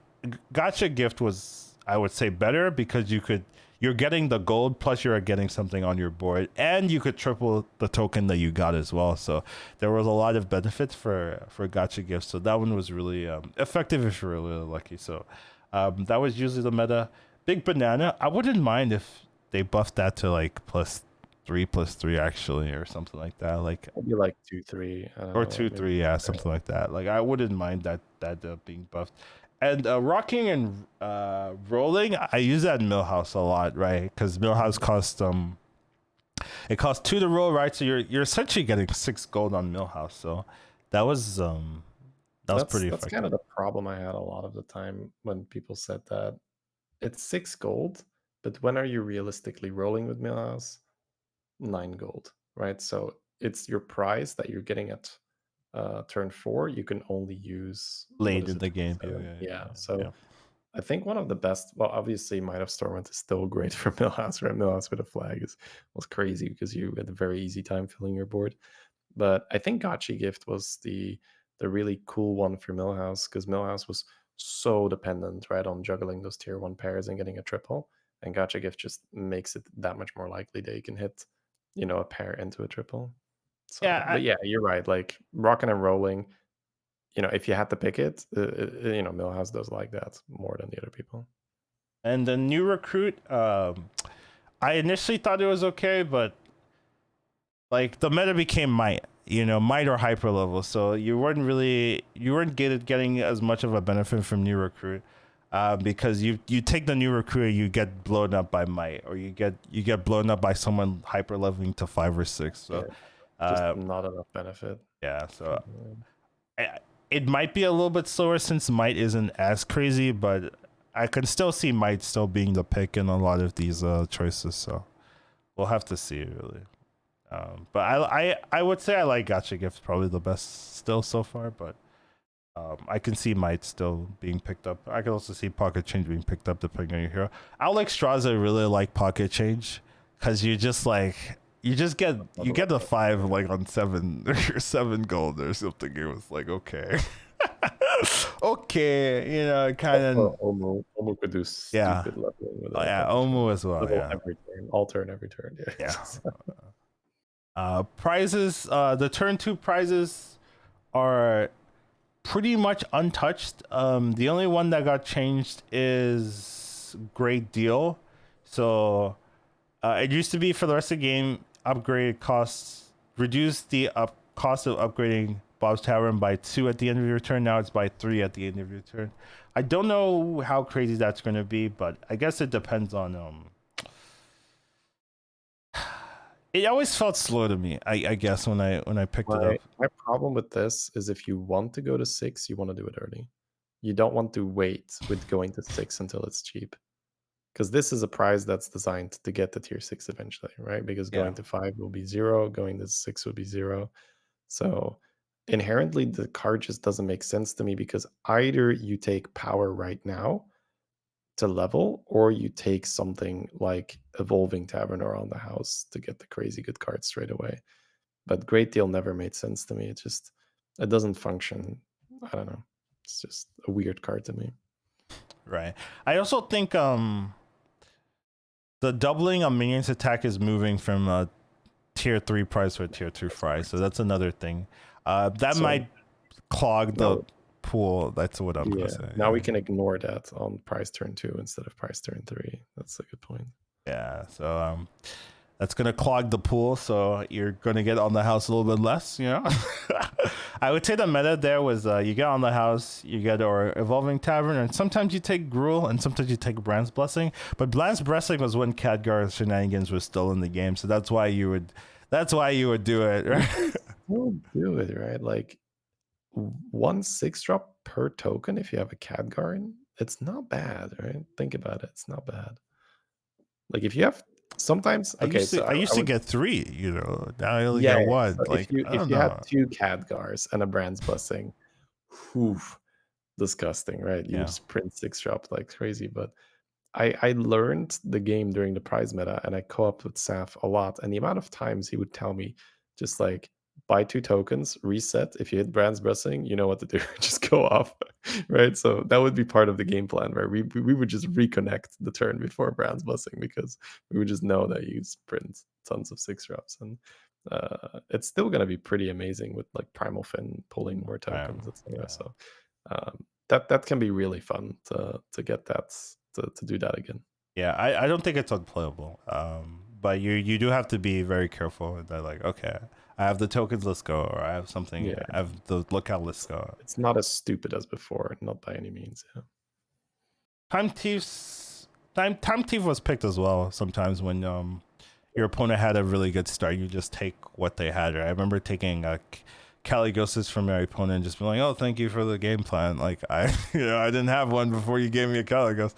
Gacha gift was, I would say, better because you could you're getting the gold plus you're getting something on your board, and you could triple the token that you got as well. So there was a lot of benefits for gacha gifts. So that one was really effective if you're really lucky. So that was usually the meta. Big Banana, I wouldn't mind if they buffed that to like +3/+3 actually, or something like that. Like Maybe like 2/3. I don't or know, 2/3, yeah, something like that. Like I wouldn't mind that being buffed. And rocking and rolling, I use that in Millhouse a lot, right? Because Millhouse costs it costs 2 to roll, right? So you're essentially getting 6 gold on Millhouse. So that was pretty effective. That's kind of the problem I had a lot of the time when people said that. It's 6 gold, but when are you realistically rolling with Millhouse? 9 gold, right? So it's your prize that you're getting at turn 4. You can only use Late in the game. Yeah. So I think one of the best. Well, obviously, Might of Stormwind is still great for Millhouse. Right? Millhouse with a flag was crazy because you had a very easy time filling your board. But I think Gachi Gift was the really cool one for Millhouse, because Millhouse was so dependent, right, on juggling those tier 1 pairs and getting a triple. And Gacha Gift just makes it that much more likely that you can hit, a pair into a triple. So, but yeah, you're right. Like rocking and rolling, if you had to pick it, Millhouse does like that more than the other people. And the new recruit, I initially thought it was okay, but like the meta became might, might or hyper level, so you weren't getting as much of a benefit from new recruit, because you take the new recruit, you get blown up by might, or you get blown up by someone hyper leveling to 5 or 6. So just not enough benefit. Yeah, so it might be a little bit slower since might isn't as crazy, but I can still see might still being the pick in a lot of these choices. So we'll have to see, really. But I would say I like Gacha Gift probably the best still so far, but I can see might still being picked up. I can also see Pocket Change being picked up depending on your hero. Alexstrasza really like Pocket Change because you just get the 5 like on 7 or 7 gold or something. It was like, okay. Okay, kind of. Omu could do stupid leveling with it. Omu as well. Every turn, all turn, every turn. Prizes. The turn 2 prizes are pretty much untouched. The only one that got changed is Great Deal. So it used to be for the rest of the game, upgrade costs, reduce the cost of upgrading Bob's Tavern by 2 at the end of your turn. Now it's by 3 at the end of your turn. I don't know how crazy that's going to be, but I guess it depends on it always felt slow to me, I guess, when I picked it up. My problem with this is if you want to go to 6, you want to do it early. You don't want to wait with going to 6 until it's cheap. Because this is a prize that's designed to get to tier 6 eventually, right? Because going to 5 will be 0, going to 6 will be 0. So inherently, the card just doesn't make sense to me, because either you take power right now to level, or you take something like Evolving Tavern around the house to get the crazy good cards straight away. But Great Deal never made sense to me. It doesn't function. I don't know. It's just a weird card to me. Right. I also think the doubling of Minion's attack is moving from a tier 3 prize to a tier 2 prize. So that's another thing. That might clog the pool. That's what I'm gonna say. Now we can ignore that on prize turn 2 instead of prize turn 3. That's a good point. Yeah. So that's gonna clog the pool. So you're gonna get on the house a little bit less. I would say the meta there was you get on the house, you get or Evolving Tavern, and sometimes you take Gruul, and sometimes you take Brand's Blessing. But Brand's Blessing was when Khadgar's shenanigans was still in the game, so that's why you would do it, right? We'll do it, right? Like 1 6-drop per token if you have a Khadgar in, it's not bad, right? Think about it. It's not bad. Like if you have sometimes I used to get 3, now I only get 1. So like if you had 2 Khadgars and a Brand's Blessing, disgusting, right? You just print 6-drop like crazy. But I learned the game during the prize meta, and I co-oped with Saf a lot. And the amount of times he would tell me, just like, buy 2 tokens, reset. If you hit Brand's Blessing, you know what to do. Just go off. Right, so that would be part of the game plan where we would just reconnect the turn before Brann's bussing because we would just know that you sprint tons of 6-drops, and it's still going to be pretty amazing with like Primal Fin pulling more tokens, etc. Yeah. So that can be really fun to get that to do that again. Yeah, I don't think it's unplayable. But you do have to be very careful that like, okay, I have the tokens, let's go, or I have something, Yeah. I have the lookout, let's go. It's not as stupid as before, not by any means. Yeah. Time Thief was picked as well sometimes when your opponent had a really good start. You just take what they had. Right? I remember taking Caligos's from my opponent and just being like, oh, thank you for the game plan. Like I I didn't have one before you gave me a Caligos.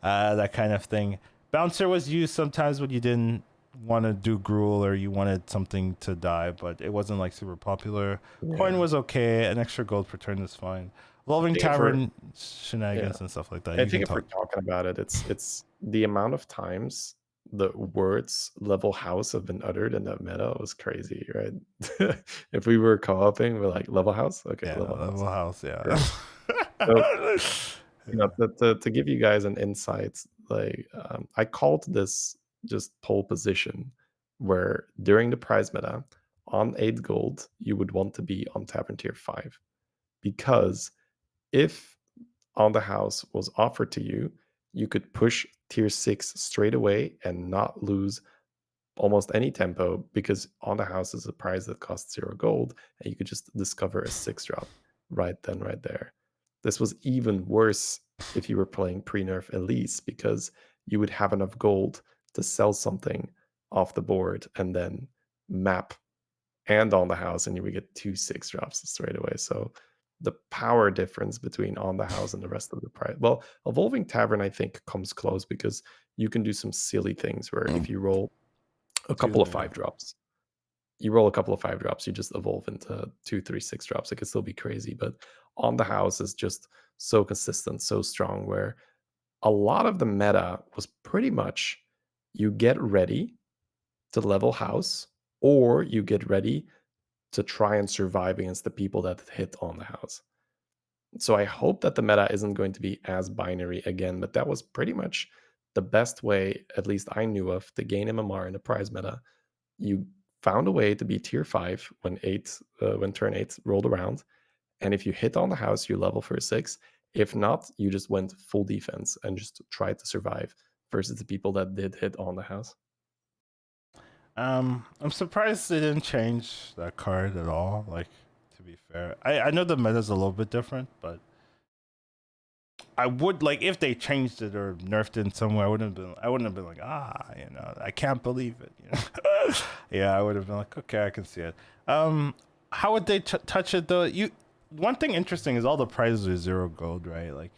That kind of thing. Bouncer was used sometimes when you didn't want to do Gruul or you wanted something to die, but it wasn't like super popular. Yeah. Coin was okay. An extra gold per turn is fine. Evolving Tavern shenanigans and stuff like that. I think if we're talking about it, it's the amount of times the words level house have been uttered in that meta was crazy, right? If we were co-oping, we're like level house, okay, Yeah, level house. yeah. So, to give you guys an insight, like I called this just pole position, where during the prize meta on 8 gold you would want to be on Tavern tier 5, because if on the house was offered to you, you could push tier 6 straight away and not lose almost any tempo, because on the house is a prize that costs 0 gold and you could just discover a 6-drop right then, right there. This was even worse if you were playing pre-nerf Elise, because you would have enough gold to sell something off the board and then map and on the house, and you would get 2 6-drops straight away. So the power difference between on the house and the rest of the prize. Well, Evolving Tavern, I think, comes close because you can do some silly things where if you roll a couple of 5-drops, you roll a couple of 5-drops, you just evolve into 2, 3, 6-drops. It could still be crazy, but on the house is just so consistent, so strong, where a lot of the meta was pretty much you get ready to level house, or you get ready to try and survive against the people that hit on the house. So I hope that the meta isn't going to be as binary again, but that was pretty much the best way, at least I knew of, to gain MMR in the prize meta. You found a way to be tier 5 when turn 8 rolled around, and if you hit on the house, you level for a 6. If not, you just went full defense and just tried to survive versus the people that did hit on the house. I'm surprised they didn't change that card at all. Like, to be fair, I know the meta's a little bit different, but I would like if they changed it or nerfed it in some way. I wouldn't have been like, I can't believe it. You know? Yeah, I would have been like, okay, I can see it. How would they touch it though? One thing interesting is all the prizes are 0 gold, right? Like,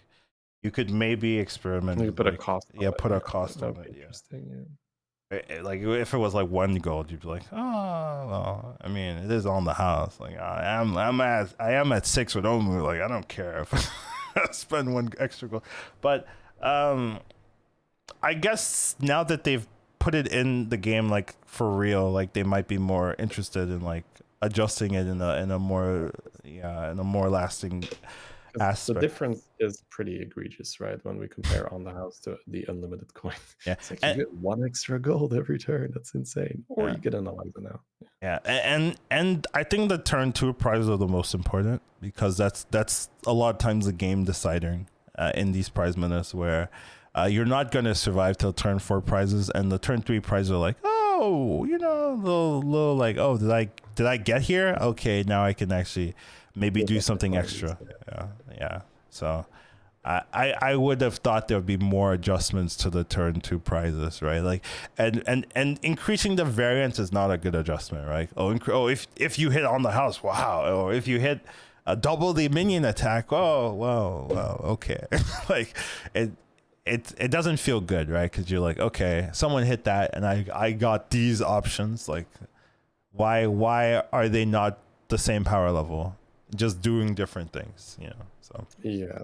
you could maybe experiment. You could put a cost. Yeah, put a cost on it. Interesting. Yeah. Like if it was like 1 gold, you'd be like, oh, well, I mean, it is on the house. Like I am at 6 with Omu. Like I don't care if I spend 1 extra gold. But I guess now that they've put it in the game, like for real, like they might be more interested in like adjusting it in a more lasting aspect. The difference is pretty egregious, right? When we compare on the house to the unlimited coin. Yeah, it's like you get 1 extra gold every turn. That's insane. Or you get an Eliza now. Yeah, and I think the turn 2 prizes are the most important, because that's a lot of times the game deciding in these prize metas, where you're not gonna survive till turn 4 prizes, and the turn 3 prizes are like, oh, little like, oh, did I get here? Okay, now I can actually maybe do something extra. Yeah. So I would have thought there would be more adjustments to the turn 2 prizes, right? Like, and increasing the variance is not a good adjustment, right? If you hit on the house, wow. Or if you hit double the minion attack, oh, well, okay. Like it doesn't feel good, right? Because you're like, okay, someone hit that, and I got these options. Like, why are they not the same power level, just doing different things? So yeah,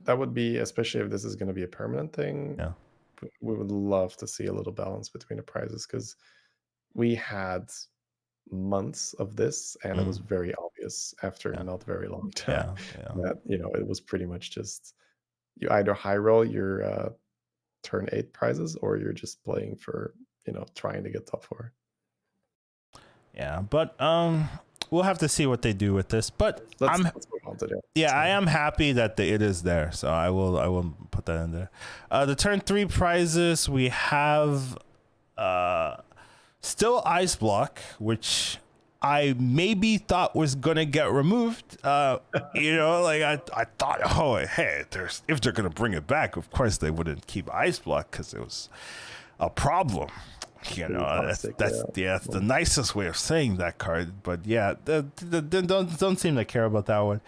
that would be, especially if this is going to be a permanent thing. Yeah, we would love to see a little balance between the prizes, because we had months of this and it was very obvious focus after Yeah. not very long time. Yeah. That it was pretty much just you either high roll your turn 8 prizes or you're just playing for trying to get top 4. Yeah, but we'll have to see what they do with this. But Let's move on to that. I am happy that it is there, so I will put that in there. The turn 3 prizes, we have still Ice Block, which I maybe thought was gonna get removed. Like I thought, oh hey, if they're gonna bring it back, of course they wouldn't keep Ice Block because it was a problem. That's the nicest way of saying that card. But yeah, don't seem to care about that one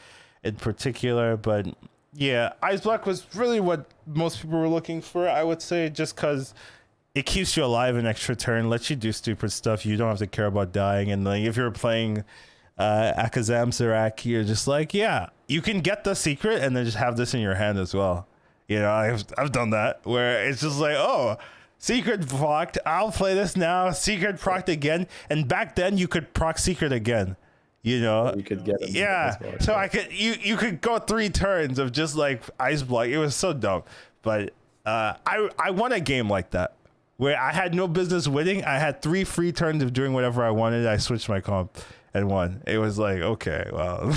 in particular. But yeah, Ice Block was really what most people were looking for, I would say, just because it keeps you alive an extra turn, lets you do stupid stuff. You don't have to care about dying. And like if you're playing Akazam Sirak, you're just like, yeah, you can get the secret and then just have this in your hand as well. I've done that where it's just like, oh, secret procced, I'll play this now. Secret procced again, and back then you could proc secret again. You could get it. Yeah. So I could you could go 3 turns of just like Ice Block. It was so dumb, but I won a game like that where I had no business winning. I had 3 free turns of doing whatever I wanted. I switched my comp and won. It was like, okay, well.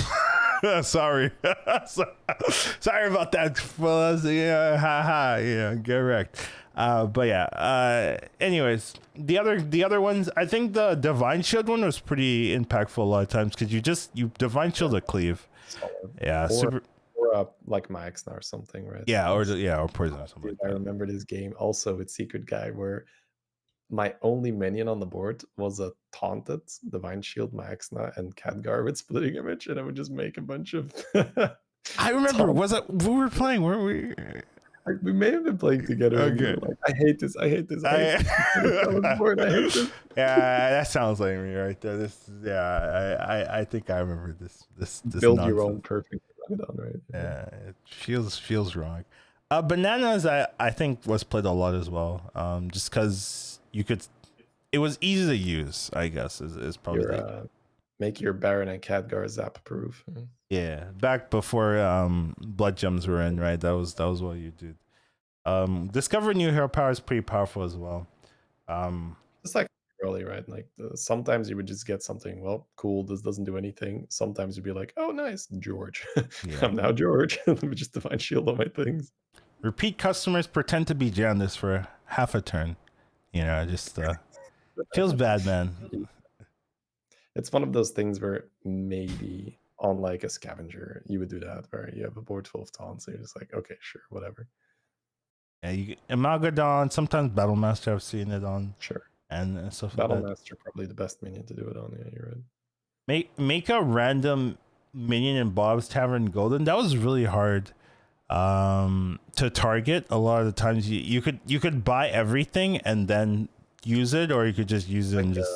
Sorry about that, fellas. Get wrecked. But yeah. Anyways, the other ones, I think the Divine Shield one was pretty impactful a lot of times because you Divine Shield a cleave. Yeah, or like Max or something, right? Yeah, or poison or something. I remember this game also with Secret Guy where my only minion on the board was a taunted Divine Shield, Maxna, and Khadgar with Splitting Image, and I would just make a bunch of. I remember. Was it we were playing? Weren't we? We may have been playing together. Okay. Like, I hate this. I hate this. I hate this. Yeah, that sounds like me right there. I think I remember this Build nonsense. Your own perfect Ramadan, right? Yeah, it feels wrong. Bananas, I think was played a lot as well. Just because it was easy to use. I guess is probably make your Baron and Khadgar zap proof. Yeah, back before Blood Gems were in, right? That was what you did. Discovering new hero power is pretty powerful as well. It's like early, right? Like sometimes you would just get something, well, cool, this doesn't do anything. Sometimes you'd be like, oh, nice, George. I'm now George. Let me just Divine Shield on my things. Repeat customers pretend to be Jandis for half a turn. Just feels bad, man. It's one of those things where maybe on like a scavenger, you would do that where you have a board full of taunts, so you're just like, okay, sure, whatever. Yeah, Amalgadon, sometimes Battlemaster, I've seen it on. Sure. And stuff like that. Battlemaster, probably the best minion to do it on. Yeah, you're right. Make a random minion in Bob's Tavern Golden. That was really hard to target. A lot of the times you could buy everything and then use it, or you could just use it and just.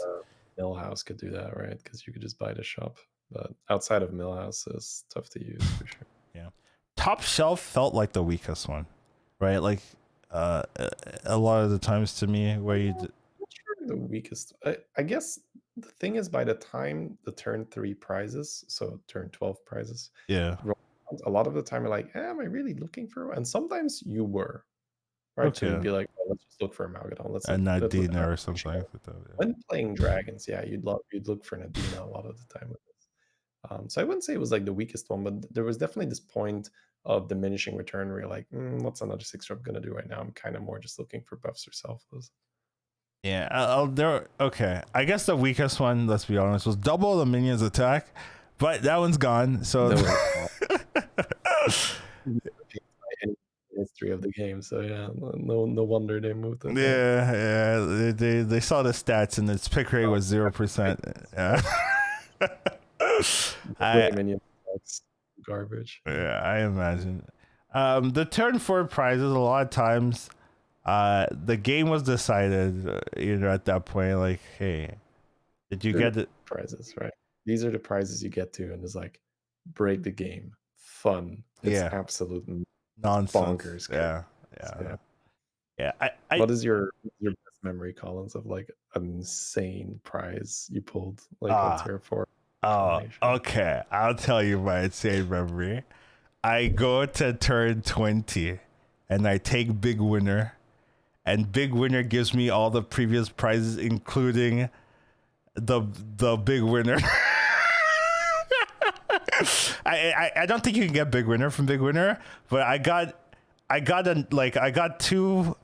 Millhouse could do that, right? Because you could just buy the shop. But outside of Millhouse is tough to use for sure. Yeah. Top Shelf felt like the weakest one, right? Like a lot of the times to me where you. The weakest. I guess the thing is by the time the turn 3 prizes, so turn 12 prizes. Yeah. A lot of the time you're like, am I really looking for? And sometimes you were. Right, okay. So you'd be like, well, let's just look for Amalgadon. Let's Nadina or something like that. Yeah. When playing dragons, yeah, you'd look for Nadina a lot of the time with this. So I wouldn't say it was like the weakest one, but there was definitely this point of diminishing return where you're like, what's another 6-drop gonna do right now? I'm kind of more just looking for buffs or selfless. Yeah, okay. I guess the weakest one, let's be honest, was double the minions attack, but that one's gone. So. History of the game, so yeah, no wonder they moved it. Yeah, they saw the stats and its pick rate was 0%. Yeah. Garbage. Yeah, I imagine. The turn 4 prizes, a lot of times, the game was decided, at that point, like, hey, did you get it? Prizes, right? These are the prizes you get to, and it's like, break the game, fun. It's absolute nonsense. Bonkers. Yeah. What is your best memory, Collins, of like an insane prize you pulled like on tier 4? Oh, combination. okay. I'll tell you my insane memory. I go to turn 20 and I take Big Winner, and Big Winner gives me all the previous prizes, including the Big Winner. I don't think you can get Big Winner from Big Winner, but I got 2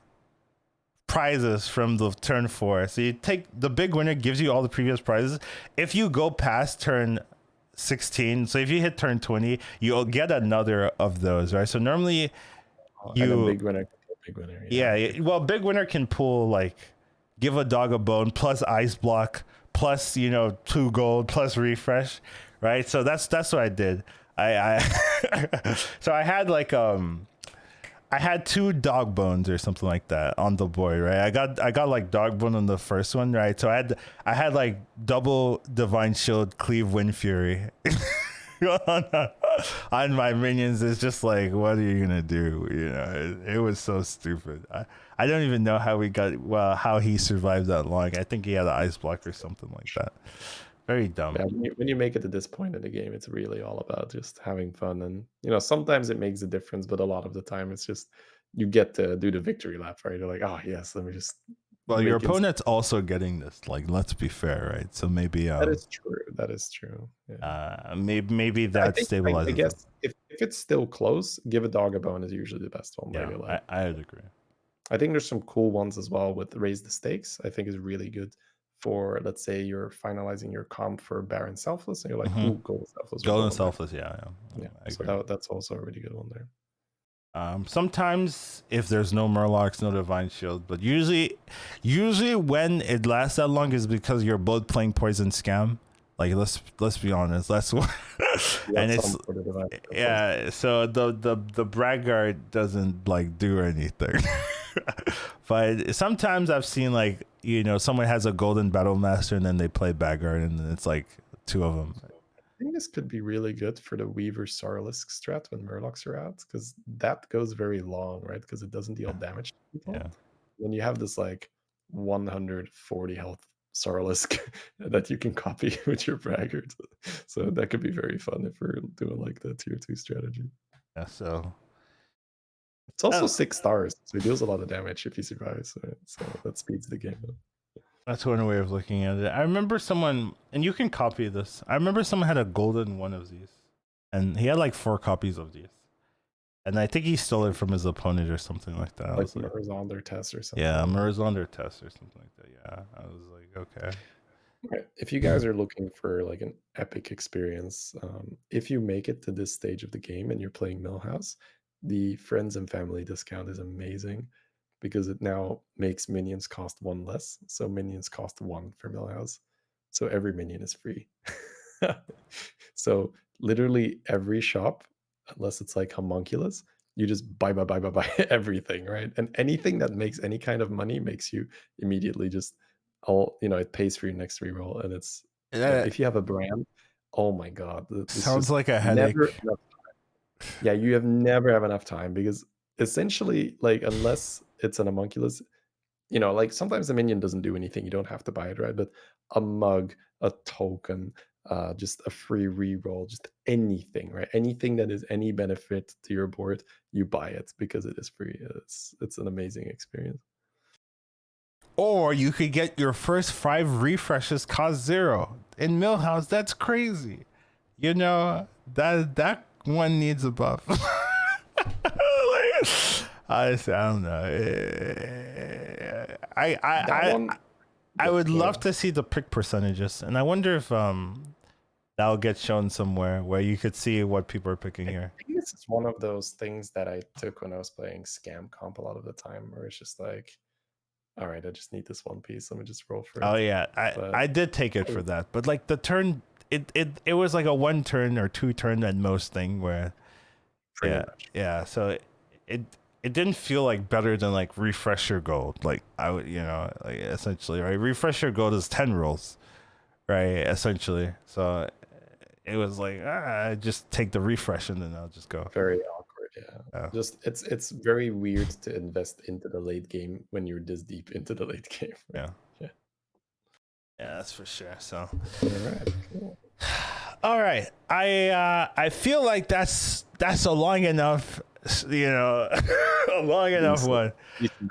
prizes from the turn 4. So you take the Big Winner, gives you all the previous prizes. If you go past turn 16, so if you hit turn 20, you'll get another of those, right? So normally And then Big Winner. yeah, well, Big Winner can pull like give a dog a bone plus ice block plus 2 gold plus refresh, right? So that's what I did. I so I had like I had 2 dog bones or something like that on the board, right? I got like dog bone on the first one, right? So I had like double divine shield, cleave wind fury on my minions. It's just like, what are you gonna do? It was so stupid. I don't even know how he survived that long. I think he had an ice block or something like that. Very dumb. Yeah, when you make it to this point in the game, it's really all about just having fun. And sometimes it makes a difference, but a lot of the time it's just you get to do the victory lap, right? You're like, oh yes, let me just. Well, your opponent's also getting this. Like, let's be fair, right? So maybe that is true. That is true. Yeah. Maybe that stabilizes. I guess if it's still close, give a dog a bone is usually the best one. Yeah, I would agree. I think there's some cool ones as well with raise the stakes. I think is really good for, let's say you're finalizing your comp for Baron Selfless and you're like, ooh, Golden Selfless. Golden Selfless, yeah. So that's also a really good one there. Sometimes if there's no Murlocs, no Divine Shield, but usually when it lasts that long is because you're both playing Poison Scam. Like let's be honest, that's what. And it's so the Braggart doesn't like do anything. But sometimes I've seen like someone has a golden battle master and then they play Braggart and it's like 2 of them. I think this could be really good for the Weaver Sarlisk strat when Murlocs are out, because that goes very long, right? Because it doesn't deal damage to people. Yeah. When you have this like 140 health Sarlisk that you can copy with your Braggart, so that could be very fun if we're doing like the tier 2 strategy. Yeah. So it's also 6 stars, so he deals a lot of damage if he survives. Right? So that speeds the game up. That's one way of looking at it. I remember someone, and you can copy this. I remember someone had a golden one of these, and he had like 4 copies of these, and I think he stole it from his opponent or something like that. Like Mirzonder test or something. Yeah, Mirzonder test or something like that. Yeah, I was like, okay. If you guys are looking for like an epic experience, if you make it to this stage of the game and you're playing Millhouse, the friends and family discount is amazing because it now makes minions cost 1 less. So minions cost 1 for Millhouse. So every minion is free. So literally every shop, unless it's like homunculus, you just buy everything, right? And anything that makes any kind of money makes you immediately just it pays for your next reroll. And it's if you have a brand, oh my god, sounds like a headache. Yeah, you never have enough time, because essentially, like, unless it's an homunculus, like sometimes the minion doesn't do anything, you don't have to buy it, right? But a mug, a token, just a free reroll, just anything, right? Anything that is any benefit to your board, you buy it because it is free. It's an amazing experience. Or you could get your first 5 refreshes cost 0 in Millhouse. That's crazy. That one needs a buff. I don't know. I would love to see the pick percentages, and I wonder if that'll get shown somewhere where you could see what people are picking here. I think this is one of those things that I took when I was playing Scam Comp a lot of the time, where it's just like, all right, I just need this one piece. Let me just roll for it. Oh yeah, I did take it for that, but like the turn, it was like a 1 turn or 2 turn at most thing where, yeah. So it didn't feel like better than like refresher gold. Like I would, like essentially, right? Refresher gold is 10 rolls, right? Essentially, so it was like I just take the refresh and then I'll just go. Very awkward. Yeah. Just it's very weird to invest into the late game when you're this deep into the late game. Yeah, that's for sure. So all right, cool. All right. I feel like that's a long enough, a long enough Decent. one. Decent.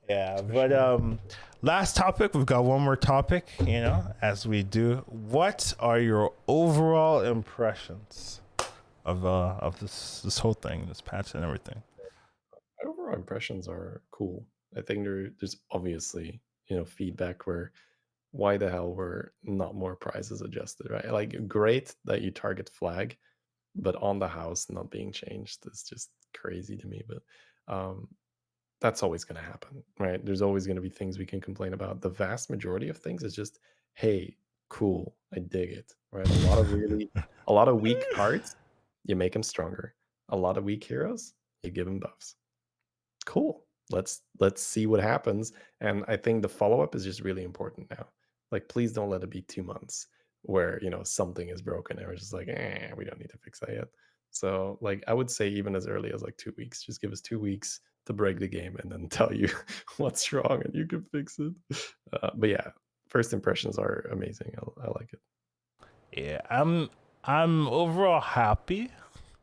Yeah, For but sure. last topic, we've got one more topic, as we do. What are your overall impressions of this whole thing, this patch and everything? My overall impressions are cool. I think there's obviously, feedback where why the hell were not more prizes adjusted, right? Like great that you target flag, but on the house not being changed is just crazy to me. But um that's always going to happen, right? There's always going to be things we can complain about. The vast majority of things is just, hey, cool, I dig it, right? A lot of weak cards, you make them stronger. A lot of weak heroes, you give them buffs. Cool. Let's see what happens. And I think the follow up is just really important now. Like, please don't let it be 2 months where something is broken and we're just like, we don't need to fix that yet. So, like, I would say even as early as like 2 weeks, just give us 2 weeks to break the game and then tell you what's wrong and you can fix it. But yeah, first impressions are amazing. I like it. Yeah, I'm overall happy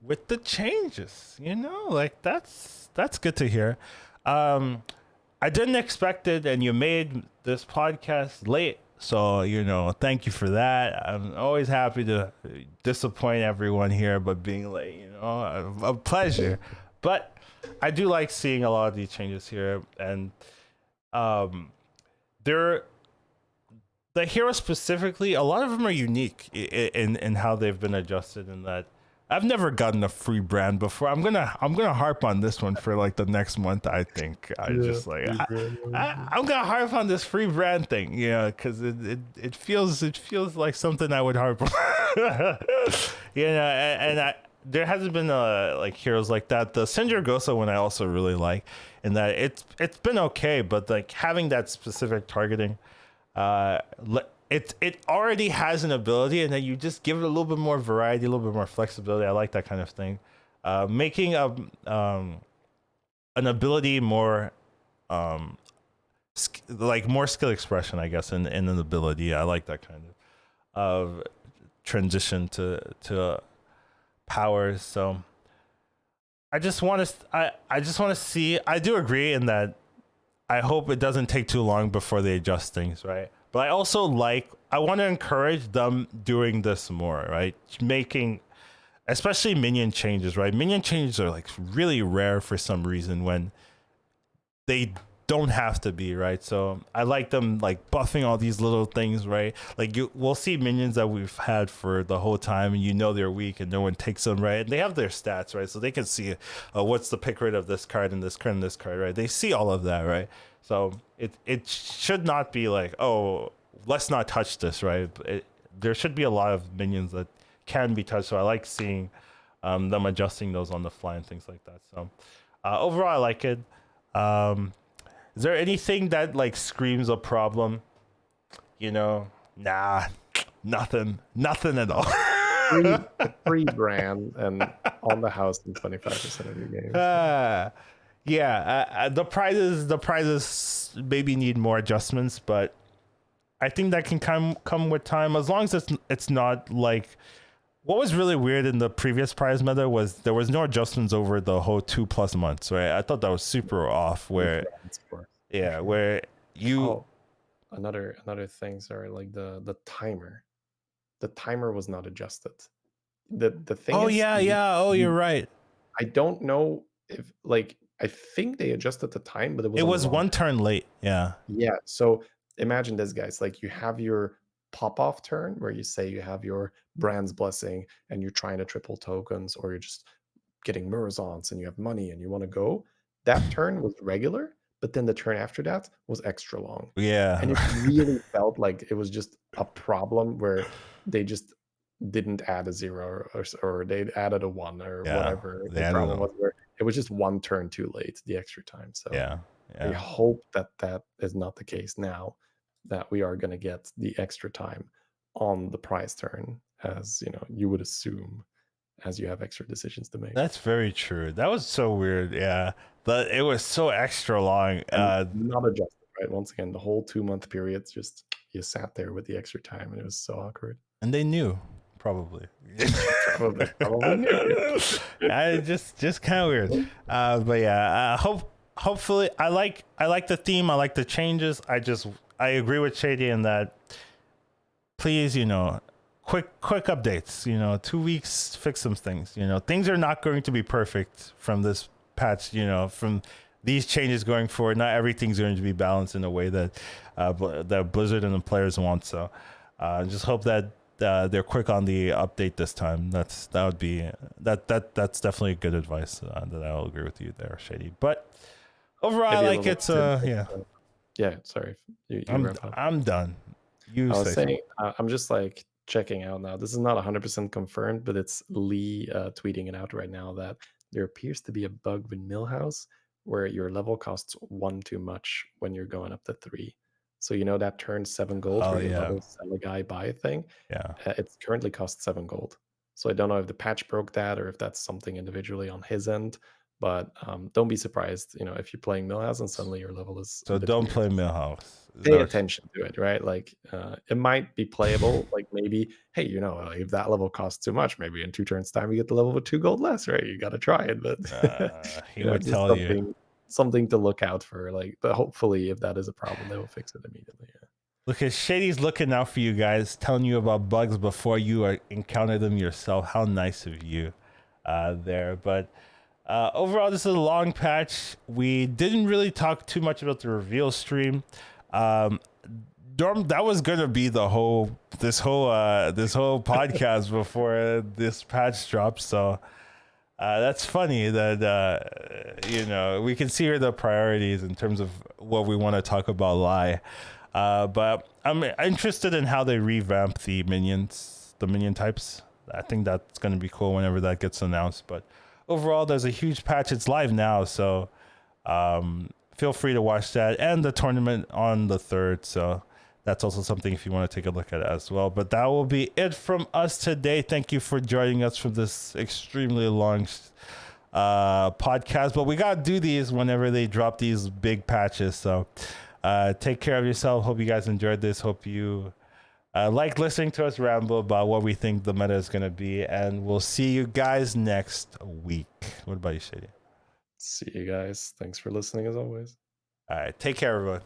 with the changes. Like that's good to hear. I didn't expect it, and you made this podcast late, so thank you for that. I'm always happy to disappoint everyone here, but being late, a pleasure. But I do like seeing a lot of these changes here, and um, they're the heroes specifically. A lot of them are unique in how they've been adjusted. In that, I've never gotten a free brand before. I'm gonna harp on this one for like the next month. I think I'm gonna harp on this free brand thing, because it feels like something I would harp on. And there hasn't been like heroes like that. The Sindragosa one I also really like, in that it's been okay, but like having that specific targeting, it already has an ability, and then you just give it a little bit more variety, a little bit more flexibility. I like that kind of thing. Making an ability more like more skill expression, I guess, in an ability. I like that kind of transition to powers. So I just want to see. I do agree in that. I hope it doesn't take too long before they adjust things, right? But I also I want to encourage them doing this more, right? Making, especially minion changes, right? Minion changes are like really rare for some reason when they don't have to be, right? So I like them like buffing all these little things, right? Like we'll see minions that we've had for the whole time, and they're weak, and no one takes them, right? And they have their stats, right? So they can see what's the pick rate of this card and this card and this card, right? They see all of that, right? So it should not be like, oh, let's not touch this, right? There should be a lot of minions that can be touched. So I like seeing them adjusting those on the fly and things like that. So overall, I like it. Is there anything that like screams a problem? Nah, nothing at all. Free brand and on the house in 25% of your games. Yeah, the prizes maybe need more adjustments, but I think that can come with time, as long as it's not like what was really weird in the previous prize meta was there was no adjustments over the whole 2+ months, right? I thought that was super off. Where Sure. where you another things are like the timer. The timer was not adjusted. The thing is, you're right. I don't know if like I think they adjusted the time, but It was on the wrong one turn late. Yeah. Yeah. So imagine this, guys. Like you have your pop-off turn where you say you have your Brand's Blessing and you're trying to triple tokens, or you're just getting Murazons and you have money and you want to go. That turn was regular, but then the turn after that was extra long. Yeah. And it really felt like it was just a problem where they just didn't add a 0 or they added a 1 or whatever the problem was, where it was just one turn too late, the extra time. So I hope that is not the case now, that we are going to get the extra time on the prize turn, as you would assume, as you have extra decisions to make. That's very true. That was so weird. Yeah, but it was so extra long. Not adjusted, right? Once again, the whole 2-month period, just you sat there with the extra time, and it was so awkward. And they knew Probably. Probably new. I just kind of weird. But yeah, hopefully I like the theme. I like the changes. I agree with Shady in that. Please, quick updates. 2 weeks, fix some things. Things are not going to be perfect from this patch. From these changes going forward, not everything's going to be balanced in a way that that Blizzard and the players want. So, just hope that they're quick on the update this time. That's definitely good advice. That I'll agree with you there, Shady. But overall, like it's yeah. Yeah, sorry. I'm done. I was saying, I'm just like checking out now. This is not 100% confirmed, but it's Lee tweeting it out right now that there appears to be a bug with Millhouse where your level costs 1 too much when you're going up to 3. So that turns 7 gold for your level sell a guy buy a thing. Yeah. It's currently costs 7 gold. So I don't know if the patch broke that or if that's something individually on his end. But don't be surprised, if you're playing Millhouse and suddenly your level is. So don't play Millhouse. Pay attention to it, right? Like it might be playable. Like maybe, hey, if that level costs too much, maybe in 2 turns time you get the level with 2 gold less, right? You got to try it, but he would tell you something to look out for. Like, but hopefully, if that is a problem, they will fix it immediately. Yeah. Look at Shady's looking out for you guys, telling you about bugs before you encounter them yourself. How nice of you, there. But overall, this is a long patch. We didn't really talk too much about the reveal stream. That was gonna be this whole podcast before this patch drops. So that's funny that we can see here the priorities in terms of what we want to talk about live. But I'm interested in how they revamp the minion types. I think that's gonna be cool whenever that gets announced. But overall, there's a huge patch. It's live now, so feel free to watch that, and the tournament on the 3rd. So that's also something if you want to take a look at it as well. But that will be it from us today. Thank you for joining us for this extremely long podcast. But we got to do these whenever they drop these big patches. So take care of yourself. Hope you guys enjoyed this. Hope you like listening to us ramble about what we think the meta is going to be. And we'll see you guys next week. What about you, Shady? See you guys. Thanks for listening as always. All right. Take care, everyone.